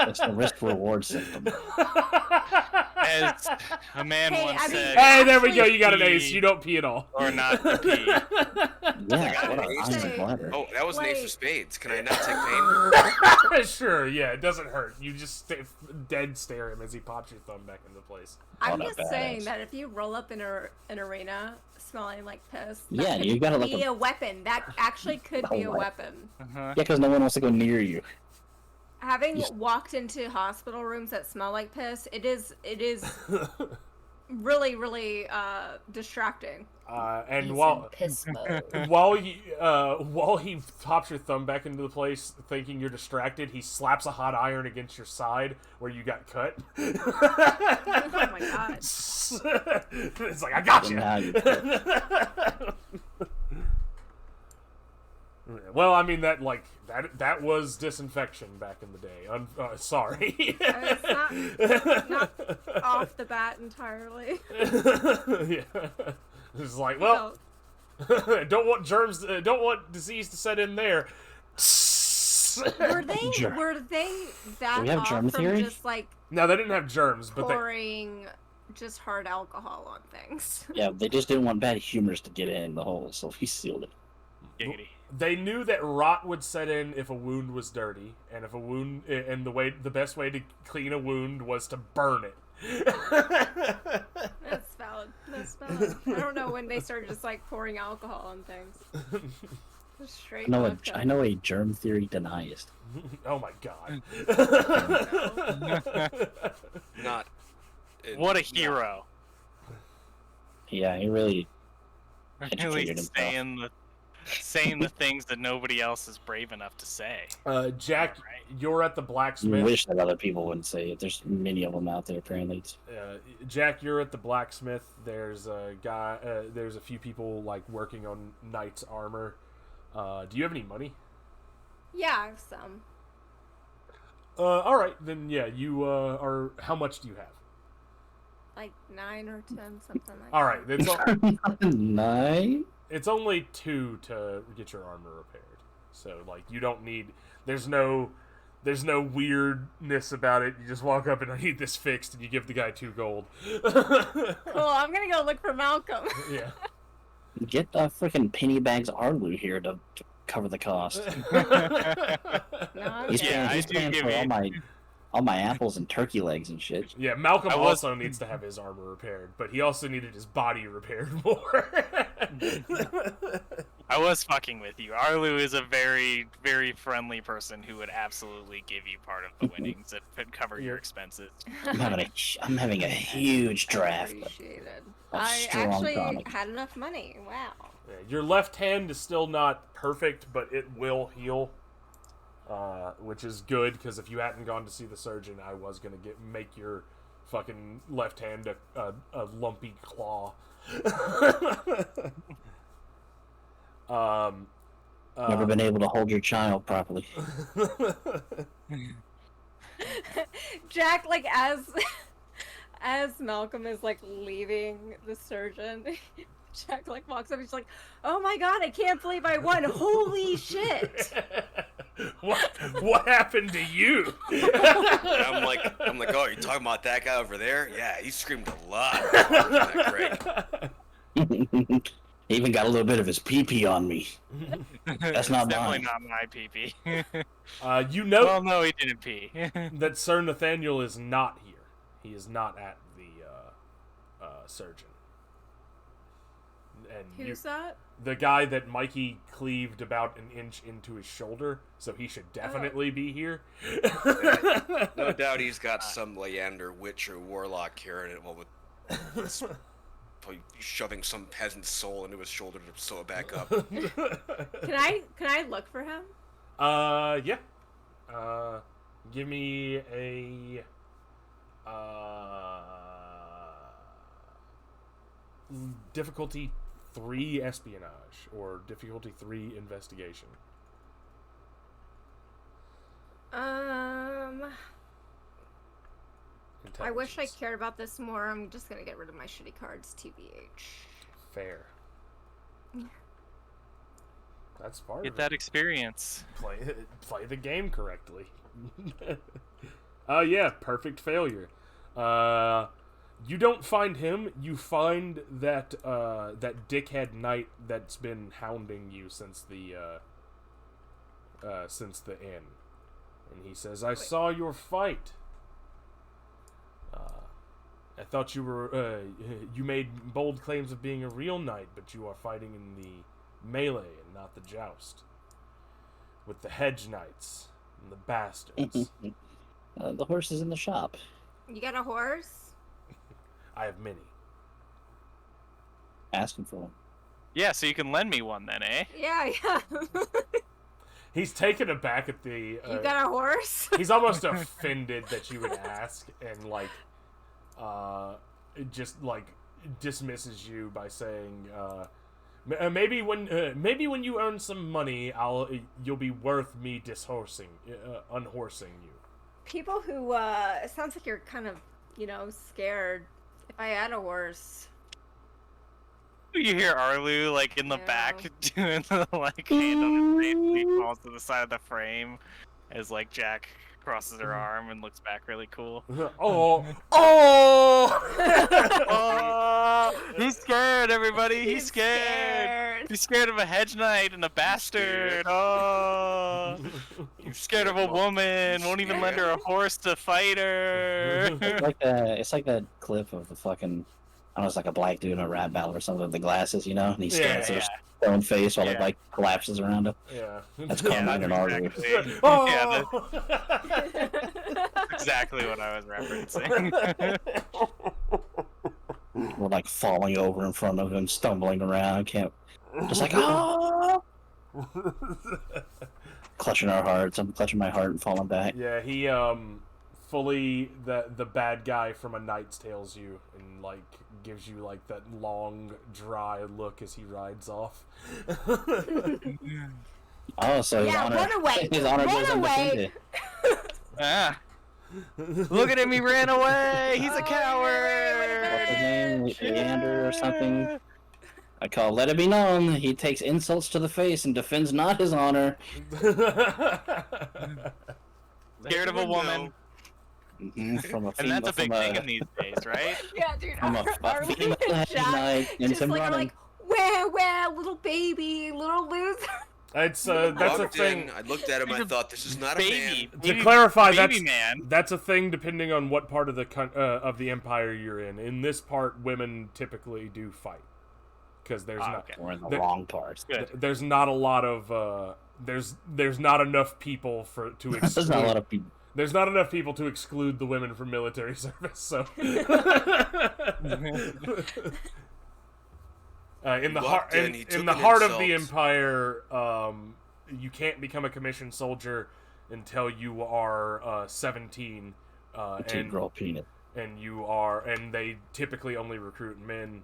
It's the risk-reward system. As a man Hey, once I mean- said, Hey, there we go. Actually, You got an pee ace. You don't pee at all. or not to pee. Yeah, got what an an ace. iron bladder. Oh, that was an ace Wait. of spades. Can I not take pain? Sure, yeah, it doesn't hurt. You just dead stare him as he pops your thumb back into place. I'm What a just saying badass. that if you roll up in an arena smelling like piss, that Yeah, could you gotta look be a- a weapon. That actually could be a Oh my- weapon. Yeah, because no one wants to go near you. Having Just- walked into hospital rooms that smell like piss, it is really, really distracting. He's And in piss mode. while he pops your thumb back into the place, thinking you're distracted, he slaps a hot iron against your side where you got cut. Oh my god. It's like, I got And now you. you Well, I mean that that was disinfection back in the day. Sorry. It's not off the bat entirely. Yeah. It's like, well, don't want germs, don't want disease to set in there. Were they Germ. that Do we have off germ from theory? just like No, they didn't have germs, but they, pouring just hard alcohol on things? Yeah, they just didn't want bad humors to get in the hole, so he sealed it. Giggity. they knew that rot would set in if a wound was dirty, and if a wound, and the best way to clean a wound was to burn it. That's valid. That's valid. I don't know when they started just like pouring alcohol on things. Just straight vodka. I know a germ theory deniest. Oh my god. Not. What a hero. Yeah, he really Really educated himself. saying the things that nobody else is brave enough to say. Jack, Alright. you're at the You blacksmith. wish that other people wouldn't say it. There's many of them out there, apparently. Jack, you're at the blacksmith. There's a guy. There's a few people like working on knight's armor. Do you have any money? Yeah, I have some. All right, then. Yeah, you are. How much do you have? Like 9 or 10, something like All that. right, Nine? it's only 2 to get your armor repaired. So like you don't need. There's no weirdness about it. You just walk up and I need this fixed, and you give the guy 2 gold. Cool, I'm gonna go look for Malcolm. Yeah. Get freaking penny bags Arlu here to cover the cost. No, He's okay. I paying, he's do paying give for you- all my apples and turkey legs and shit. Yeah, Malcolm I was- also needs to have his armor repaired, but he also needed his body repaired more. I was fucking with you. Arlu is a very, very friendly person who would absolutely give you part of the winnings and could cover your expenses. I'm having a huge draft. Appreciated. of I strong actually tonic. had enough money. Wow. Yeah, your left hand is still not perfect, but it will heal, which is good because if you hadn't gone to see the surgeon, I was gonna make your fucking left hand a lumpy claw. Never been able to hold your child properly. Jack, like as Malcolm is like leaving the surgeon, Jack like walks up. He's like, "Oh my god, I can't believe I won! Holy shit!" What happened to you? I'm like, oh, you talking about that guy over there? Yeah, he screamed a lot. Greg. He even got a little bit of his pee-pee on me. That's not Definitely mine. not my pee-pee. You know Well, no, he didn't pee. that Sir Nathaniel is not here. He is not at the surgeon. And Who's that? the guy that Mikey cleaved about an inch into his shoulder, so he should definitely be here. No doubt he's got some Leander witch or warlock carrying it while with shoving some peasant's soul into his shoulder to sew it back up. Can I look for him? Yeah. Give me a difficulty 3 espionage or difficulty 3 investigation. I wish I Intelligence. cared about this more. I'm just gonna get rid of my shitty cards, TBH. Fair. That's part Get of that experience. it. Play the game correctly. Yeah, perfect failure. You don't find him. You find that that dickhead knight that's been hounding you since the inn, and he says, "I saw your fight. I thought you were you made bold claims of being a real knight, but you are fighting in the melee and not the joust with the hedge knights and the bastards." The horse is in the shop. You got a horse? I have many. Asking for one. Yeah, so you can lend me one then, eh? Yeah, yeah. He's taken aback at the. You got a horse? He's almost offended that you would ask, and like, just like dismisses you by saying, maybe when you earn some money, you'll be worth me unhorsing you. People who it sounds like you're kind of, scared. If I had a horse. You hear Arlu like in the Yeah. back doing the like hand on his face and he falls to the side of the frame as like Jack crosses her arm and looks back really cool. Oh! Oh, he's scared, everybody. He's scared. He's scared of a hedge knight and a bastard. Oh, he's scared of a woman. Won't even lend her a horse to fight her. It's like that clip of the fucking, I don't know, it's like a black dude in a rap battle or something with the glasses, and he stands there, stone face while it like collapses around him. Yeah. That's Carmine and Arlu. Exactly. Oh! Yeah, that's exactly what I was referencing. We're like falling over in front of him, stumbling around, just like, oh! Clutching our hearts. I'm clutching my heart and falling back. Yeah, he fully the bad guy from A Knight's Tale's you, and like gives you like that long dry look as he rides off. Oh, so his honor, run away. his honor Run goes away. undefeated. Ah. Look at him, he ran away. He's a Oh, coward. What's his name? Leander or something? I call let it be known he takes insults to the face and defends not his honor. Scared of a woman. From a And that's a big from thing in these days, right? Yeah, dude. from a Are we female in head chat? knight and Just him like, running. wah, little baby, little loser. It's that's a Walked thing. in, I looked at him, I thought, this is not a Baby. man. To clarify, baby man. that's a thing depending on what part of the empire you're in. In this part, women typically do fight because there's not okay. We're in the There- wrong part. Good. there's not a lot of there's not enough people to exclude. There's not a lot of people. There's not enough people to exclude the women from military service. So in the heart walked in, he in took the an heart of the insult. empire, you can't become a commissioned soldier until you are 17, To grow a peanut. and they typically only recruit men.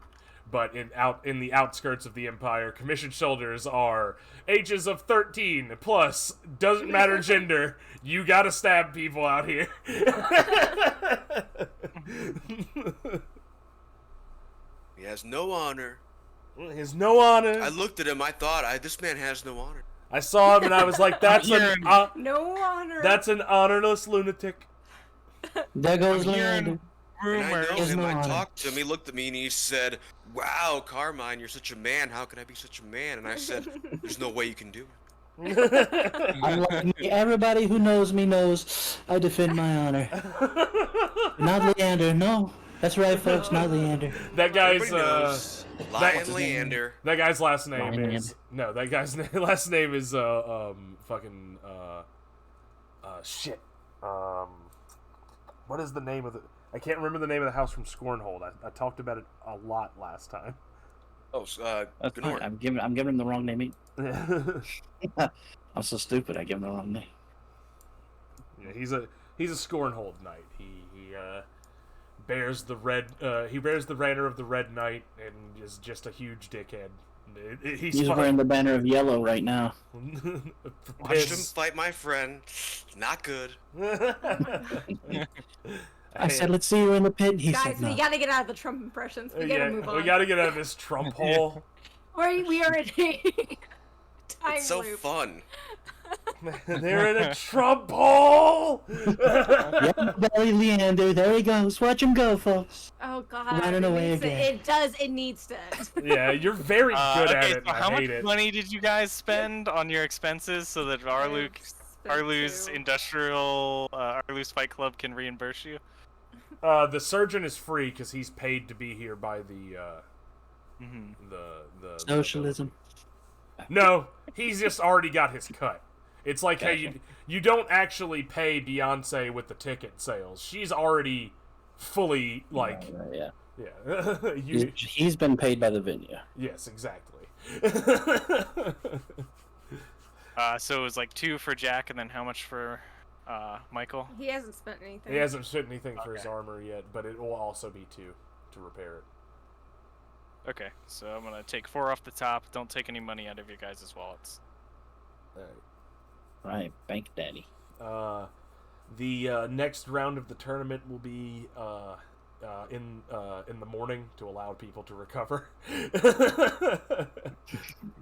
But in the outskirts of the empire, commissioned soldiers are ages of 13 plus. Doesn't matter gender. You gotta stab people out here. He has no honor. There's no honor. I looked at him, I thought, this man has no honor. I saw him and I was like, "That's No honor. that's an honorless lunatic." There goes I'm hearing Leander. And I know There's him, no I honor. talked to him, he looked at me and he said, wow, Carmine, you're such a man, how can I be such a man? And I said, there's no way you can do it. Unlike me, everybody who knows me knows I defend my honor. Not Leander, no. That's right, folks, not Leander. That guy's Everybody knows. what's Lion his name? Leander. that guy's last name Ryan is no. That guy's last name is fucking shit. What is the name of the? I can't remember the name of the house from Scornhold. I talked about it a lot last time. Oh, That's fine. Gnort. I'm giving him the wrong name. I'm so stupid. I give him the wrong name. Yeah, he's a Scornhold knight. He bears the red. He bears the banner of the Red Knight and is just a huge dickhead. He's fun. wearing the banner of yellow right now. Watched him fight my friend. Not good. I said, "Let's see you in the pit." And he Guys, said, "No." we gotta get out of the Trump impressions. We gotta move on. we gotta get out of this Trump hole. We are in a time It's so loop. fun. They're in a Trump hole. Yep, belly Leander. There he goes. Watch him go, folks. Oh god. Running it away needs to- again. It does. It needs to. Yeah, you're very good at okay, it. so And how I much hate it. money did you guys spend on your expenses so that Arlu's Arlu's Fight Club can reimburse you? The surgeon is free because he's paid to be here by the Socialism. No, he's just already got his cut. It's like how you don't actually pay Beyonce with the ticket sales. She's already fully like Right, yeah. yeah. He's been paid by the venue. Yes, exactly. So it was like 2 for Jack, and then how much for Michael? He hasn't spent anything. He hasn't spent anything for his Okay. armor yet, but it will also be 2 to repair it. Okay, so I'm gonna take 4 off the top. Don't take any money out of your guys' wallets. Right, Bank Daddy. The next round of the tournament will be in the morning to allow people to recover.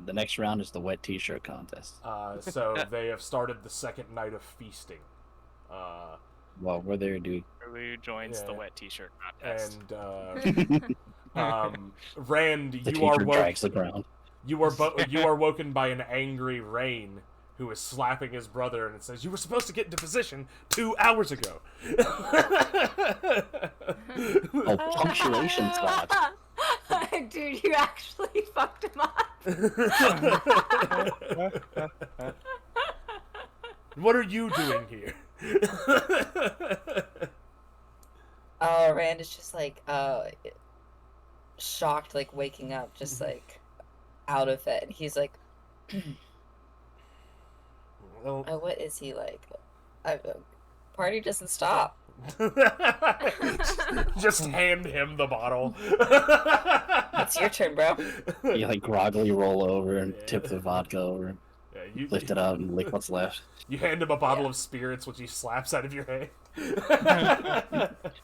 The next round is the wet T-shirt contest. So they have started the second night of feasting. Well, we're there, dude. Who joins the Yeah. wet T-shirt contest? And Rand, The you are teacher drags the ground. you are woken by an angry Rain who is slapping his brother, and it says, "You were supposed to get into position 2 hours ago." Oh, punctuation slap. Dude, you actually fucked him up. What are you doing here? Rand is just like shocked, like waking up, just like out of it. And he's like, Well, what is he like? Party doesn't stop. just hand him the bottle. It's your turn, bro. You like groggily roll over and tip the vodka over, Yeah, you lift it up and lick what's left. You hand him a bottle of spirits, which he slaps out of your hand.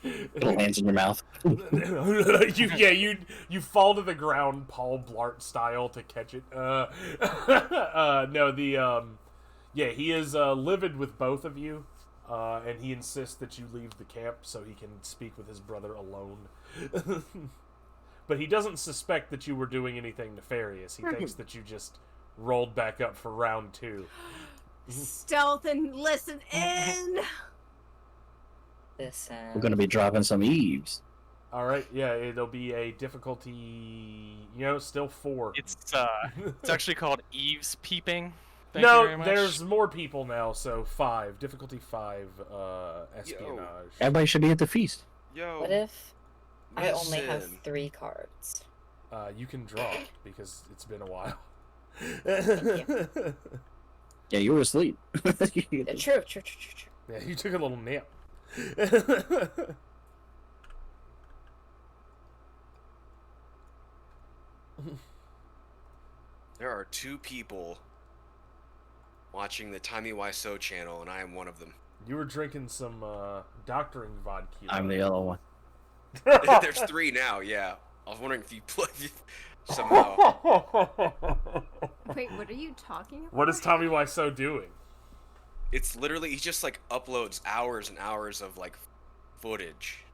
It lands in your mouth. you fall to the ground, Paul Blart style, to catch it. He is livid with both of you, and he insists that you leave the camp so he can speak with his brother alone. but he doesn't suspect that you were doing anything nefarious. He thinks that you just rolled back up for round 2. Stealth and listen in. Listen. We're gonna be dropping some eaves. All right, yeah, it'll be a difficulty, still 4. It's actually called Eve's peeping. Thank you No, very much. there's more people now, so 5. Difficulty 5, espionage. Everybody should be at the feast. Yo. What if I only have listen. 3 cards? You can draw because it's been a while. Yeah, you were asleep. True. Yeah, you took a little nap. There are 2 people watching the Timey Wiseau channel, and I am one of them. You were drinking some doctoring vodka. I'm the yellow one. There's 3 now, yeah. I was wondering if you play somehow. Wait, what are you talking about? What is Tommy Wiseau doing? It's literally, he just like uploads hours and hours of like footage.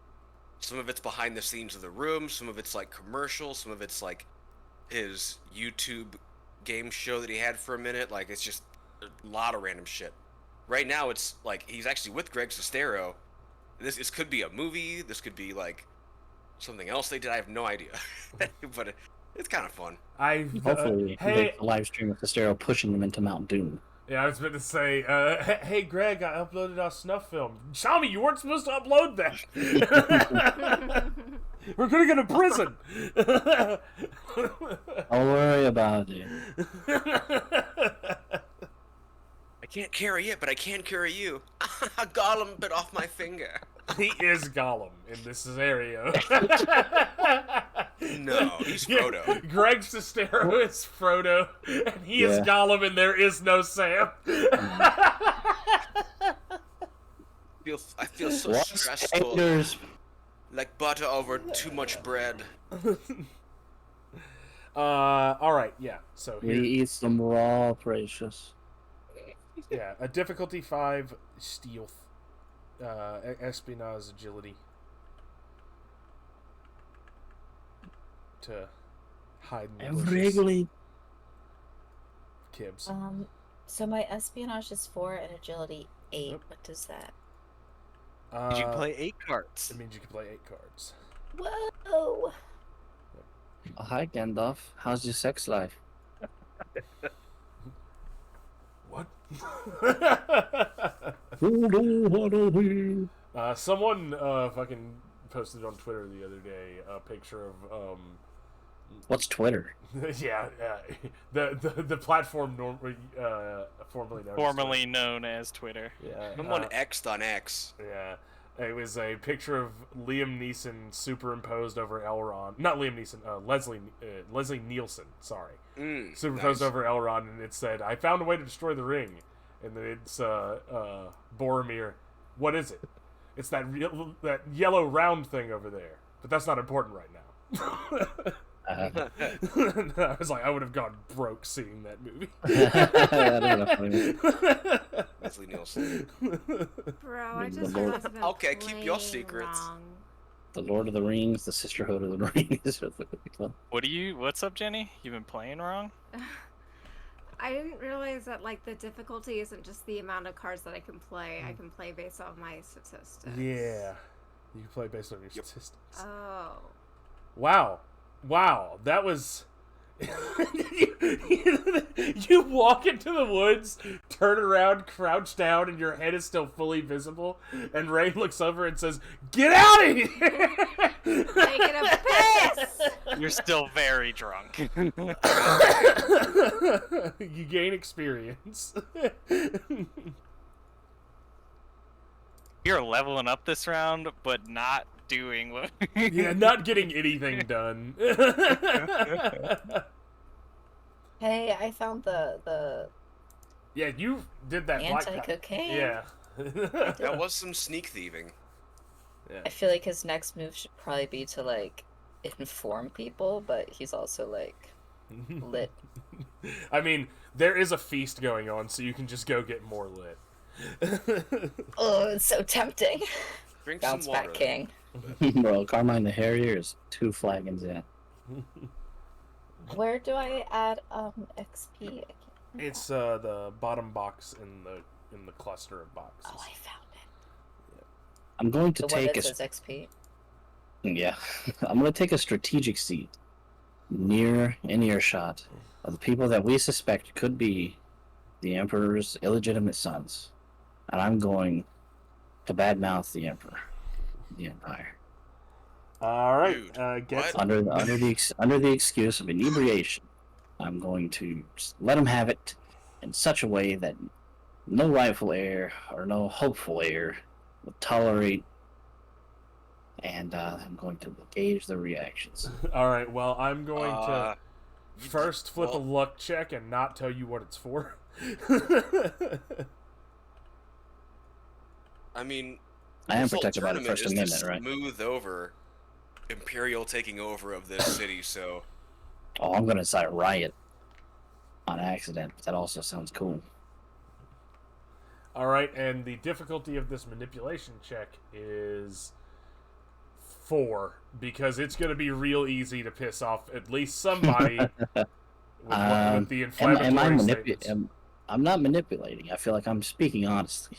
Some of it's behind the scenes of the room, some of it's like commercials, some of it's like his YouTube game show that he had for a minute. Like, it's just a lot of random shit. Right now, it's like he's actually with Greg Sestero. This could be a movie. This could be like something else they did. I have no idea, but it's kind of fun. Hopefully, hey, the live stream of Cestero pushing them into Mount Doom. yeah, I was about to say, hey, Greg, I uploaded our snuff film. Tommy, you weren't supposed to upload that. We're gonna go to prison. Don't worry about it. I can't carry it, but I can carry you. Gollum bit off my finger. He is Gollum in this scenario. No, he's Frodo. Greg Sestero is Frodo, and he is Yeah. Gollum, and there is no Sam. I feel so What? stressful, Haters. like butter over too much bread. All right, yeah. So We here, eat some raw precious. yeah, a difficulty 5 stealth, espionage agility to hide in the And bushes. Wrigley. Kibbs. So my espionage is 4 and agility 8. What does that? You can play 8 cards. It means you can play 8 cards. Whoa! Oh, hi, Gandalf. How's your sex life? What? Well, Someone fucking posted on Twitter the other day a picture of what's Twitter? the platform formerly known as Formerly known as Twitter. Twitter. Yeah. Someone X'd on X. Yeah. It was a picture of Liam Neeson superimposed over Elrond. Not Liam Neeson, Leslie Nielsen, sorry. Superimposed Nice. over Elrond, and it said, "I found a way to destroy the ring." And then it's Boromir. What is it? It's that yellow round thing over there. But that's not important right now. I was like, I would have gone broke seeing that movie. Leslie Nielsen. Bro, I just Lord. realized I've been Okay, keep your playing secrets. wrong. The Lord of the Rings, the Sisterhood of the Rings. What's up, Jenny? You been playing wrong? I didn't realize that like the difficulty isn't just the amount of cards that I can play. I can play based on my statistics. Yeah. You can play based on your statistics. Oh. Wow, that was. You walk into the woods, turn around, crouch down, and your head is still fully visible. And Ray looks over and says, "Get out of here!" Taking a piss! You're still very drunk. You gain experience. You're leveling up this round, but not doing what. Yeah, not getting anything done. Hey, I found the Yeah, you did that black guy. anti-cocaine. Yeah. That was some sneak thieving. Yeah. I feel like his next move should probably be to like inform people, but he's also like lit. I mean, there is a feast going on, so you can just go get more lit. Oh, it's so tempting. Drink Bounce some water. back king. Bro, Carmine the Harrier is 2 flagons in. Where do I add XP? I can't remember. It's the bottom box in the cluster of boxes. Oh, I found it. I'm going to The one take that a says XP. yeah. I'm going to take a strategic seat near in earshot of the people that we suspect could be the Emperor's illegitimate sons, and I'm going to badmouth the Emperor, the Empire, All right. Dude, Get what? under the excuse of inebriation. I'm going to just let him have it in such a way that no rightful heir or no hopeful heir will tolerate, and I'm going to gauge the reactions. All right. Well, I'm going to You did- first flip a well, luck check and not tell you what it's for. I mean, I am this whole protected by the tournament First is to Amendment, right? smooth over Imperial taking over of this city, so Oh, I'm going to incite a riot on accident. That also sounds cool. All right, and the difficulty of this manipulation check is 4 because it's going to be real easy to piss off at least somebody with the inflammatory statements. I'm not manipulating. I feel like I'm speaking honestly.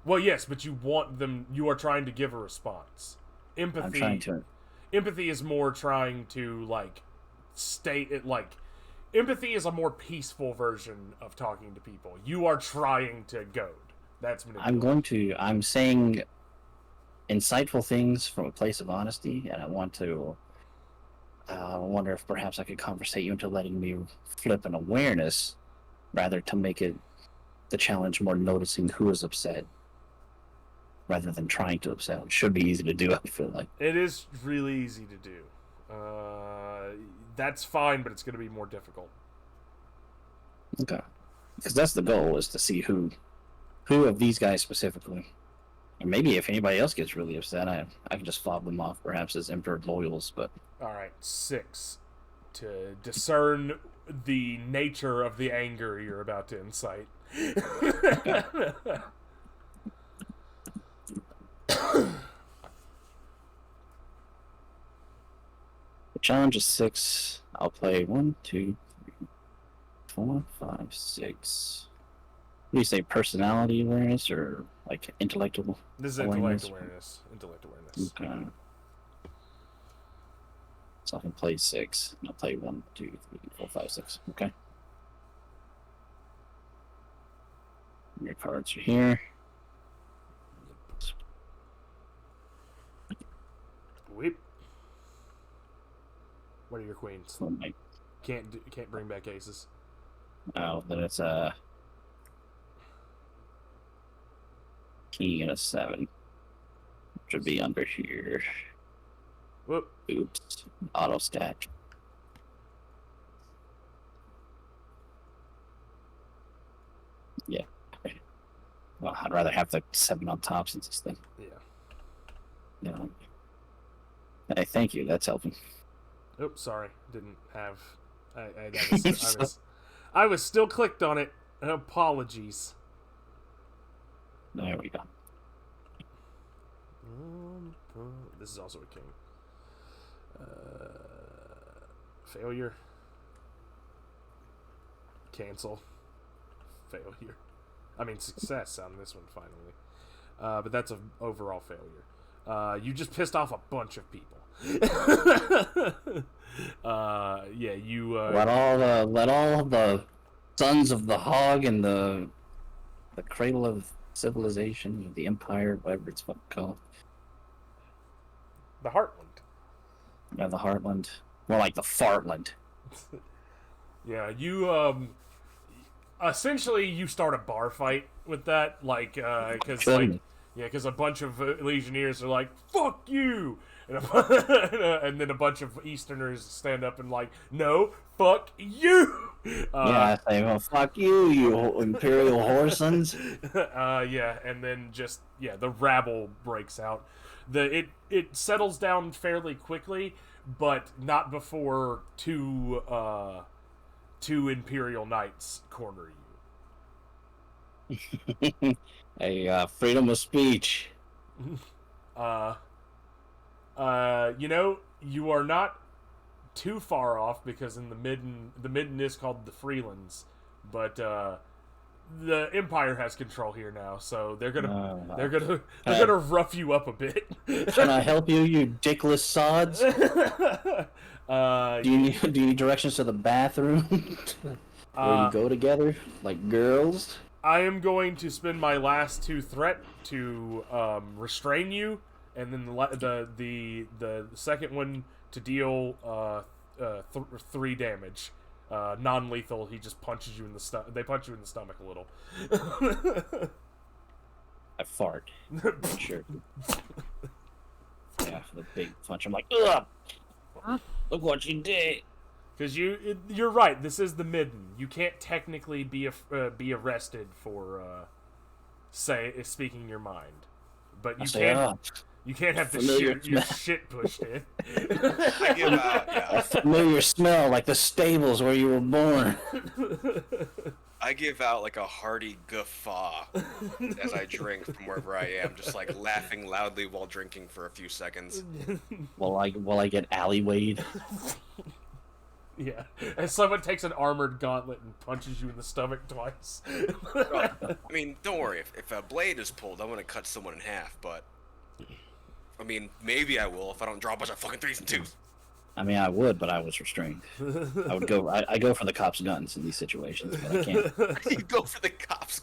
Well, yes, but you want them. You are trying to give a response. I'm trying to. Empathy is more trying to like state it like. Empathy is a more peaceful version of talking to people. You are trying to goad. That's manipulation. I'm saying insightful things from a place of honesty, and I want to. I wonder if perhaps I could conversate you into letting me flip an awareness, rather to make it the challenge more noticing who is upset, rather than trying to upset. It should be easy to do. I feel like It is really easy to do. That's fine, but it's going to be more difficult. okay, because that's the goal, is to see who of these guys specifically. And maybe if anybody else gets really upset, I can just fob them off, perhaps as Emperor loyals. But All right, 6 to discern the nature of the anger you're about to incite. the challenge is 6. I'll play 1, 2, 3, 4, 5, 6. What do you say, personality awareness or like intellectual? This is Awareness. intellect awareness. Intellect awareness. Okay. So I can play 6. I'll play 1, 2, 3, 4, 5, 6. Okay. Your cards are here. Whip. What are your queens? So my, Can't bring back aces. oh, then it's a king and a 7. Should be under here. Whoop. Oops. Auto stack. Yeah. Well, I'd rather have the 7 on top since this thing. Yeah. Yeah. Hey, thank you. That's helping. Oops, sorry. Didn't have. I was still clicked on it. Apologies. There we go. This is also a king. Failure. Cancel. Failure. I mean success on this one finally. But that's an overall failure. You just pissed off a bunch of people. Yeah, you let all the sons of the hog and the cradle of civilization, the empire, whatever it's fucking called. the Heartland. Yeah, the Heartland. More like the Fartland. Yeah, you essentially you start a bar fight with that, like because a bunch of Legionnaires are like fuck you, and then a bunch of Easterners stand up and like no fuck you. Yeah, I say, well, fuck you, you imperial whoresons. Yeah, and then just the rabble breaks out. It settles down fairly quickly, but not before two Imperial Knights corner you. A freedom of speech. You are not too far off because in the midden is called the Freelands, but the Empire has control here now, so they're gonna rough you up a bit. Can I help you, you dickless sods? Do you need directions to the bathroom where you go together like girls? I am going to spend my last 2 threat to restrain you, and then the second one to deal 3 damage. Non-lethal. He just punches you in the stomach. They punch you in the stomach a little. I fart. Sure. Yeah, the big punch. I'm like, ugh! Look what you did. Because you're right. This is the midden. You can't technically be arrested for speaking your mind, but you can. You can't have your shit pushed in. I give out, A familiar smell, like the stables where you were born. I give out like a hearty guffaw as I drink from wherever I am, just like laughing loudly while drinking for a few seconds. While I get alleywayed. Yeah, and someone takes an armored gauntlet and punches you in the stomach twice. I mean, don't worry. If a blade is pulled, I'm gonna cut someone in half, but I mean, maybe I will if I don't draw a bunch of fucking 3s and 2s. I mean, I would, but I was restrained. I go for the cops' guns in these situations, but I can't. You go for the cops.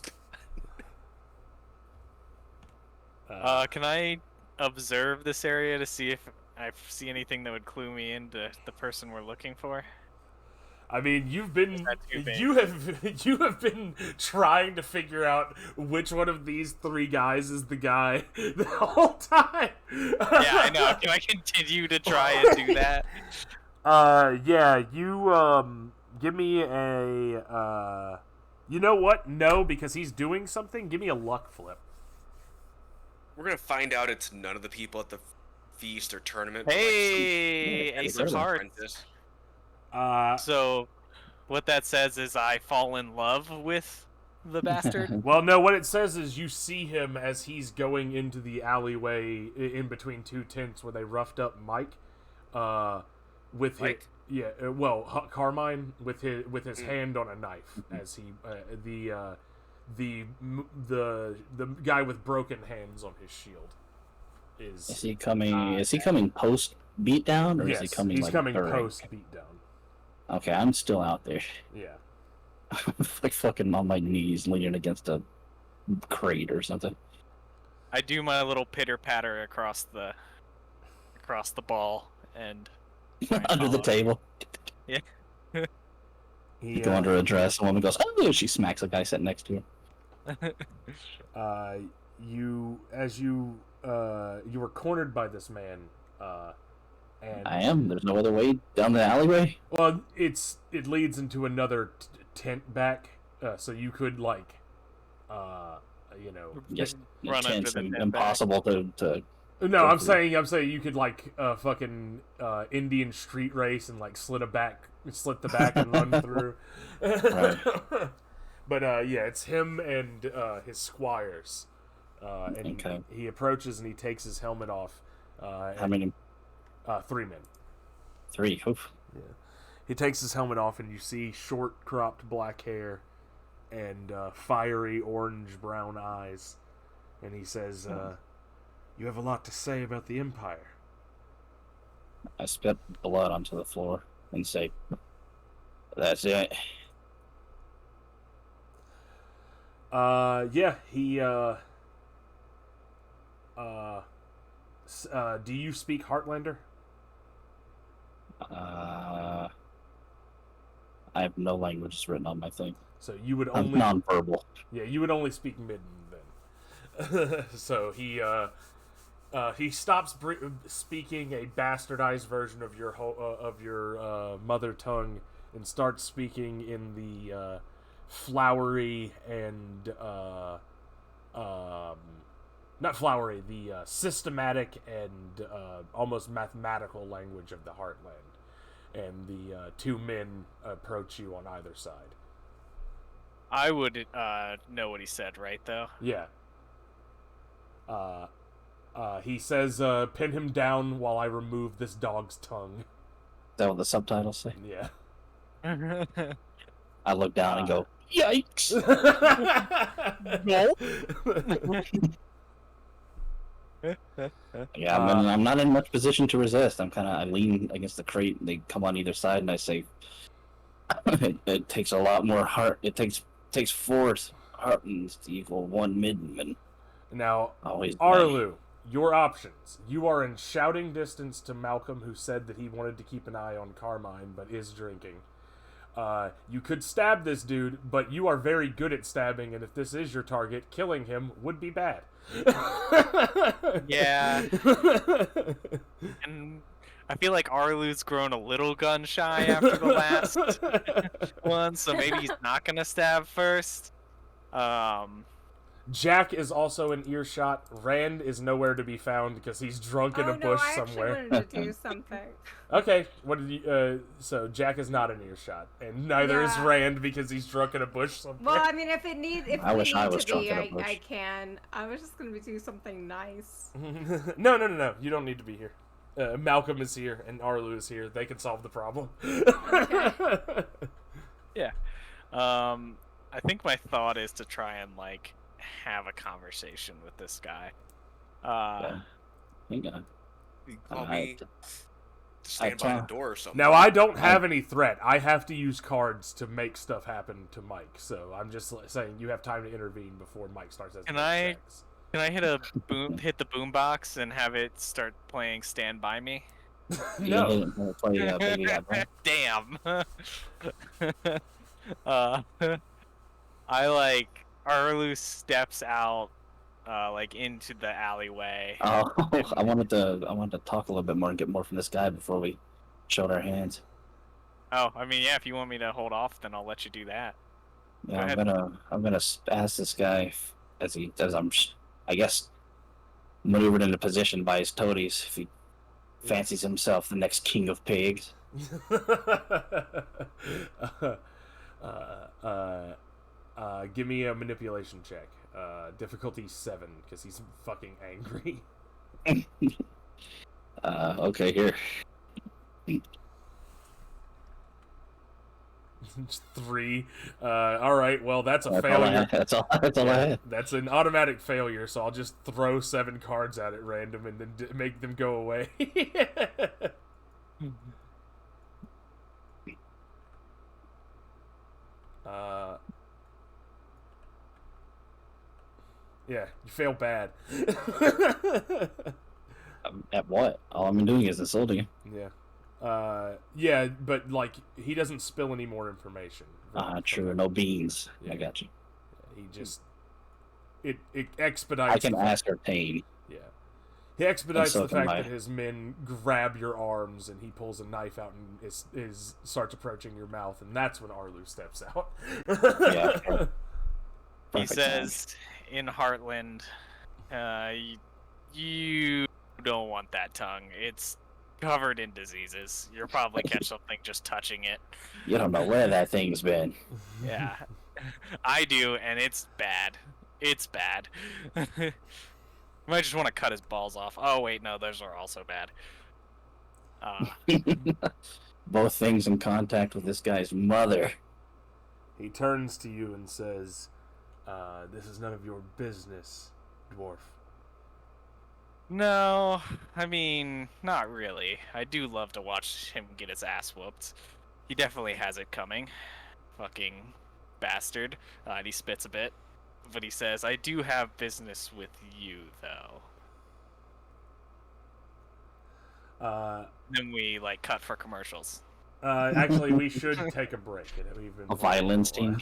Can I observe this area to see if I see anything that would clue me into the person we're looking for? I mean, you have been trying to figure out which one of these 3 guys is the guy the whole time. Yeah, I know. Can I continue to try and do that? Yeah, you give me a you know what? No, because he's doing something. Give me a luck flip. We're gonna find out it's none of the people at the feast or tournament. Hey, Ace of Hearts. So, what that says is I fall in love with the bastard. Well, no, what it says is you see him as he's going into the alleyway in between 2 tents where they roughed up Mike, with Mike? Carmine with his hand on a knife as he the guy with broken hands on his shield is. Is he coming? Is he coming post beatdown, or yes, is he coming? He's like coming during? post beatdown. Okay, I'm still out there. Yeah. Like fucking on my knees, leaning against a crate or something. I do my little pitter patter across the ball and Under the table. Yeah. You go under a dress, a woman goes, oh, she smacks a guy sitting next to her. You were cornered by this man, and I am. There's no other way down the alleyway. well, it leads into another tent back, so you could Just Run under intense the and tent impossible to. No, I'm saying you could fucking Indian street race and slit the back and run through. Right. But yeah, it's him and his squires. And Okay. he approaches and he takes his helmet off. How many? 3 men. 3. Oof. Yeah. He takes his helmet off and you see short cropped black hair and fiery orange brown eyes. And he says, you have a lot to say about the Empire. I spit blood onto the floor and say, "That's it." Yeah, he, do you speak Heartlander? I have no languages written on my thing. So you would I'm only... non-verbal. Yeah, you would only speak Midden then. So he stops speaking a bastardized version of your mother tongue and starts speaking in the flowery and not flowery, the systematic and almost mathematical language of the Heartland. And the 2 men approach you on either side. I would know what he said, right? Though. Yeah. He says, pin him down while I remove this dog's tongue. that what the subtitles say? Yeah. I look down and go, yikes! Yeah, I'm not in much position to resist. I lean against the crate, and they come on either side, and I say, it takes a lot more heart. It takes 4 Heartlands to equal 1 Midman. Now, Always Arlu, your options. You are in shouting distance to Malcolm, who said that he wanted to keep an eye on Carmine, but is drinking. You could stab this dude, but you are very good at stabbing, and if this is your target, killing him would be bad. Yeah. And I feel like Arlu's grown a little gun shy after the last one, so maybe he's not gonna stab first. Jack is also in earshot. Rand is nowhere to be found because he's drunk in a bush I somewhere. actually wanted to do something. Okay, what did you? So Jack is not in earshot, and neither is Yeah. Rand because he's drunk in a bush somewhere. Well, I mean, if I we wish I need was to drunk be, in a bush. I can. I was just gonna do something nice. No. You don't need to be here. Malcolm is here and Arlu is here. They can solve the problem. Yeah. I think my thought is to try and like have a conversation with this guy. Hang on. You call I- me to stand by the door or something. Now I don't have any threat. I have to use cards to make stuff happen to Mike. So I'm just saying you have time to intervene before Mike starts. Can I hit the boombox and have it start playing "Stand by Me"? No. Play, Baby Got Back. Damn. I like Arlu steps out, like into the alleyway. Oh, I wanted to talk a little bit more and get more from this guy before we showed our hands. Oh, I mean, yeah. If you want me to hold off, then I'll let you do that. Yeah, Go I'm ahead. gonna ask this guy as I'm, I guess, maneuvered into position by his toadies if he fancies himself the next king of pigs. Give me a manipulation check. Difficulty 7 because he's fucking angry. Okay, here. Just 3. All right. Well, that's a That's all I failure. had. That's all I had. That's an automatic failure. So I'll just throw 7 cards at it random and then make them go away. Yeah, you fail bad. At what? All I'm doing is insulting him. Yeah. Yeah, but like he doesn't spill any more information. True. No beans. Yeah. I got you. He just it expedites. I can the fact- ascertain. Yeah. He expedites so the can fact I. that his men grab your arms and he pulls a knife out and starts approaching your mouth, and that's when Arlu steps out. Yeah. He Perfect says, "In Heartland, you don't want that tongue. It's covered in diseases. You'll probably catch something just touching it." You don't know where that thing's been. Yeah, I do, and it's bad. It's bad. You might just want to cut his balls off. Oh wait, no, those are also bad. Both things in contact with this guy's mother. He turns to you and says, "This is none of your business, dwarf." No, I mean, not really. I do love to watch him get his ass whooped. He definitely has it coming. Fucking bastard. And he spits a bit. But he says, "I do have business with you, though." Then we, like, cut for commercials. Actually, we should take a break. We've been A violence team.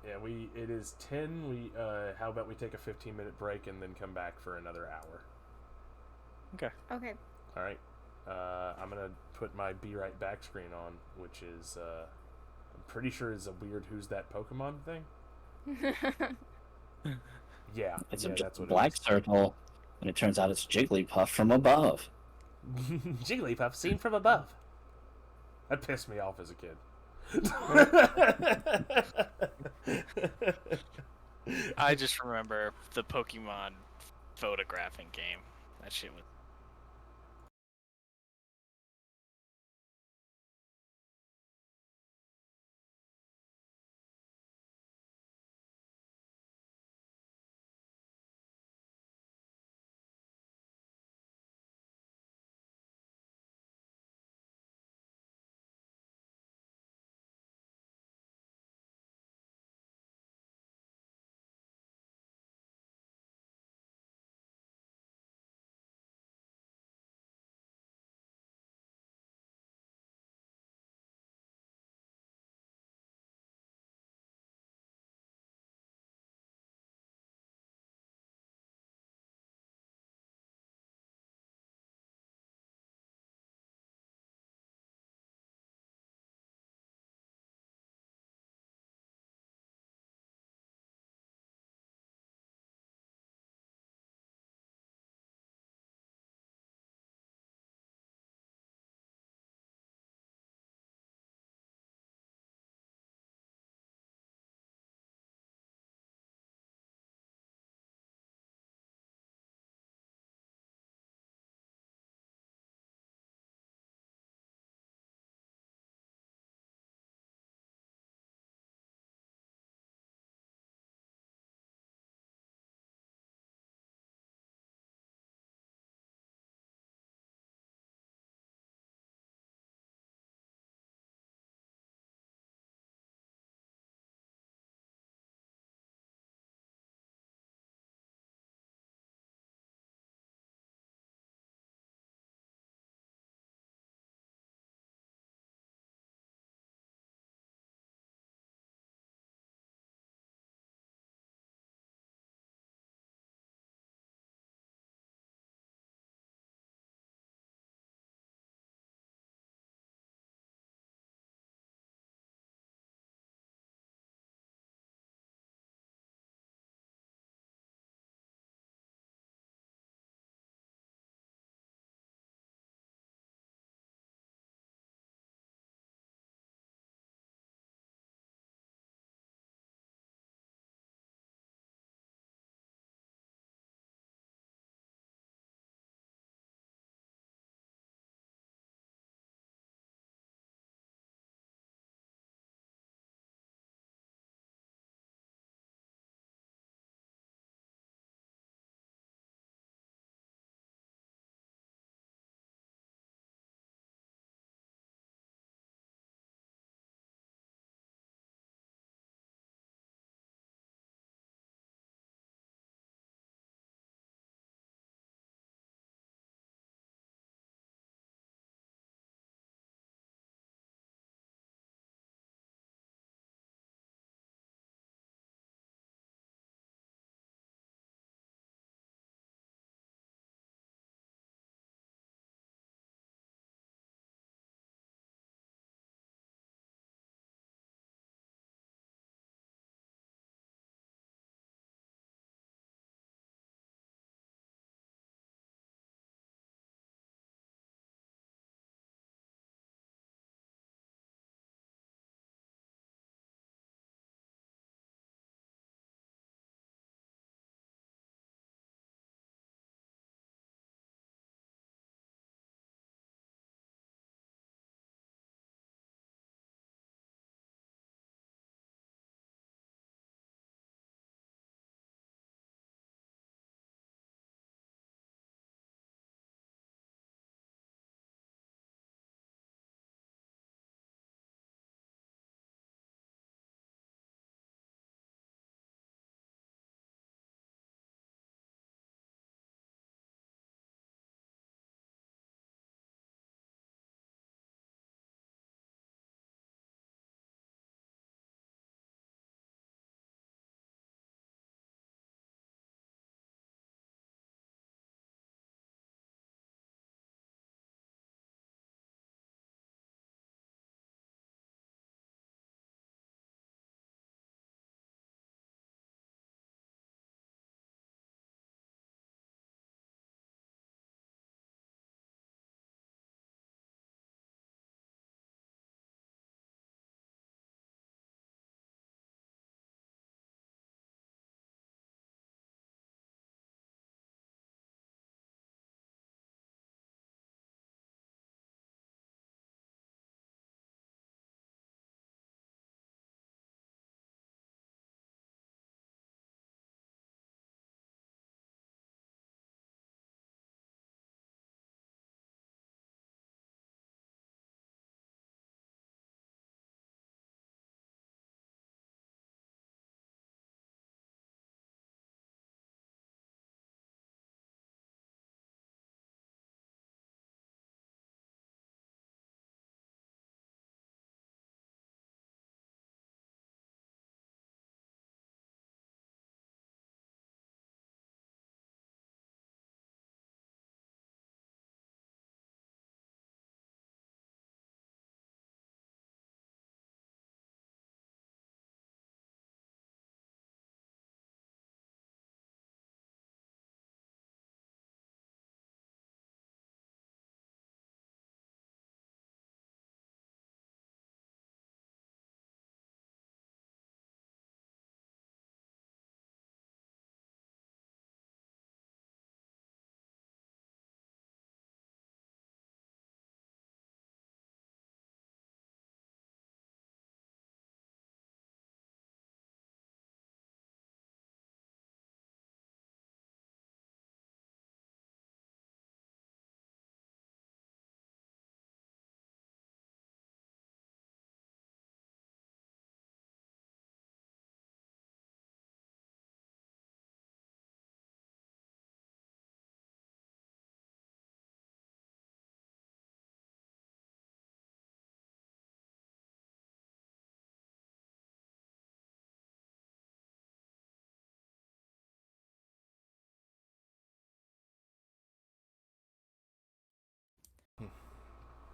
Yeah, it is 10. How about we take a 15-minute break and then come back for another hour? Okay. Okay. All right. I'm gonna put my "Be Right Back" screen on, which is I'm pretty sure is a weird "Who's That Pokemon" thing. Yeah, It's yeah, a that's what black it circle, and it turns out it's Jigglypuff from above. is. Jigglypuff seen from above. That pissed me off as a kid. I just remember the Pokemon photographing game. That shit was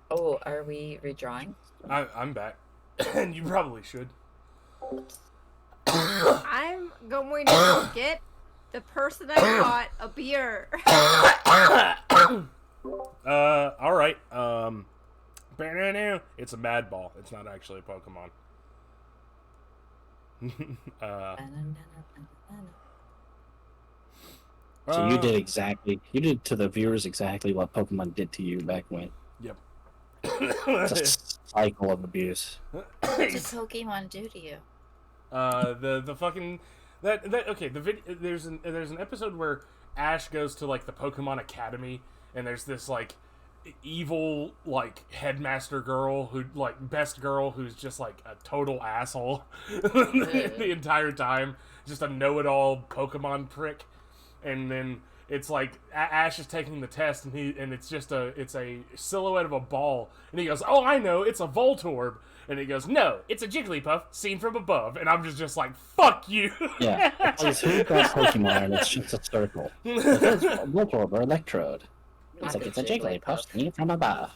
Oh, are we redrawing? I'm back, and you probably should. I'm going to go get the person I bought a beer. All right. It's a Mad Ball. It's not actually a Pokemon. So you did to the viewers exactly what Pokemon did to you back when. Yep. It's a cycle of abuse. What did Pokemon do to you? The fucking that okay. The video there's an episode where Ash goes to like the Pokemon Academy, and there's this like evil like headmaster girl who like best girl who's just like a total asshole the entire time, just a know-it-all Pokemon prick. And then it's like Ash is taking the test, and it's a silhouette of a ball, and he goes, "Oh, I know, it's a Voltorb," and he goes, "No, it's a Jigglypuff seen from above," and I'm just like, "Fuck you." Yeah, it's who got Pokemon, and it's just a circle. It's Voltorb or Electrode. It's like it's a Jigglypuff seen from above.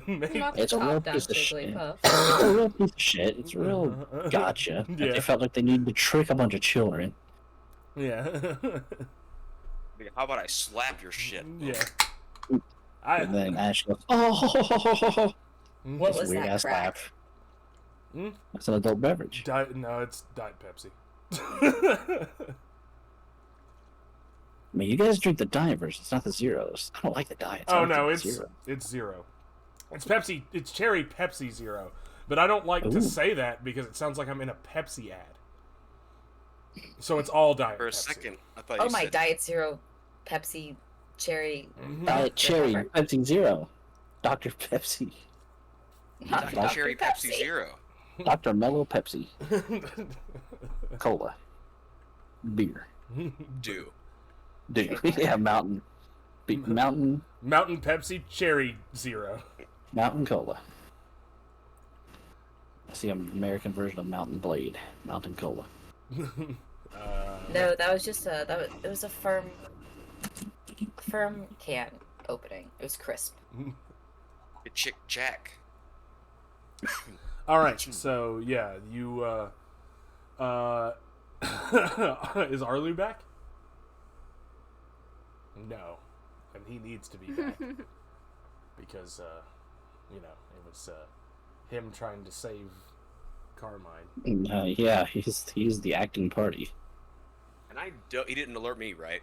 Not It's a real top-down piece of shit. Jigglypuff. It's a real piece of shit. It's real gotcha. Yeah. They felt like they needed to trick a bunch of children. Yeah. How about I slap your shit? Yeah. And then Ash goes, "Oh, What It's a was weird that ass crack? laugh." Hmm? It's an adult beverage. No, it's Diet Pepsi. I mean, you guys drink the diet version. It's not the zeros. I don't like the diet. Oh no, it's zero. It's Pepsi. It's cherry Pepsi Zero. But I don't like to Ooh. say that because it sounds like I'm in a Pepsi ad. So it's all Diet For a Pepsi. second, I thought Oh you my, said Diet Zero, Pepsi, cherry. Mhm. Diet cherry Whatever. Pepsi Zero, Dr. Pepsi, Not Dr. Dr. Cherry Pepsi Zero. Dr. Mellow Pepsi, Cola, beer, Do. dude. Yeah, Mountain Mountain Pepsi Cherry Zero. Cola. I see an American version of Mountain Blade, Mountain Cola. No, that was just it was a firm can opening. It was crisp. Good Chick Jack. All right, so yeah, you is Arlu back? No, and he needs to be back because it was him trying to save Carmine. Yeah, he's the acting party. And he didn't alert me, right?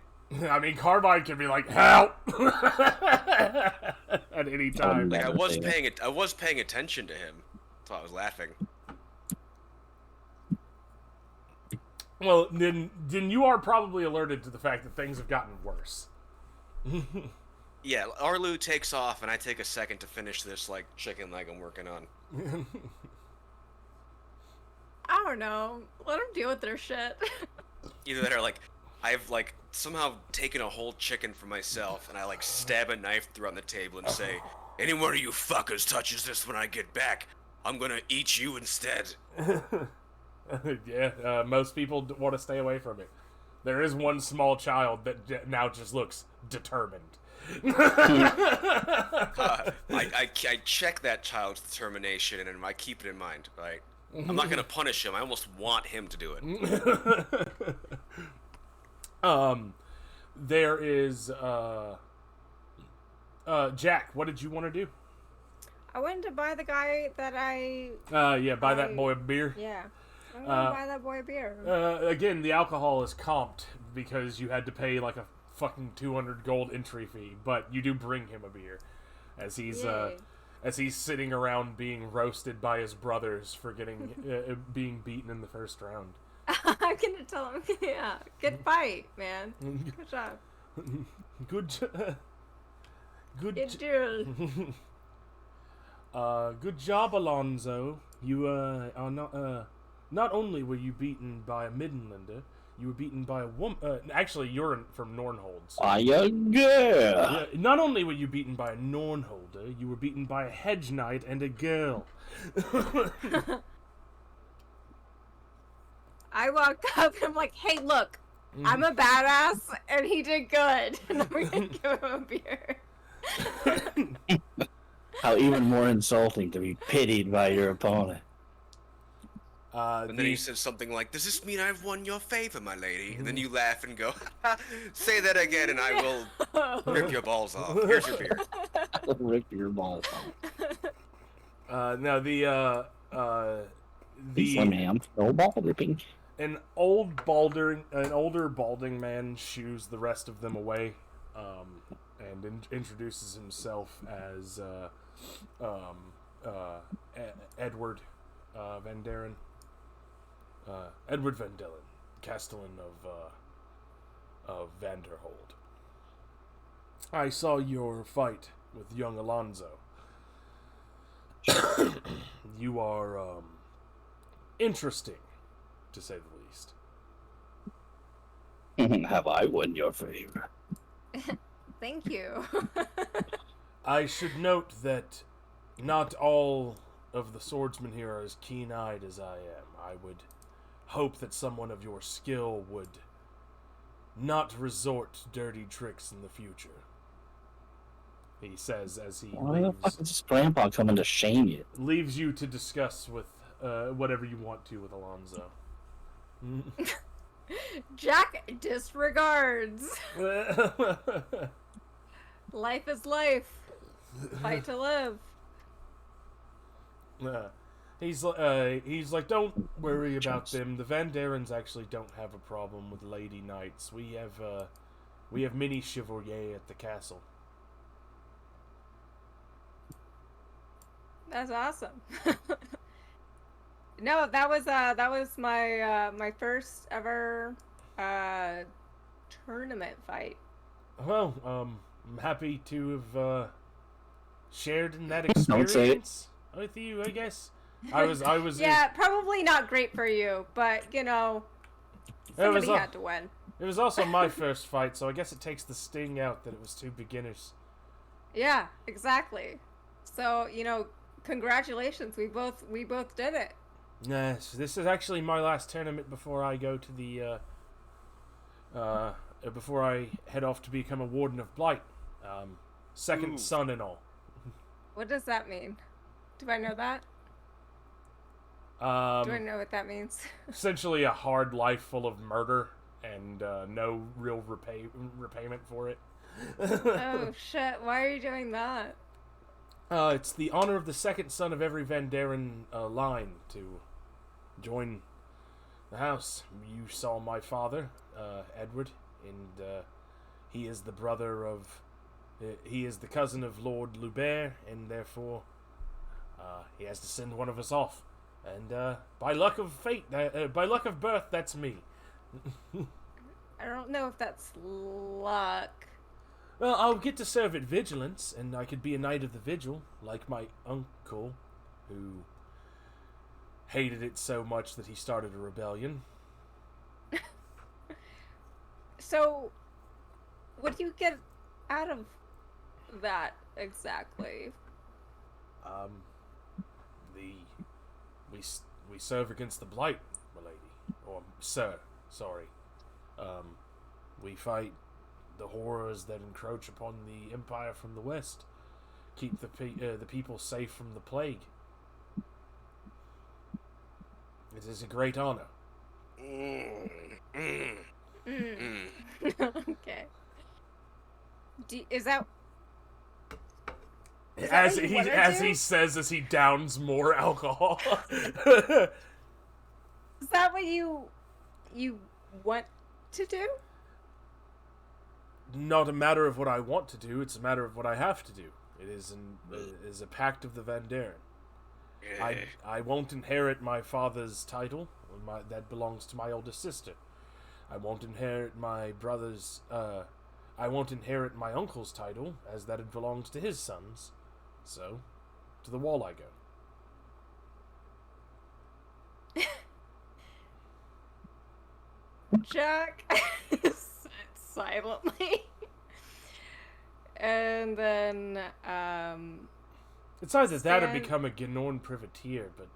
I mean, Carmine can be like, "Help!" at any time. Like I Never was say that. paying attention to him. That's why I was laughing. Well, then you are probably alerted to the fact that things have gotten worse. Yeah, Arlu takes off, and I take a second to finish this like chicken leg I'm working on. I don't know. Let them deal with their shit. Either that or like I've like somehow taken a whole chicken for myself, and I like stab a knife through on the table and say, "Any one of you fuckers touches this when I get back, I'm gonna eat you instead." Yeah, most people want to stay away from it. There is one small child that now just looks determined. I check that child's determination, and I keep it in mind. Right? I'm not gonna punish him. I almost want him to do it. There is Jack. What did you want to do? I went to buy the guy that I. Yeah, buy that boy a beer. Yeah. I'm gonna buy that boy a beer. Again, the alcohol is comped because you had to pay like a fucking 200 gold entry fee, but you do bring him a beer as he's Yay. as he's sitting around being roasted by his brothers for getting being beaten in the first round. I'm gonna tell him, yeah, good fight, man. Good job. Good duel. good job, Alonzo. You are not only were you beaten by a Midlander, you were beaten by a woman. Actually, you're from Nornhold. So. Yeah. Yeah, not only were you beaten by a Nornholder, you were beaten by a hedge knight and a girl. I walked up and I'm like, hey, look, I'm a badass, and he did good. And we're gonna give him a beer. How even more insulting to be pitied by your opponent. And then he says something like, "Does this mean I've won your favor, my lady?" And then you laugh and go, "Say that again, and I will rip your balls off. Here's your beer." Rip your balls off. Now the Slimham, no ball ripping. an older balding man shoos the rest of them away, and introduces himself as Edward Van Daren. Edward Van Dellen, Castellan of Vanderhold. I saw your fight with young Alonzo. You are interesting, to say the least. Have I won your favor? Thank you. I should note that not all of the swordsmen here are as keen-eyed as I am. I would hope that someone of your skill would not resort to dirty tricks in the future. He says as he Why the fuck is this grandpa coming to shame you? leaves you to discuss with whatever you want to with Alonzo. Jack disregards. Life is life. Fight to live. He's like, don't worry about them. The Van Darens actually don't have a problem with lady knights. We have many chevaliers at the castle. That's awesome. No, that was my my first ever tournament fight. Well, I'm happy to have shared in that Don't say it. experience with you. I guess I was. Yeah, probably not great for you, but you know, somebody had to win. It was also my first fight, so I guess it takes the sting out that it was two beginners. Yeah, exactly. So you know, congratulations. We both did it. Yes, this is actually my last tournament before I go to the before I head off to become a warden of Blight. Second son and all. What does that mean? Do I know that? Do I know what that means? Essentially a hard life full of murder and no real repayment for it. Oh shit, why are you doing that? It's the honor of the second son of every Van Daren line to join the house. You saw my father, Edward, and he is the brother of... he is the cousin of Lord Lubert, and therefore he has to send one of us off. And by luck of fate, by luck of birth, that's me. I don't know if that's luck. Well, I'll get to serve at Vigilance, and I could be a Knight of the Vigil, like my uncle, who hated it so much that he started a rebellion. So, what do you get out of that exactly? We serve against the Blight, my lady, or sir, sorry. We fight the horrors that encroach upon the Empire from the west. Keep the people safe from the plague. It is a great honor. Okay. Is that As what you he wanna as do? he says as he downs more alcohol. Is that what you want to do? Not a matter of what I want to do, it's a matter of what I have to do. It is a pact of the Van Daren. I won't inherit my father's title, that belongs to my oldest sister. I won't inherit my brother's, I won't inherit my uncle's title, as that it belongs to his sons. So, to the wall I go. Jack silently. And then It's either that or Stan- become a Gnorn privateer, but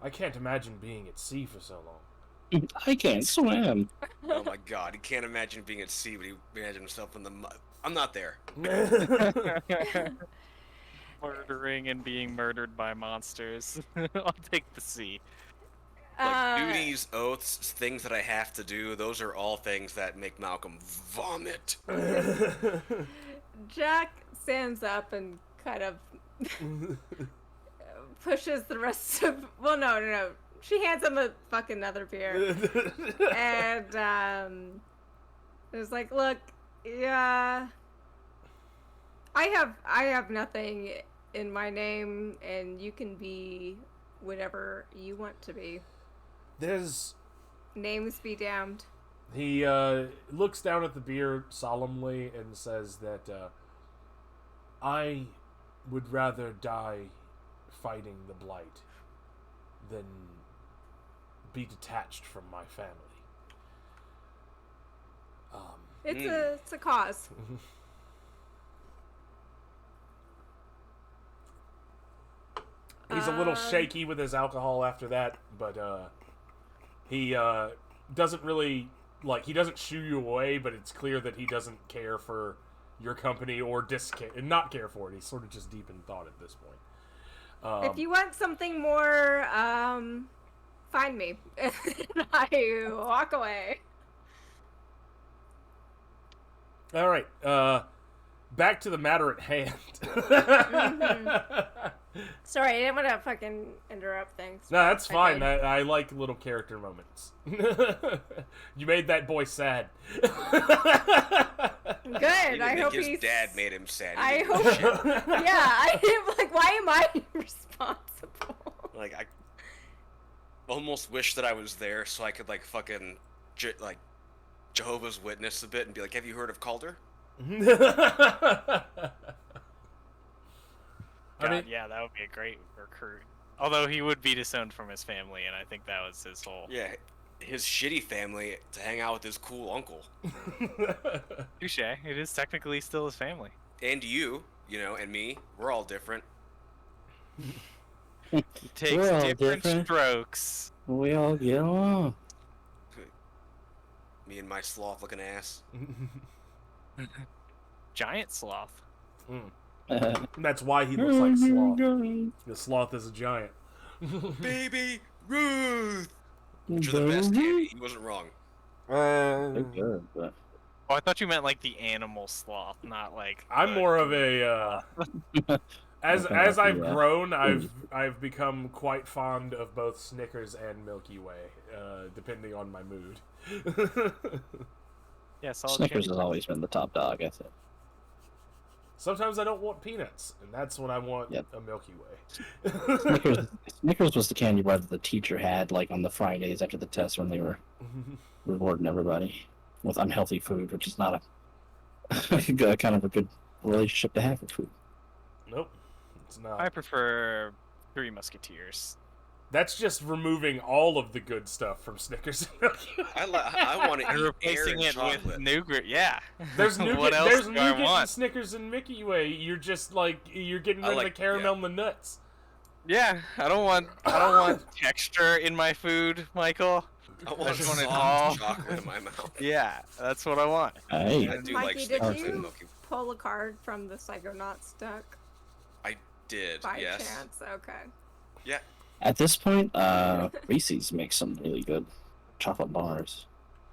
I can't imagine being at sea for so long. I can't swim. Oh my god, he can't imagine being at sea, but he imagined himself in the mud. I'm not there. Murdering and being murdered by monsters. I'll take the sea. Like, duties, oaths, things that I have to do, those are all things that make Malcolm vomit. Jack stands up and kind of pushes the rest of. Well, no. She hands him a fucking other beer, and it's like, look, yeah, I have nothing in my name, and you can be whatever you want to be. There's. Names be damned. He looks down at the beer solemnly and says that I would rather die fighting the Blight than be detached from my family. It's a cause. He's a little shaky with his alcohol after that, but he doesn't really he doesn't shoo you away, but it's clear that he doesn't care for your company or not care for it. He's sort of just deep in thought at this point. If you want something more, find me. And I walk away. All right, back to the matter at hand. Sorry, I didn't want to fucking interrupt things. No, that's fine. did. I like little character moments. You made that boy sad. Good. He I didn't hope think he's. his dad made him sad. He I didn't hope. do shit. Yeah, I like. Why am I responsible? Like, I almost wish that I was there so I could, like, fucking, Jehovah's Witness a bit and be like, have you heard of Calder? God, yeah, that would be a great recruit. Although he would be disowned from his family, and I think that was his whole... Yeah, his shitty family to hang out with his cool uncle. Touche. It is technically still his family. And you, and me, we're all different. It takes We're all different different. strokes. We all get along. Me and my sloth-looking ass. Giant sloth. That's why he looks like Sloth. The Sloth is a giant. Baby Ruth! Which are the best candy. He wasn't wrong. They're good, but Oh, I thought you meant like the animal sloth, not like... I'm more of a as Okay, I've yeah. grown, I've become quite fond of both Snickers and Milky Way, depending on my mood. Yeah, solid Snickers candy. has always been the top dog, I think. Sometimes I don't want peanuts, and that's when I want Yep. a Milky Way. Snickers was the candy bar that the teacher had, like, on the Fridays after the test when they were rewarding everybody with unhealthy food, which is not a kind of a good relationship to have with food. Nope, it's not. I prefer Three Musketeers. That's just removing all of the good stuff from Snickers and Milky Way. I want to And eat air replacing and it chocolate. with nougat. Yeah. There's What nougat, else there's do I nougat and want? Snickers and Mickey Way. You're just you're getting I rid of the like- caramel and the nuts. Yeah, I don't want texture in my food, Michael. I want just want it soft all. chocolate in my mouth. Yeah, that's what I want. Hey, I do Mikey, like did Snickers you- and Milky Way. Pull a card from the Psychonauts deck I did, by yes. chance. Okay. Yeah. at this point, Reese's makes some really good chocolate bars.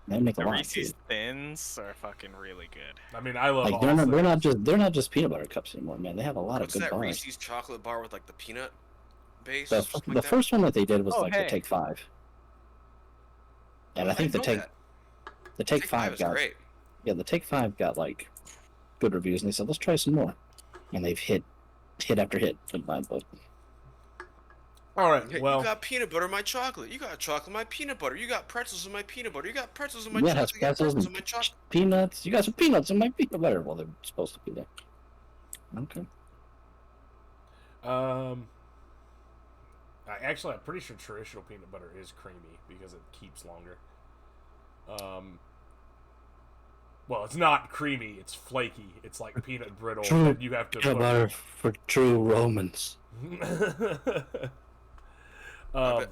They make a The lot Reese's too. Thins are fucking really good. I mean, I love Like all they're not just peanut butter cups anymore, man. They have a lot What's of good that bars. Reese's chocolate bar with, like, the peanut base? The, Something the like that? first one that they did was Oh, like hey. the Take 5, and I think the didn't know Take that. the Take 5 is got great. the Take 5 got like good reviews, and they said let's try some more, and they've hit after hit in my book. All right, Hey, well, you got peanut butter in my chocolate. You got chocolate in my peanut butter. You got pretzels in my peanut butter. You got pretzels in my Yeah, it chocolate. has You got pretzels pretzels in and my chocolate. peanuts. You got some peanuts in my peanut butter. Well, they're supposed to be there. Okay. I'm pretty sure traditional peanut butter is creamy because it keeps longer. Well, it's not creamy; it's flaky. It's like peanut brittle True that you have to peanut put. butter for true Romans. I bet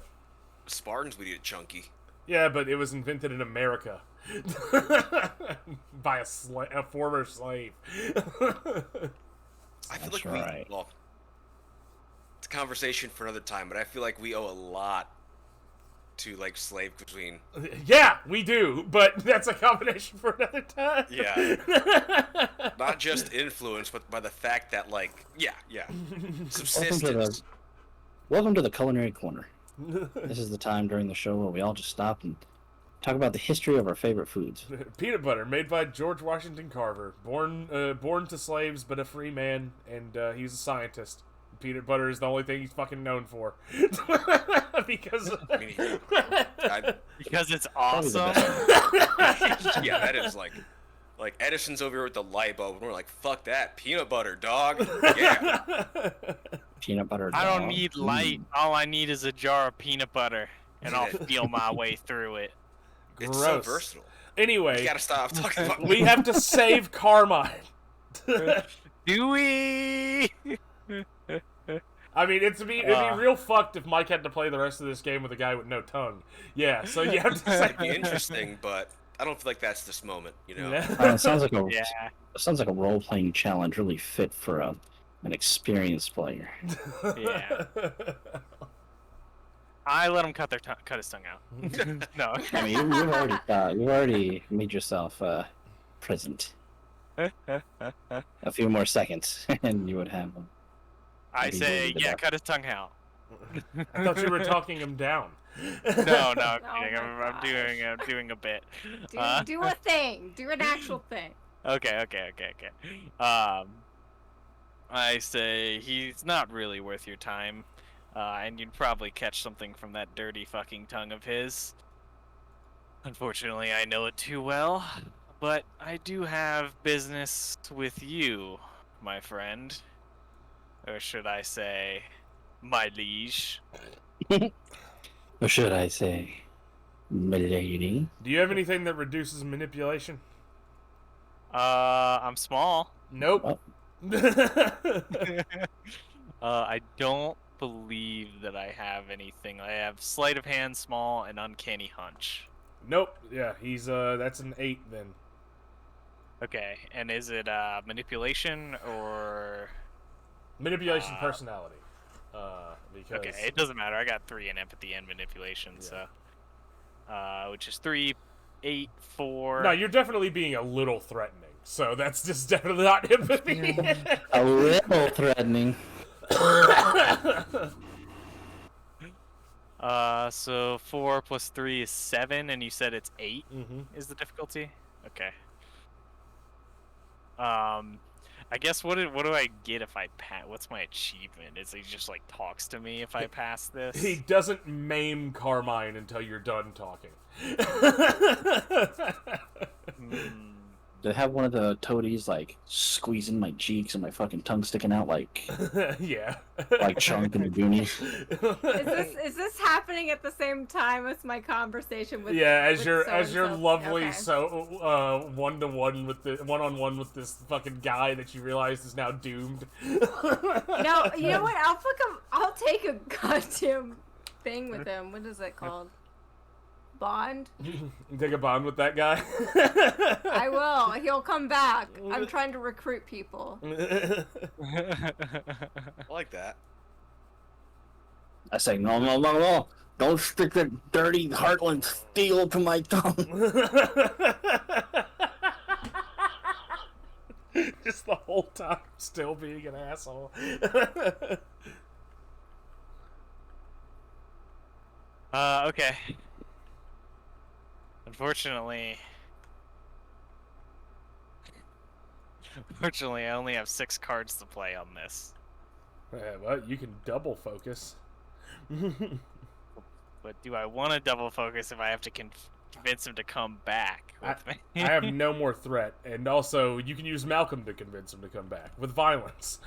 Spartans would eat it chunky. Yeah, but it was invented in America by a former slave. I feel That's like right. well, it's a conversation for another time, but I feel like we owe a lot to like slave cuisine. Yeah, we do, but that's a combination for another time. Yeah. Not just influence, but by the fact that like, yeah, subsistence. Welcome to the Culinary Corner. This is the time during the show where we all just stop and talk about the history of our favorite foods. Peanut butter, made by George Washington Carver, born to slaves but a free man, and he's a scientist. Peanut butter is the only thing he's fucking known for. Because I mean, Because it's Probably the awesome. yeah, that is like Edison's over here with the light bulb, and we're like, fuck that, peanut butter, dog. Yeah. Peanut butter. I don't dog. need light. All I need is a jar of peanut butter, and I'll feel my way through it. It's so gross. versatile. Anyway, You gotta stop talking about we have to save Carmine. Do we? I mean, it'd be real fucked if Mike had to play the rest of this game with a guy with no tongue. Yeah, so you have to It'd be say. interesting, but I don't feel like that's this moment, you know? It sounds like a Yeah. role playing challenge, really fit for an experienced player. Yeah. I let him cut his tongue out. No. I mean, you've already made yourself present. A few more seconds, and you would have him. I Maybe say, we'll yeah, do cut his tongue out. I thought you were talking him down. No, I'm Oh kidding. my I'm doing a bit. Do a thing. Do an actual thing. Okay. I say he's not really worth your time, and you'd probably catch something from that dirty fucking tongue of his. Unfortunately, I know it too well, but I do have business with you, my friend. Or should I say, my liege? Or should I say, milady? Do you have anything that reduces manipulation? I'm small. Nope. I don't believe that I have anything. I have sleight of hand, small, and uncanny hunch. Nope. Yeah, he's that's an 8 then. Okay, and is it manipulation or? Manipulation personality. Because Okay, it doesn't matter. I got 3 in empathy and manipulation, Yeah. so which is 3, 8, 4. No, you're definitely being a little threatening. So that's just definitely not empathy. A little threatening. So 4 plus 3 is 7, and you said it's 8 Mm-hmm. is the difficulty. Okay. I guess what do I get if I pass? What's my achievement? Is he just like talks to me if I pass this? He doesn't maim Carmine until you're done talking. Hmm. Do they have one of the toadies like squeezing my cheeks and my fucking tongue sticking out like Yeah. Chunk in the Goonies? Is this happening at the same time as my conversation with? Yeah, as with your so-and-so? lovely Okay. one-to-one with the one-on-one with this fucking guy that you realize is now doomed. No, you know what? I'll take a goddamn thing with him. What is it called? Bond? Take a bond with that guy. I will. He'll come back. I'm trying to recruit people. I like that. I say, no. Don't stick that dirty Heartland steel to my tongue. Just the whole time still being an asshole. Okay. Unfortunately, I only have 6 cards to play on this. Yeah, well, you can double focus. But do I want to double focus if I have to convince him to come back with me? I have no more threat, and also you can use Malcolm to convince him to come back with violence.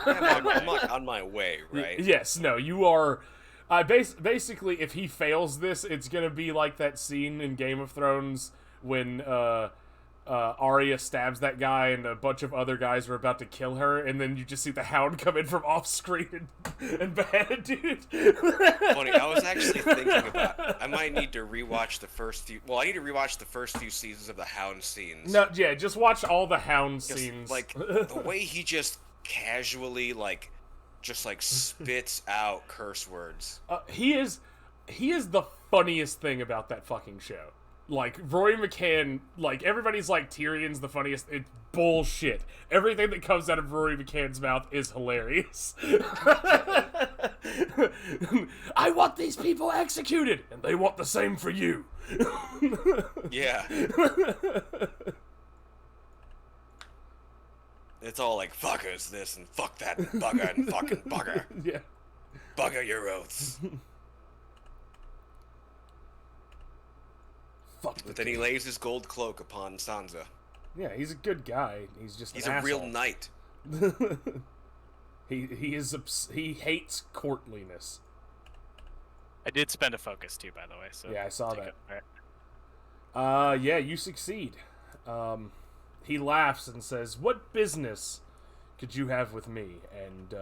I'm like on my way, right? Yes, no, you are. Basically, if he fails this, it's gonna be like that scene in Game of Thrones when Arya stabs that guy, and a bunch of other guys are about to kill her, and then you just see the Hound come in from off screen and behead dude. Funny, I was actually thinking about. I might need to rewatch the first few. Well, I need to rewatch the first few seasons of the Hound scenes. No, yeah, just watch all the Hound scenes. Like the way he just casually just spits out curse words. He is the funniest thing about that fucking show. Like, Rory McCann, like, everybody's like, Tyrion's the funniest. It's bullshit. Everything that comes out of Rory McCann's mouth is hilarious. I want these people executed, and they want the same for you. Yeah. It's all like, fuckers this, and fuck that, and bugger, and fucking bugger. Yeah. Bugger your oaths. But then he lays his gold cloak upon Sansa. Yeah, he's a good guy. He's just He's an a asshole. real knight. he hates courtliness. I did spend a focus too, by the way. So Yeah, I saw take that. it. All right. Yeah, you succeed. He laughs and says, "What business could you have with me?" And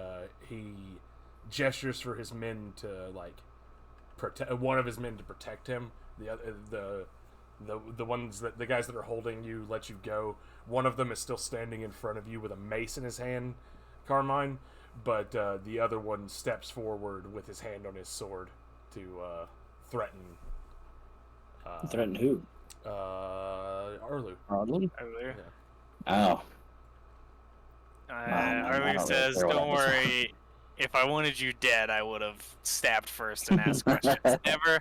he gestures for his men to protect one of his men to protect him. The ones the guys that are holding you let you go. One of them is still standing in front of you with a mace in his hand, Carmine, but the other one steps forward with his hand on his sword to threaten. Threaten who? Arlu. Heartland? Earlier. Oh. Arlene don't says, really care "Don't what happens." worry. If I wanted you dead, I would have stabbed first and asked questions. Never.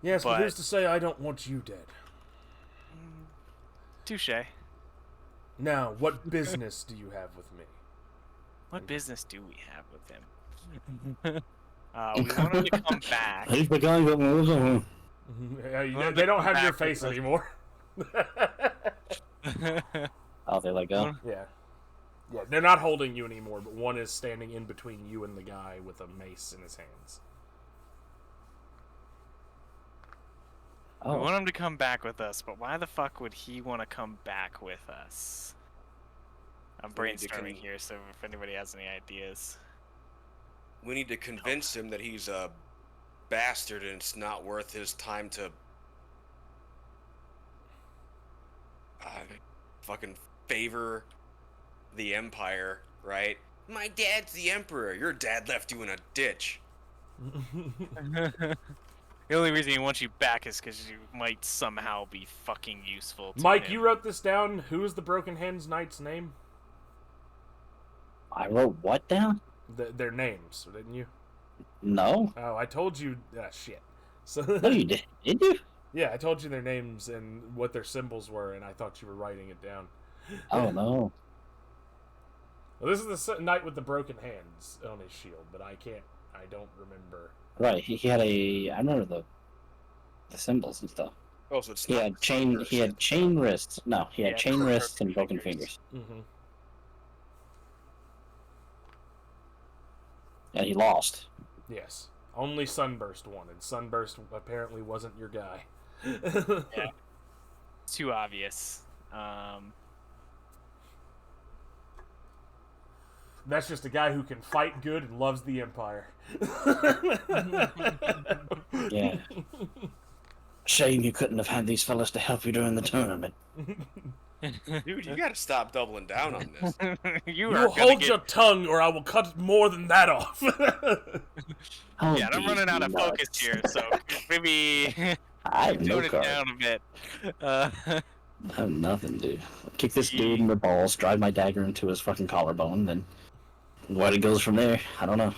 Yes, but But- who's to say I don't want you dead? Touche. Now, what business do you have with me? What business do we have with him? We want him to come back. He's the guy who was They don't have your back face with us. anymore. Oh, they let go? Yeah. Yeah, they're not holding you anymore, but one is standing in between you and the guy with a mace in his hands. We Oh, want him to come back with us, but why the fuck would he want to come back with us? I'm We need to brainstorming here, so if anybody has any ideas. We need to convince him that he's a bastard and it's not worth his time to fucking favor the Empire, right? My dad's the Emperor. Your dad left you in a ditch. The only reason he wants you back is because you might somehow be fucking useful to Mike, him. you wrote this down. Who is the Broken Hands Knight's name? I wrote what down? Their names, didn't you? No. Oh, I told you. Shit. So, No, you did. Did you? yeah, I told you their names and what their symbols were, and I thought you were writing it down. Oh, no. Well, this is the knight with the broken hands on his shield, but I don't remember. Right, he had a... I remember the symbols and stuff. Oh, so it's He not had Sunburst. chain wrists. No, he had Yeah, chain wrists and broken fingers. fingers. Mm-hmm. And he lost. Yes. Only Sunburst won, and Sunburst apparently wasn't your guy. Yeah. Too obvious. That's just a guy who can fight good and loves the Empire. Yeah. Shame you couldn't have had these fellas to help you during the tournament. Dude, you gotta stop doubling down on this. you You are gonna hold get... your tongue, or I will cut more than that off. Oh, Yeah, I'm running out of focus here, so maybe I have no tone it card. down a bit. I have nothing, dude. Kick this dude in the balls, drive my dagger into his fucking collarbone, then what it goes from there, I don't know.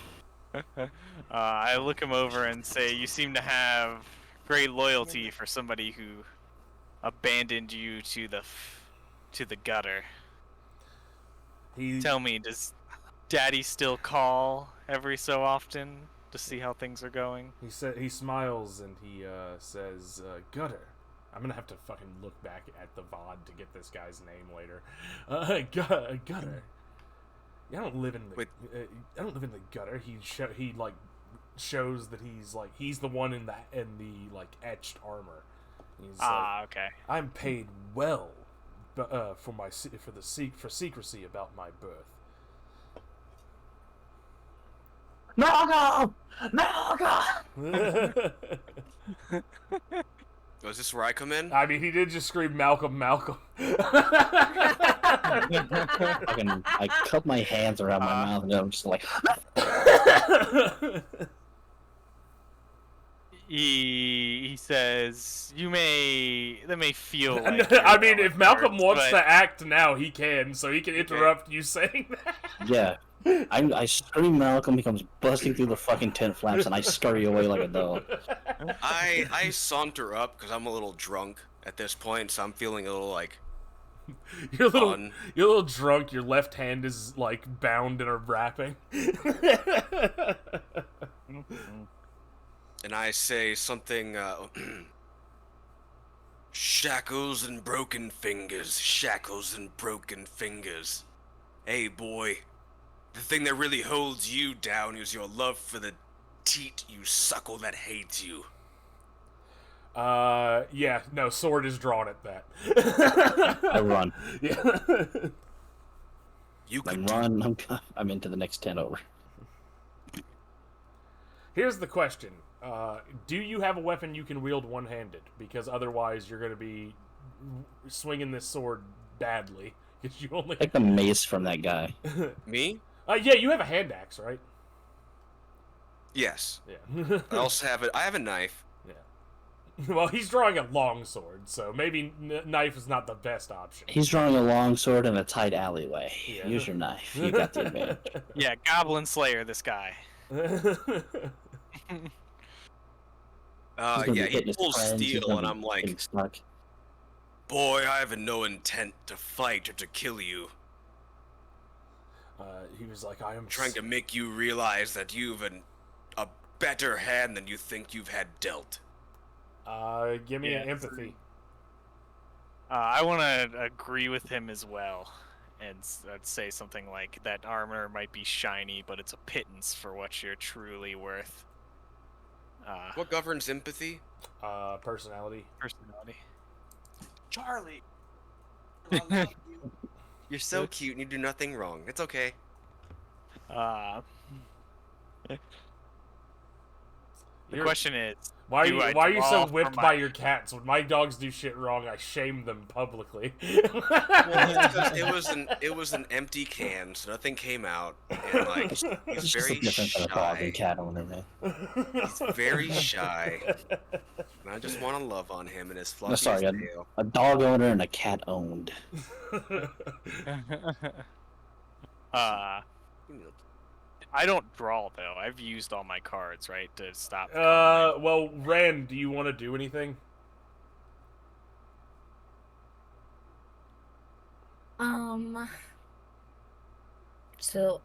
I look him over and say, "You seem to have great loyalty for somebody who abandoned you to the gutter. he Tell me, does Daddy still call every so often to see how things are going?" he smiles and he says, "Gutter." I'm gonna have to fucking look back at the VOD to get this guy's name later. Gutter. Yeah, I don't live in the. Wait. I don't live in the gutter. He shows that he's the one in the like etched armor. He's Okay. I'm paid well, for secrecy about my birth. Malcolm! Malcolm! Oh, is this where I come in? I mean, he did just scream Malcolm, Malcolm. I cup my hands around my mouth and I'm just like. He says, that may feel like I you're mean, going if Malcolm first, wants but- to act now, he can, so he can interrupt you saying that. Yeah. I scream Malcolm, he comes busting through the fucking tent flaps, and I scurry away like a dog. I saunter up because I'm a little drunk at this point, so I'm feeling a little like You're a little, fun. you're a little drunk. Your left hand is like bound in a wrapping. And I say something, shackles and broken fingers, shackles and broken fingers. Hey, boy, the thing that really holds you down is your love for the teat you suckle that hates you. Yeah, no, sword is drawn at that. I run. Yeah. You I could run, I'm into the next tent over. Here's the question. Do you have a weapon you can wield one-handed? Because otherwise you're going to be swinging this sword badly. Because you only... Take the mace from that guy. Me? Yeah, you have a hand axe, right? Yes. Yeah. I also have it. I have a knife. Yeah. Well, he's drawing a long sword, so maybe knife is not the best option. He's drawing a long sword in a tight alleyway. Yeah. Use your knife. You got the advantage. Yeah, Goblin Slayer, this guy. He's gonna be Yeah, he hitting his pulls friends, he's steel, gonna and be I'm like, getting stuck. boy, I have no intent to fight or to kill you. He was like, I am Trying to make you realize that you've a better hand than you think you've had dealt. Give me Yeah, an empathy. I want to agree with him as well, and say something like that armor might be shiny, but it's a pittance for what you're truly worth. What governs empathy? Personality. Personality. Charlie. I love you. You're so cute and you do nothing wrong. It's okay. The You're- question is, Why do I are you draw so from whipped my- by your cats? When my dogs do shit wrong, I shame them publicly. It was an empty can, so nothing came out. And like It's he's just very a difference in a dog shy. and cat owner, man. He's very shy. And I just want to love on him and his fluffy sorry, tail. A dog owner and a cat owned. I don't draw though. I've used all my cards, right, to stop. Well, Rand, do you want to do anything? So,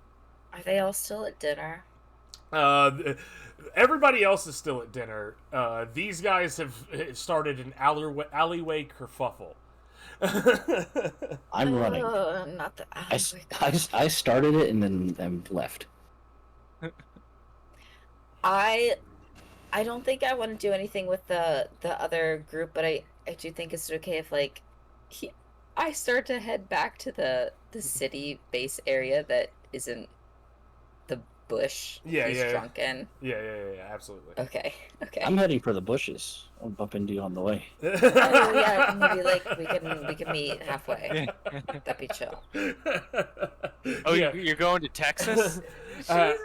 are they all still at dinner? Everybody else is still at dinner. These guys have started an alleyway kerfuffle. I'm running. Not the I started it and then left. I don't think I want to do anything with the other group, but I do think it's okay if like I start to head back to the city base area that isn't the bush Yeah, he's yeah. drunk in. Yeah, absolutely. Okay. I'm heading for the bushes. I'll bump into you on the way. Oh yeah, maybe like we can meet halfway. That'd be chill. Oh, yeah. you're going to Texas?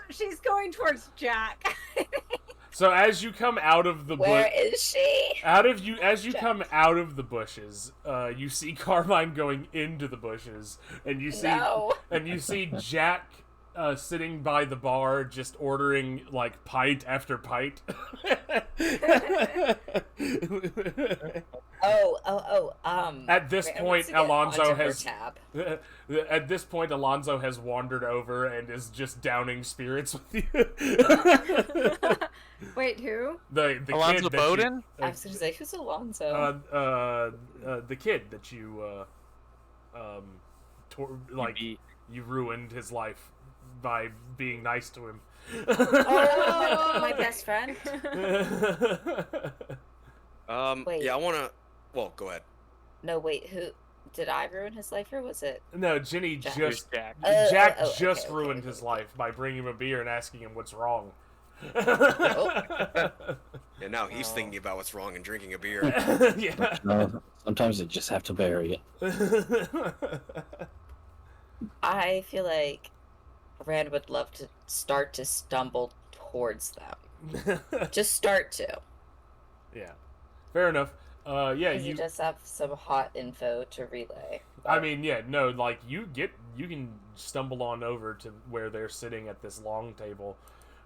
She's going towards Jack. So as you come out of the Where is she? as you come out of the bushes, you see Carmine going into the bushes, and you see No. Jack sitting by the bar, just ordering like pint after pint. At this wait, I point, want to get Alonzo onto her has tab. At this point, Alonzo has wandered over and is just downing spirits with you. Wait, who? the Alonzo kid that Bowden? I was gonna say, who's Alonzo? the kid that you you ruined his life by being nice to him. Oh, my best friend. Wait. Yeah, I wanna. Well, go ahead. No, wait. Who did I ruin his life, or was it? No, Ginny Jack. just Jack. Jack Oh, just okay, ruined okay, his okay. life by bringing him a beer and asking him what's wrong. And now he's Oh. thinking about what's wrong and drinking a beer. Yeah. Sometimes you just have to bury it. I feel like Rand would love to start to stumble towards them. Just start to. Yeah. Fair enough. Yeah, Because you just have some hot info to relay. I mean, yeah, no, like you can stumble on over to where they're sitting at this long table,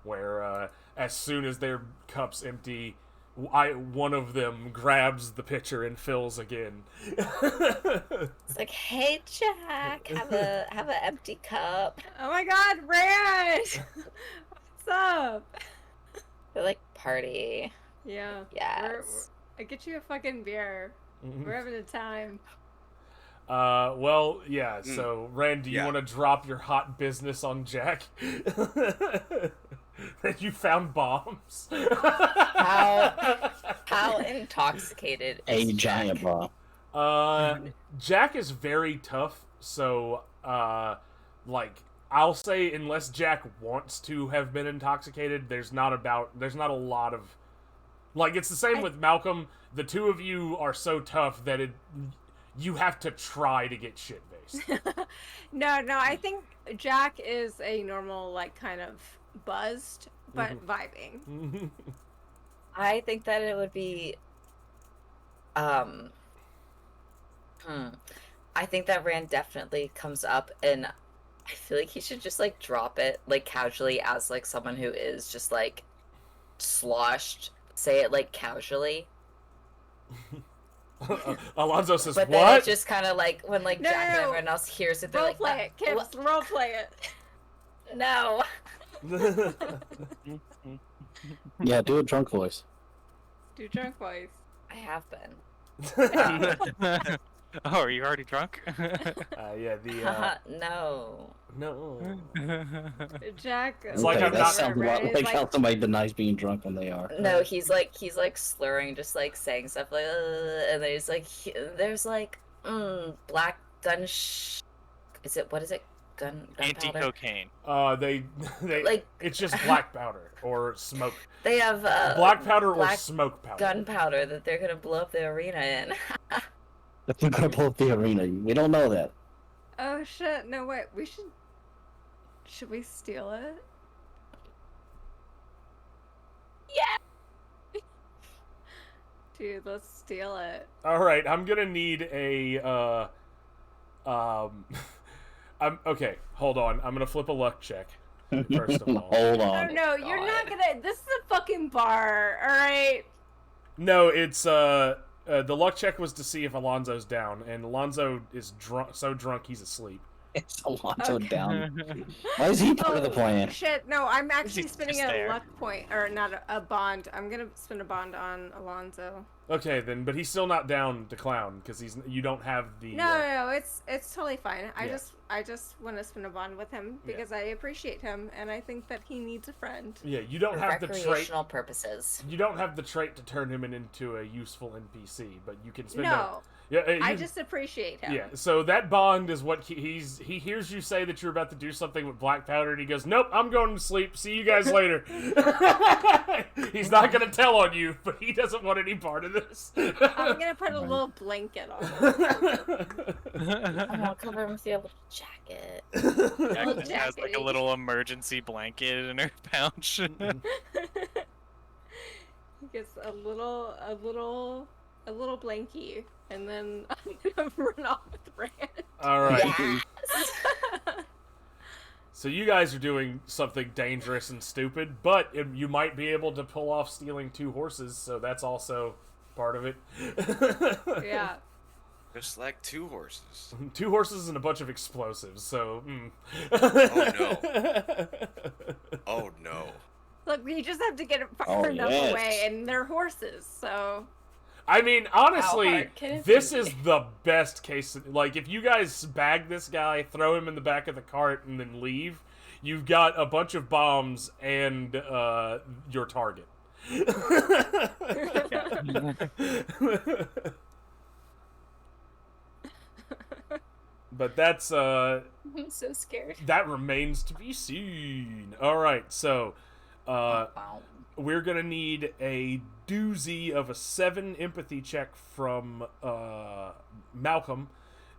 where as soon as their cups empty, one of them grabs the pitcher and fills again. It's like, hey Jack, have an empty cup. Oh my God, Rand! What's up? They're like, party. Yeah. Yes. I get you a fucking beer. We're having a time. Well, yeah. So, Rand, do you Yeah. want to drop your hot business on Jack? That you found bombs. How intoxicated is A Jack? giant bomb. Jack is very tough, so like I'll say unless Jack wants to have been intoxicated, there's not a lot of like it's the same with Malcolm. The two of you are so tough that you have to try to get shit faced. No, I think Jack is a normal, like, kind of buzzed, but vibing. I think that it would be I think that Rand definitely comes up, and I feel like he should just like drop it like casually as like someone who is just like sloshed. Say it like casually. Alonzo says, But then "What?" it's just kind of like when like No, Jack and no. everyone else hears it, they're Role like, play it, Kim. Role play it. no. Yeah, do a drunk voice. Do drunk voice. I have been. Oh, are you already drunk? Yeah, the No. no. Jack. It's like Okay, I'm that not- sounds a lot like how somebody denies being drunk when they are. No, he's like slurring, just like saying stuff like, and then he's like, there's like, black gun. Is it what is it? Gunpowder. Anti-cocaine. They Like- it's just black powder or smoke. They have Black powder or black smoke powder. gunpowder that they're gonna blow up the arena in. If we're gonna pull up the arena, we don't know that. Oh shit! No wait. We should. Should we steal it? Yeah. Dude, let's steal it. All right, I'm gonna need a okay. Hold on, I'm gonna flip a luck check. First of all, Hold Oh on. no, you're not gonna. This is a fucking bar. All right. no, it's the luck check was to see if Alonzo's down, and Alonzo is drunk, so drunk he's asleep. It's Alonzo Okay. down. Why is he part of the plan? Shit! No, I'm actually He's spending just a there. luck point, or not a bond. I'm gonna spend a bond on Alonzo. Okay, then, but he's still not down to clown because you don't have the. No, it's totally fine. Yeah. I just want to spend a bond with him Yeah. because I appreciate him and I think that he needs a friend. Yeah, you don't For have the trait. recreational purposes. You don't have the trait to turn him into a useful NPC, but you can spend. No, I you- just appreciate him. Yeah, so that bond is what he hears you say that you're about to do something with black powder, and he goes, "Nope, I'm going to sleep. See you guys later." He's not gonna tell on you, but he doesn't want any part of this. I'm gonna put a little blanket on him. I'm gonna cover him with your little jacket. Jack just has like a jacket. little emergency blanket in her pouch. He gets a little blankie, and then I'm gonna run off with Rand. All right. Yes. So you guys are doing something dangerous and stupid, but you might be able to pull off stealing 2 horses, so that's also part of it. Yeah. Just like 2 horses. 2 horses and a bunch of explosives, so. Oh no. Look, we just have to get it far Oh, enough yes. away, and they're horses, so. I mean, honestly, hard can it this be? is the best case. Like, if you guys bag this guy, throw him in the back of the cart, and then leave, You've got a bunch of bombs and your target. But that's I'm so scared. that remains to be seen. All right, so Wow. we're gonna need a doozy of a 7 empathy check from Malcolm,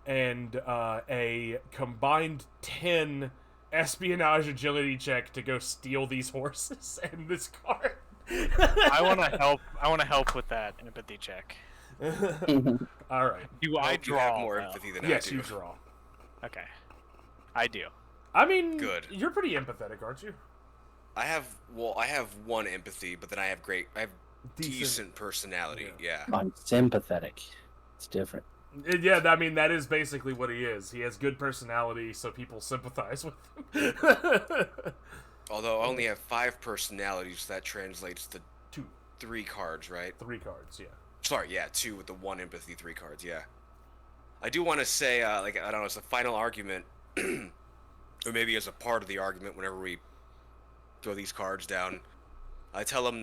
and a combined 10 espionage agility check to go steal these horses and this cart. I want to help. I want to help with that empathy check. All right. Do I hope you have draw more though? empathy than Yes, I do. you draw. Okay, I do. I mean, Good. You're pretty empathetic, aren't you? I have 1 empathy, but then I have decent personality. Yeah. I'm sympathetic. It's different. Yeah, I mean that is basically what he is. He has good personality, so people sympathize with him. Although I only have 5 personalities, that translates to 2, 3 cards, right? 3 cards, yeah. Sorry, yeah, 2 with the 1 empathy, 3 cards, yeah. I do want to say, like, I don't know, as a final argument, or maybe as a part of the argument whenever we throw these cards down, I tell them,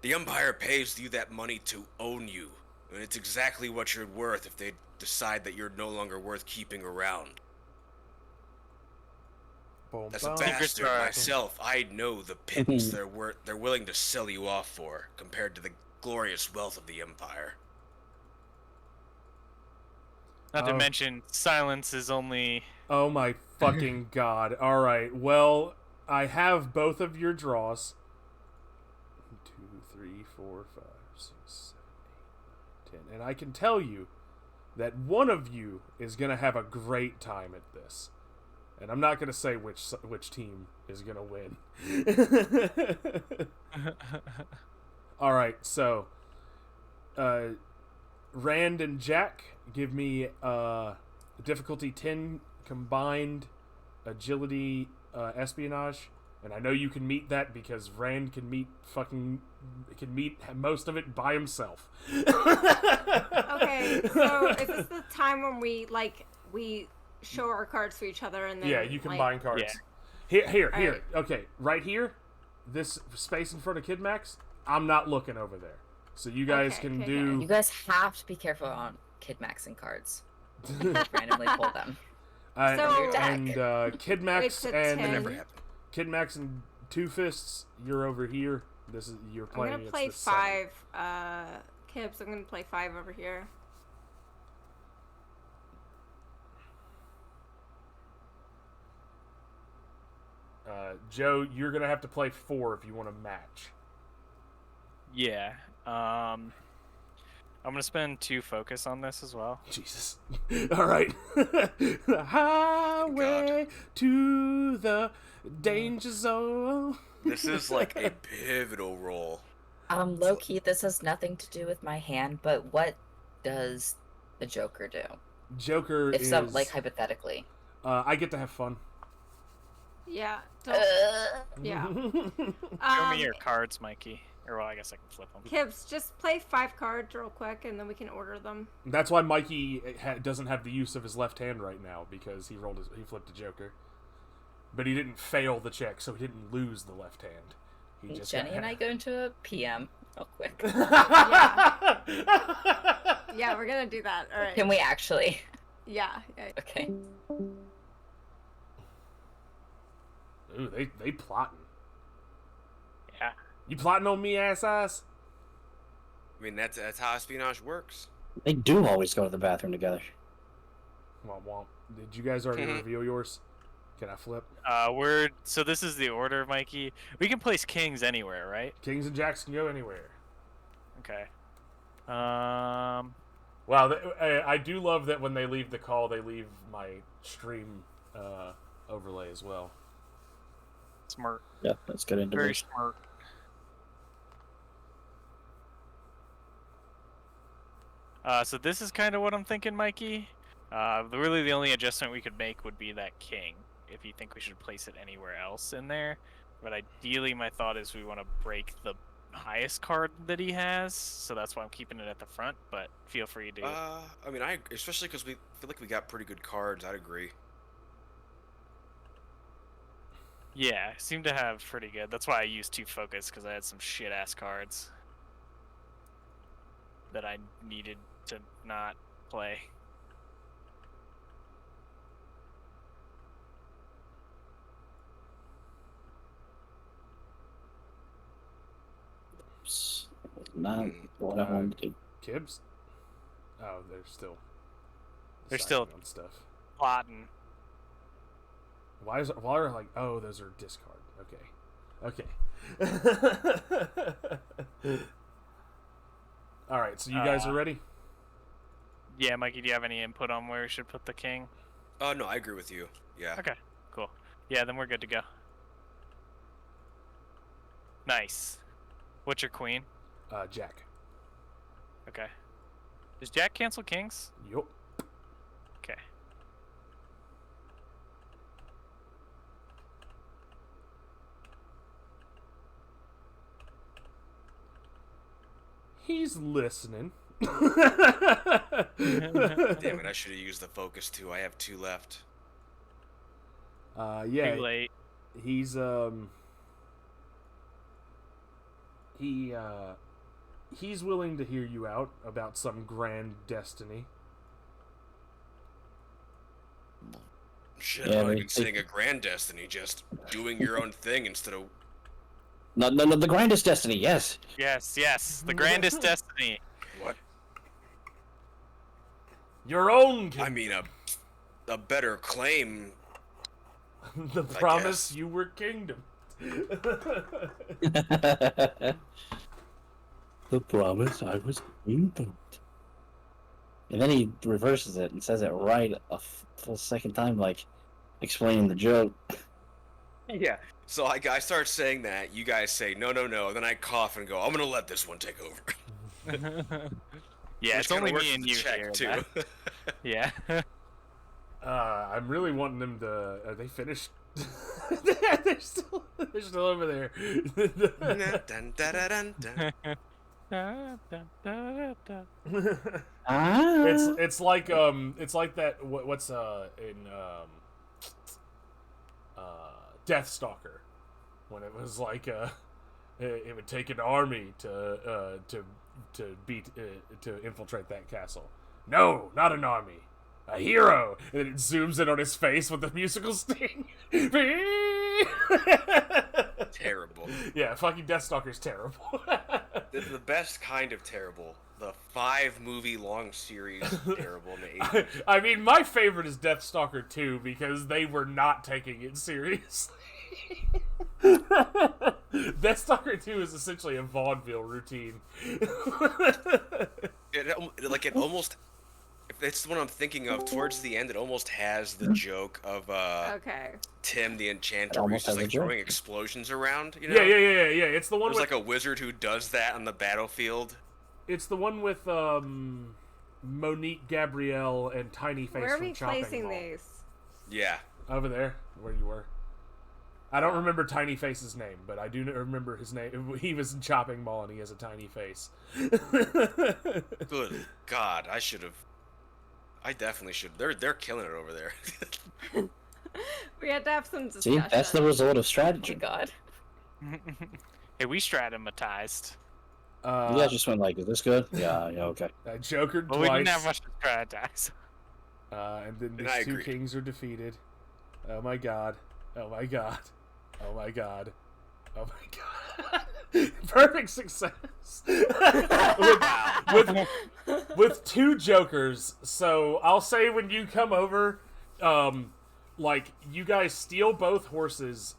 the Empire pays you that money to own you, and it's exactly what you're worth if they decide that you're no longer worth keeping around. Boom, As a boom. bastard are- myself, I know the pittance they're willing to sell you off for, compared to the glorious wealth of the Empire. Not to Oh. mention, silence is only. Oh my fucking god. Alright, well, I have both of your draws. 2, 3, 4, 5, 6, 7, 8, 9, 10. And I can tell you that one of you is going to have a great time at this. And I'm not going to say which team is going to win. Alright, so Rand and Jack, give me difficulty 10 combined agility espionage, and I know you can meet that because Rand can meet most of it by himself. Okay, so is this the time when we show our cards to each other and then Yeah, you combine cards. Yeah. Here. Alright. Okay, right here, this space in front of Kid Max, I'm not looking over there. So you guys Okay, can okay, do You guys have to be careful on Kid Maxing cards. Randomly pull them. So- Your deck. and Kid Max It's a and 10. Never happened. Kid Max and Two Fists, you're over here. You're I'm playing. gonna play against the seven. 5 Kibs. I'm gonna play 5 over here. Joe, you're gonna have to play 4 if you want to match. Yeah. I'm gonna spend 2 focus on this as well. Jesus. All right. The highway to the danger zone. This is like a pivotal role. Low key, this has nothing to do with my hand, but what does the Joker do? Joker If is. some, like, hypothetically. I get to have fun. Yeah. Don't, yeah. Show me your cards, Mikey. Or well, I guess I can flip them. Kibs, just play 5 cards real quick, and then we can order them. That's why Mikey doesn't have the use of his left hand right now because he flipped a Joker, but he didn't fail the check, so he didn't lose the left hand. He just Jenny got and I go into a PM real quick. Yeah, we're gonna do that. All right. Can we actually? Yeah. Okay. Ooh, they plotting. Yeah. You plotting on me, ass eyes? I mean, that's how espionage works. They do always go to the bathroom together. Womp womp. Did you guys already reveal yours? Can I flip? So this is the order, Mikey. We can place kings anywhere, right? Kings and jacks can go anywhere. Okay. Wow, I do love that when they leave the call, they leave my stream overlay as well. Smart. Yeah, that's good into Very this. smart. So this is kind of what I'm thinking, Mikey. Really, the only adjustment we could make would be that king, if you think we should place it anywhere else in there. But ideally, my thought is we want to break the highest card that he has, so that's why I'm keeping it at the front. But feel free to. I mean, especially because we feel like we got pretty good cards. I'd agree. Yeah, seem to have pretty good. That's why I used 2 focus, because I had some shit ass cards that I needed to not play. Not what I wanted to do. Kibbs? Oh, they're still. They're still deciding on stuff. plotting. Why is it? Why are like? Oh, those are discard. Okay. All right. So you guys are ready? Yeah, Mikey, do you have any input on where we should put the king? Oh no, I agree with you. Yeah. Okay, cool. Yeah, then we're good to go. Nice. What's your queen? Jack. Okay. Does Jack cancel kings? Yup. Okay. He's listening. Damn it! I should have used the focus too. I have 2 left. Yeah. Too late. He's he's willing to hear you out about some grand destiny. Shit, Yeah, I'm not they- even saying a grand destiny, just doing your own thing instead of. No, the grandest destiny. Yes. Yes, the grandest destiny. What? Your own. I mean, a better claim. The promise guess. you were kingdom. The promise I was kingdom. And then he reverses it and says it right a full second time, like explaining the joke. Yeah. So I start saying that. You guys say no. Then I cough and go, I'm gonna let this one take over. Yeah, Which it's kinda only works me with and the you check, here. too. Yeah. I'm really wanting them to. Are they finished? they're still over there. Dun, dun, dun, dun, dun. It's like that. What's in Deathstalker, when it was like it would take an army to beat to infiltrate that castle. No, not an army. A hero, and then it zooms in on his face with the musical sting. Terrible. Yeah, fucking Deathstalker's terrible. The best kind of terrible. The 5-movie long series terrible in the 80s. I mean, my favorite is Deathstalker 2 because they were not taking it seriously. Deathstalker 2 is essentially a vaudeville routine. It almost, if it's the one I'm thinking of, towards the end, it almost has the joke of Okay. Tim the Enchanter, It where he's almost just has a like joke. throwing explosions around. You know? Yeah. It's the one There's with like a wizard who does that on the battlefield. it's the one with Monique Gabrielle and Tiny Face Where are from we Chopping placing Mall. these? Yeah. Over there, where you were. I don't remember Tiny Face's name, but I do remember his name. He was in Chopping Mall and he has a tiny face. Good God, I definitely should. They're killing it over there. We had to have some discussion. See, that's the result of Oh my strategy. god. Hey, we stratamatized. You guys just went like, "Is this good?" Yeah, okay. I jokered Well, twice. we didn't have much to stratize. And then And these I two agree. kings are defeated. Oh my god. Oh my god. Oh my god. Oh my god. Perfect success. with 2 jokers. So I'll say when you come over, like you guys steal both horses.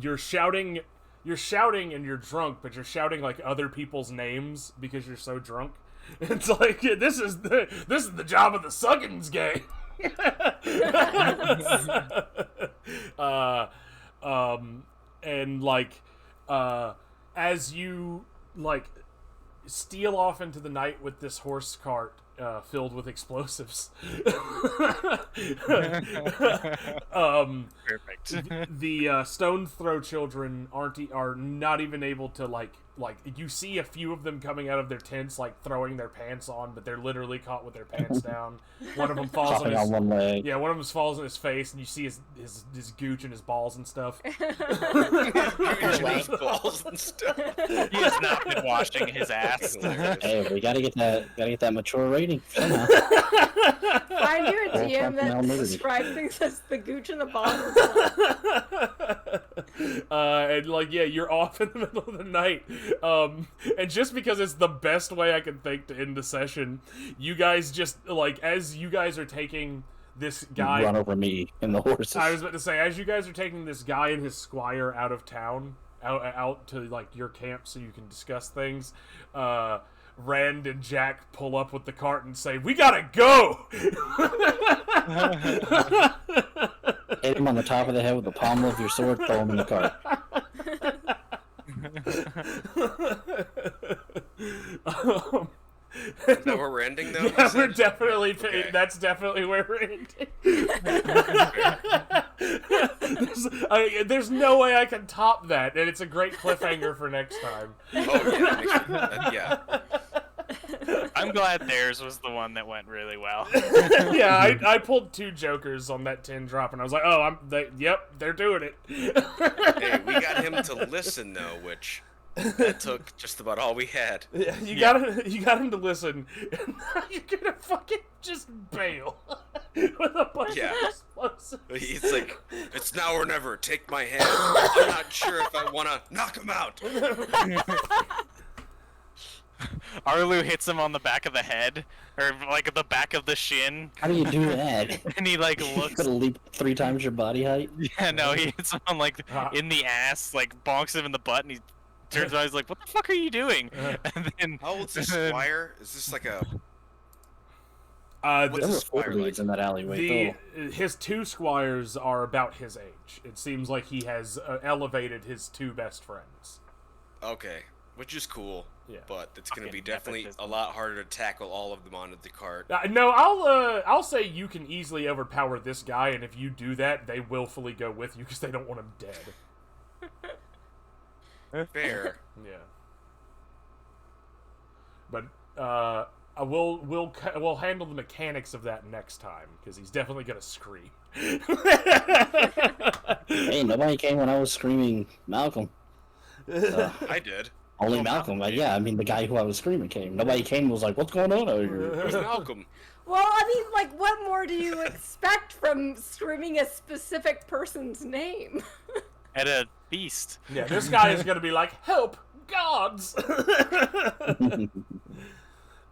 You're shouting and you're drunk, but you're shouting like other people's names because you're so drunk. It's like this is the job of the Suggins gang. And like as you like steal off into the night with this horse cart filled with explosives. Perfect. The stone throw children are not even able to like like you see a few of them coming out of their tents, like throwing their pants on, but they're literally caught with their pants down. One of them falls on Hopping his on one leg. yeah, one of them falls on his face, and you see his gooch and his balls and stuff. His balls and stuff. He has not been washing his ass. Hey, we gotta get that mature rating somehow. Find you a Full DM that functional describes things as the gooch and the balls. And like, yeah, you're off in the middle of the night. And just because it's the best way I can think to end the session, you guys just like, as you guys are taking this guy Run over me and the horses. I was about to say, as you guys are taking this guy and his squire out of town, out to like your camp so you can discuss things, Rand and Jack pull up with the cart and say, "We gotta go!" Hit him on the top of the head with the pommel of your sword, throw him in the cart. Is that where we're ending, though? Yeah, we're definitely. Okay. That's definitely where we're ending. There's no way I can top that, and it's a great cliffhanger for next time. Oh, yeah. I'm glad theirs was the one that went really well. Yeah, I pulled 2 jokers on that 10 drop, and I was like, oh, yep, they're doing it. Hey, we got him to listen, though, which that took just about all we had. Yeah, you got him to listen, and now you're gonna fucking just bail with a bunch of explosives. He's like, it's now or never. Take my hand. I'm not sure if I want to knock him out. Arlu hits him on the back of the head, or like the back of the shin, How do you do that? and he like You looks. gotta leap 3 times your body height. Yeah, no, he hits him on like in the ass, like bonks him in the butt, and he turns around. He's like, "What the fuck are you doing?" And then How old's this squire? Is this like a... The- There were 4 squire like? dudes in that alleyway. his 2 squires are about his age. It seems like he has elevated his 2 best friends. Okay, which is cool. Yeah. But it's going to be Fucking definitely nepotism. a lot harder to tackle all of them onto the cart. No, I'll say you can easily overpower this guy, and if you do that, they willfully go with you because they don't want him dead. Fair. Yeah. But we'll handle the mechanics of that next time because he's definitely gonna scream. Hey, nobody came when I was screaming Malcolm. I did. Only Malcolm. Like, yeah, I mean, the guy who I was screaming came. Nobody came and was like, what's going on over here? It was Malcolm. Well, I mean, like, what more do you expect from screaming a specific person's name? at a feast. Yeah, this guy is gonna be like, "Help, gods!"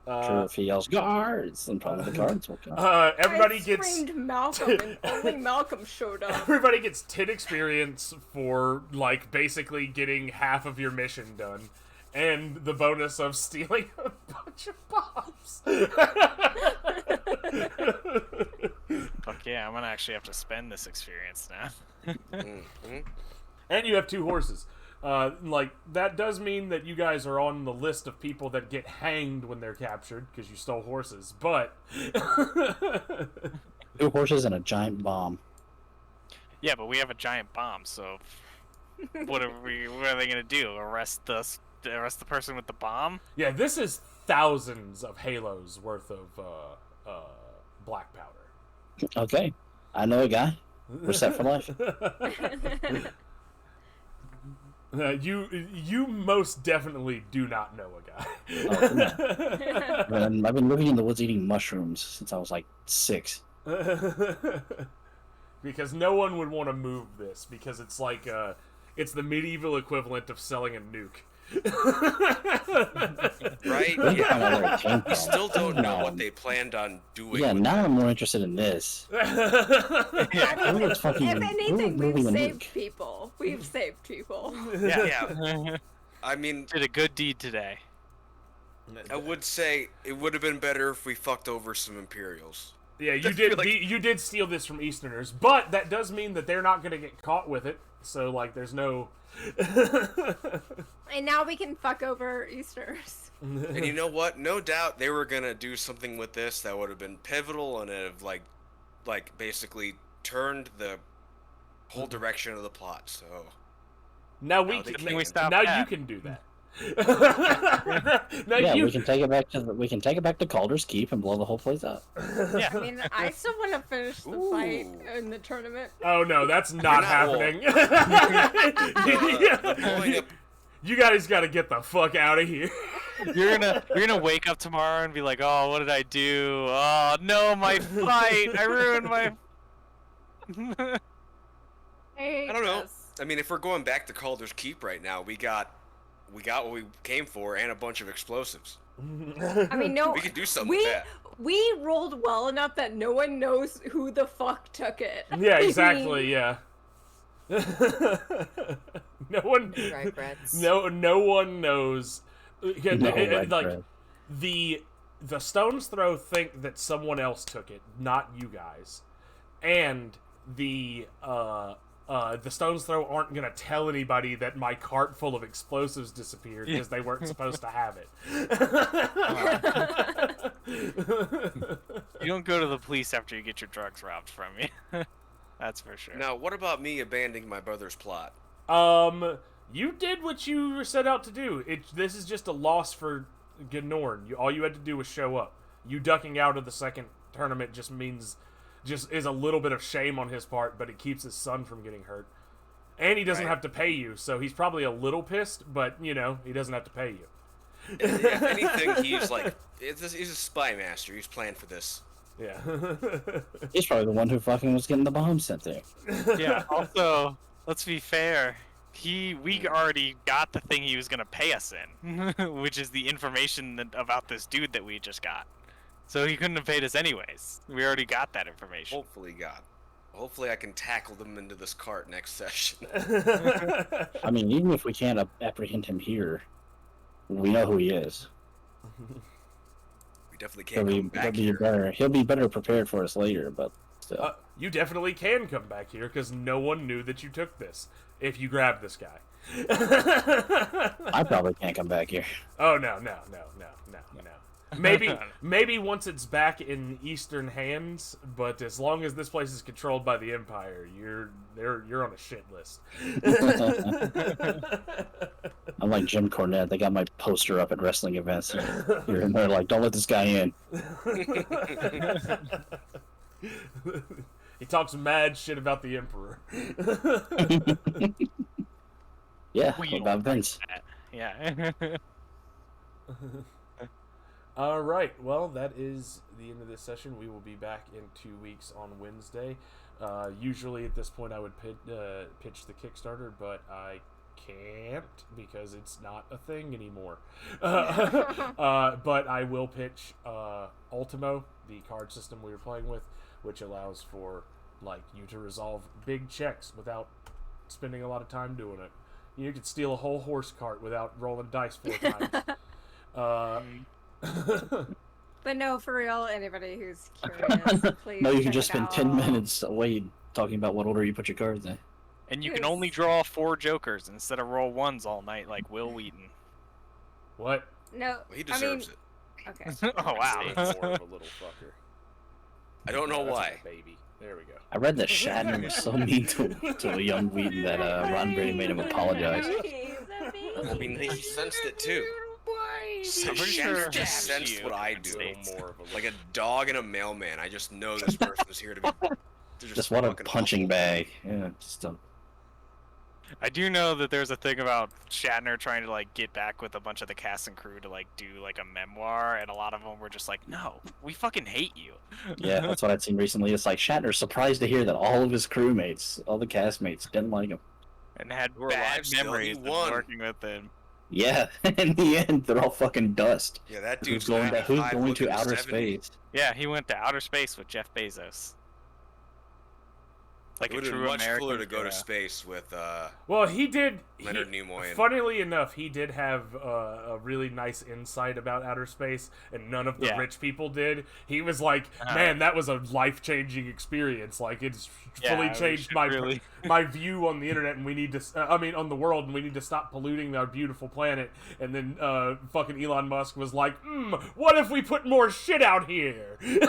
Sure, if he yells, guards, then probably the guards will come. Everybody I gets screamed Malcolm, and only Malcolm showed up. everybody gets 10 experience for like basically getting half of your mission done, and the bonus of stealing a bunch of bombs. Fuck yeah, I'm gonna actually have to spend this experience now. Mhm. And you have 2 horses. Like, that does mean that you guys are on the list of people that get hanged when they're captured, because you stole horses, but... 2 horses and a giant bomb. Yeah, but we have a giant bomb, so what are they gonna do? Arrest the person with the bomb? Yeah, this is thousands of halos worth of black powder. Okay, I know a guy. We're set for life. You most definitely do not know a guy. Oh, come on. I've been living in the woods eating mushrooms since I was like 6. Because no one would want to move this, because it's like it's the medieval equivalent of selling a nuke. Right? That's Yeah. kinda where it came We from. still don't know No. what they planned on doing. Yeah, with now that. I'm more interested in this. I Who mean, was fucking- if who anything, was we've moving a saved nuke? people. We've saved people. Yeah. I mean, Did a good deed today. I would say it would have been better if we fucked over some Imperials. Yeah, you I did. feel like- You did steal this from Easterners, but that does mean that they're not going to get caught with it. So, like, there's no. And now we can fuck over Easters. And you know what? No doubt they were gonna do something with this that would have been pivotal and have like basically turned the whole direction of the plot. So Now we Now they can. can we stop now that? you can do that. Now Yeah, you. we can take it back to Calder's Keep and blow the whole place up. Yeah. I mean, I still want to finish the fight Ooh. in the tournament. Oh no, that's not not well. happening. The blowing up. You guys got to get the fuck out of here. You're gonna wake up tomorrow and be like, oh, what did I do? Oh no, my fight! I ruined my. I don't know. I mean, if we're going back to Calder's Keep right now, we got what we came for and a bunch of explosives. I mean, no. We could do something with that. We rolled well enough that no one knows who the fuck took it. Yeah, I exactly. mean, Yeah. No one. Regrets. No one knows. No red Like bread. the Stone's Throw think that someone else took it, not you guys, and the Stone's Throw aren't gonna tell anybody that my cart full of explosives disappeared because they weren't supposed to have it. You don't go to the police after you get your drugs robbed from me. That's for sure. Now, what about me abandoning my brother's plot? You did what you were set out to do. This is just a loss for Gnorn. All you had to do was show up. You ducking out of the second tournament just is a little bit of shame on his part, but it keeps his son from getting hurt. And he doesn't Right. have to pay you, so he's probably a little pissed, but, he doesn't have to pay you. If anything, he's a spy master. He's planned for this. Yeah. He's probably the one who fucking was getting the bomb sent there. Yeah. Also, let's be fair. We already got the thing he was gonna pay us in, which is the information about this dude that we just got. So he couldn't have paid us anyways. We already got that information. Hopefully I can tackle them into this cart next session. I mean, even if we can't apprehend him here, we know who he is. We definitely can't come back here. He'll be better prepared for us later, but still. You definitely can come back here, because no one knew that you took this, if you grabbed this guy. I probably can't come back here. Oh, no. Maybe once it's back in Eastern hands, but as long as this place is controlled by the Empire, you're on a shit list. I'm like Jim Cornette. They got my poster up at wrestling events. And they're like, don't let this guy in. He talks mad shit about the Emperor. Yeah, We what about Vince? Yeah. All right. Well, that is the end of this session. We will be back in 2 weeks on Wednesday. Usually at this point I would pitch the Kickstarter, but I can't because it's not a thing anymore. But I will pitch Ultimo, the card system we were playing with, which allows for you to resolve big checks without spending a lot of time doing it. You could steal a whole horse cart without rolling dice 4 times. But no, for real, anybody who's curious, please. No, you can check just it spend out. 10 minutes away talking about what order you put your cards in. And you can only draw 4 jokers instead of roll 1s all night like Will Wheaton. What? No, He deserves it. Okay. Oh wow. More of a little fucker. I don't know That's why. like a baby. There we go. I read that Shatner was so mean to a young Wheaton that Ron Brady made him apologize. I mean, he sensed it too. I'm pretty sure Shatner just sensed what I do. Like a dog and a mailman. I just know this person is here to be. to Just what a fucking punching awful. bag. Yeah, just I do know that there's a thing about Shatner trying to get back with a bunch of the cast and crew to do a memoir, and a lot of them were just like, "No, we fucking hate you." yeah, that's what I'd seen recently. It's like Shatner's surprised to hear that all of his crewmates, all the castmates, didn't like him. And had We're bad alive still, memories he of won. working with him. Yeah, in the end, they're all fucking dust. Yeah, that Who's dude's going to 95, outer looking space? 70. Yeah, he went to outer space with Jeff Bezos. Like It a would have true been much American cooler to go to hero. space with Well, he did. Leonard Nimoy. Funnily enough, he did have a really nice insight about outer space, and none of the Yeah. rich people did. He was like, "Man, that was a life-changing experience. It's fully we changed should my really- my view on the internet, and we need to. On the world, and we need to stop polluting our beautiful planet." And then fucking Elon Musk was like, "What if we put more shit out here?" And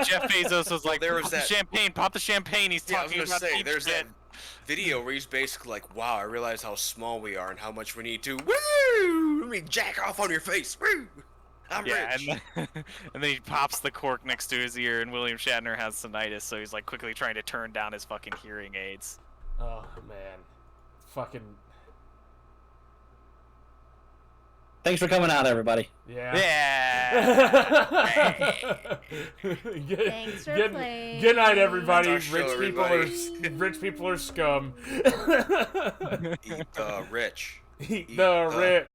Jeff Bezos was like, there was "Pop that- the champagne, pop the champagne." He's Yeah, I was talking gonna about say, deep there's shit. video where he's basically like, "Wow, I realize how small we are and how much we need to woo. Let me jack off on your face. Woo. I'm Yeah, rich." and then he pops the cork next to his ear, and William Shatner has tinnitus, so he's like quickly trying to turn down his fucking hearing aids. Oh man, fucking Thanks for coming out, everybody. yeah. Yeah. Thanks for playing. Good night, everybody. That's our show, Rich people are scum. Eat the rich. Eat the rich.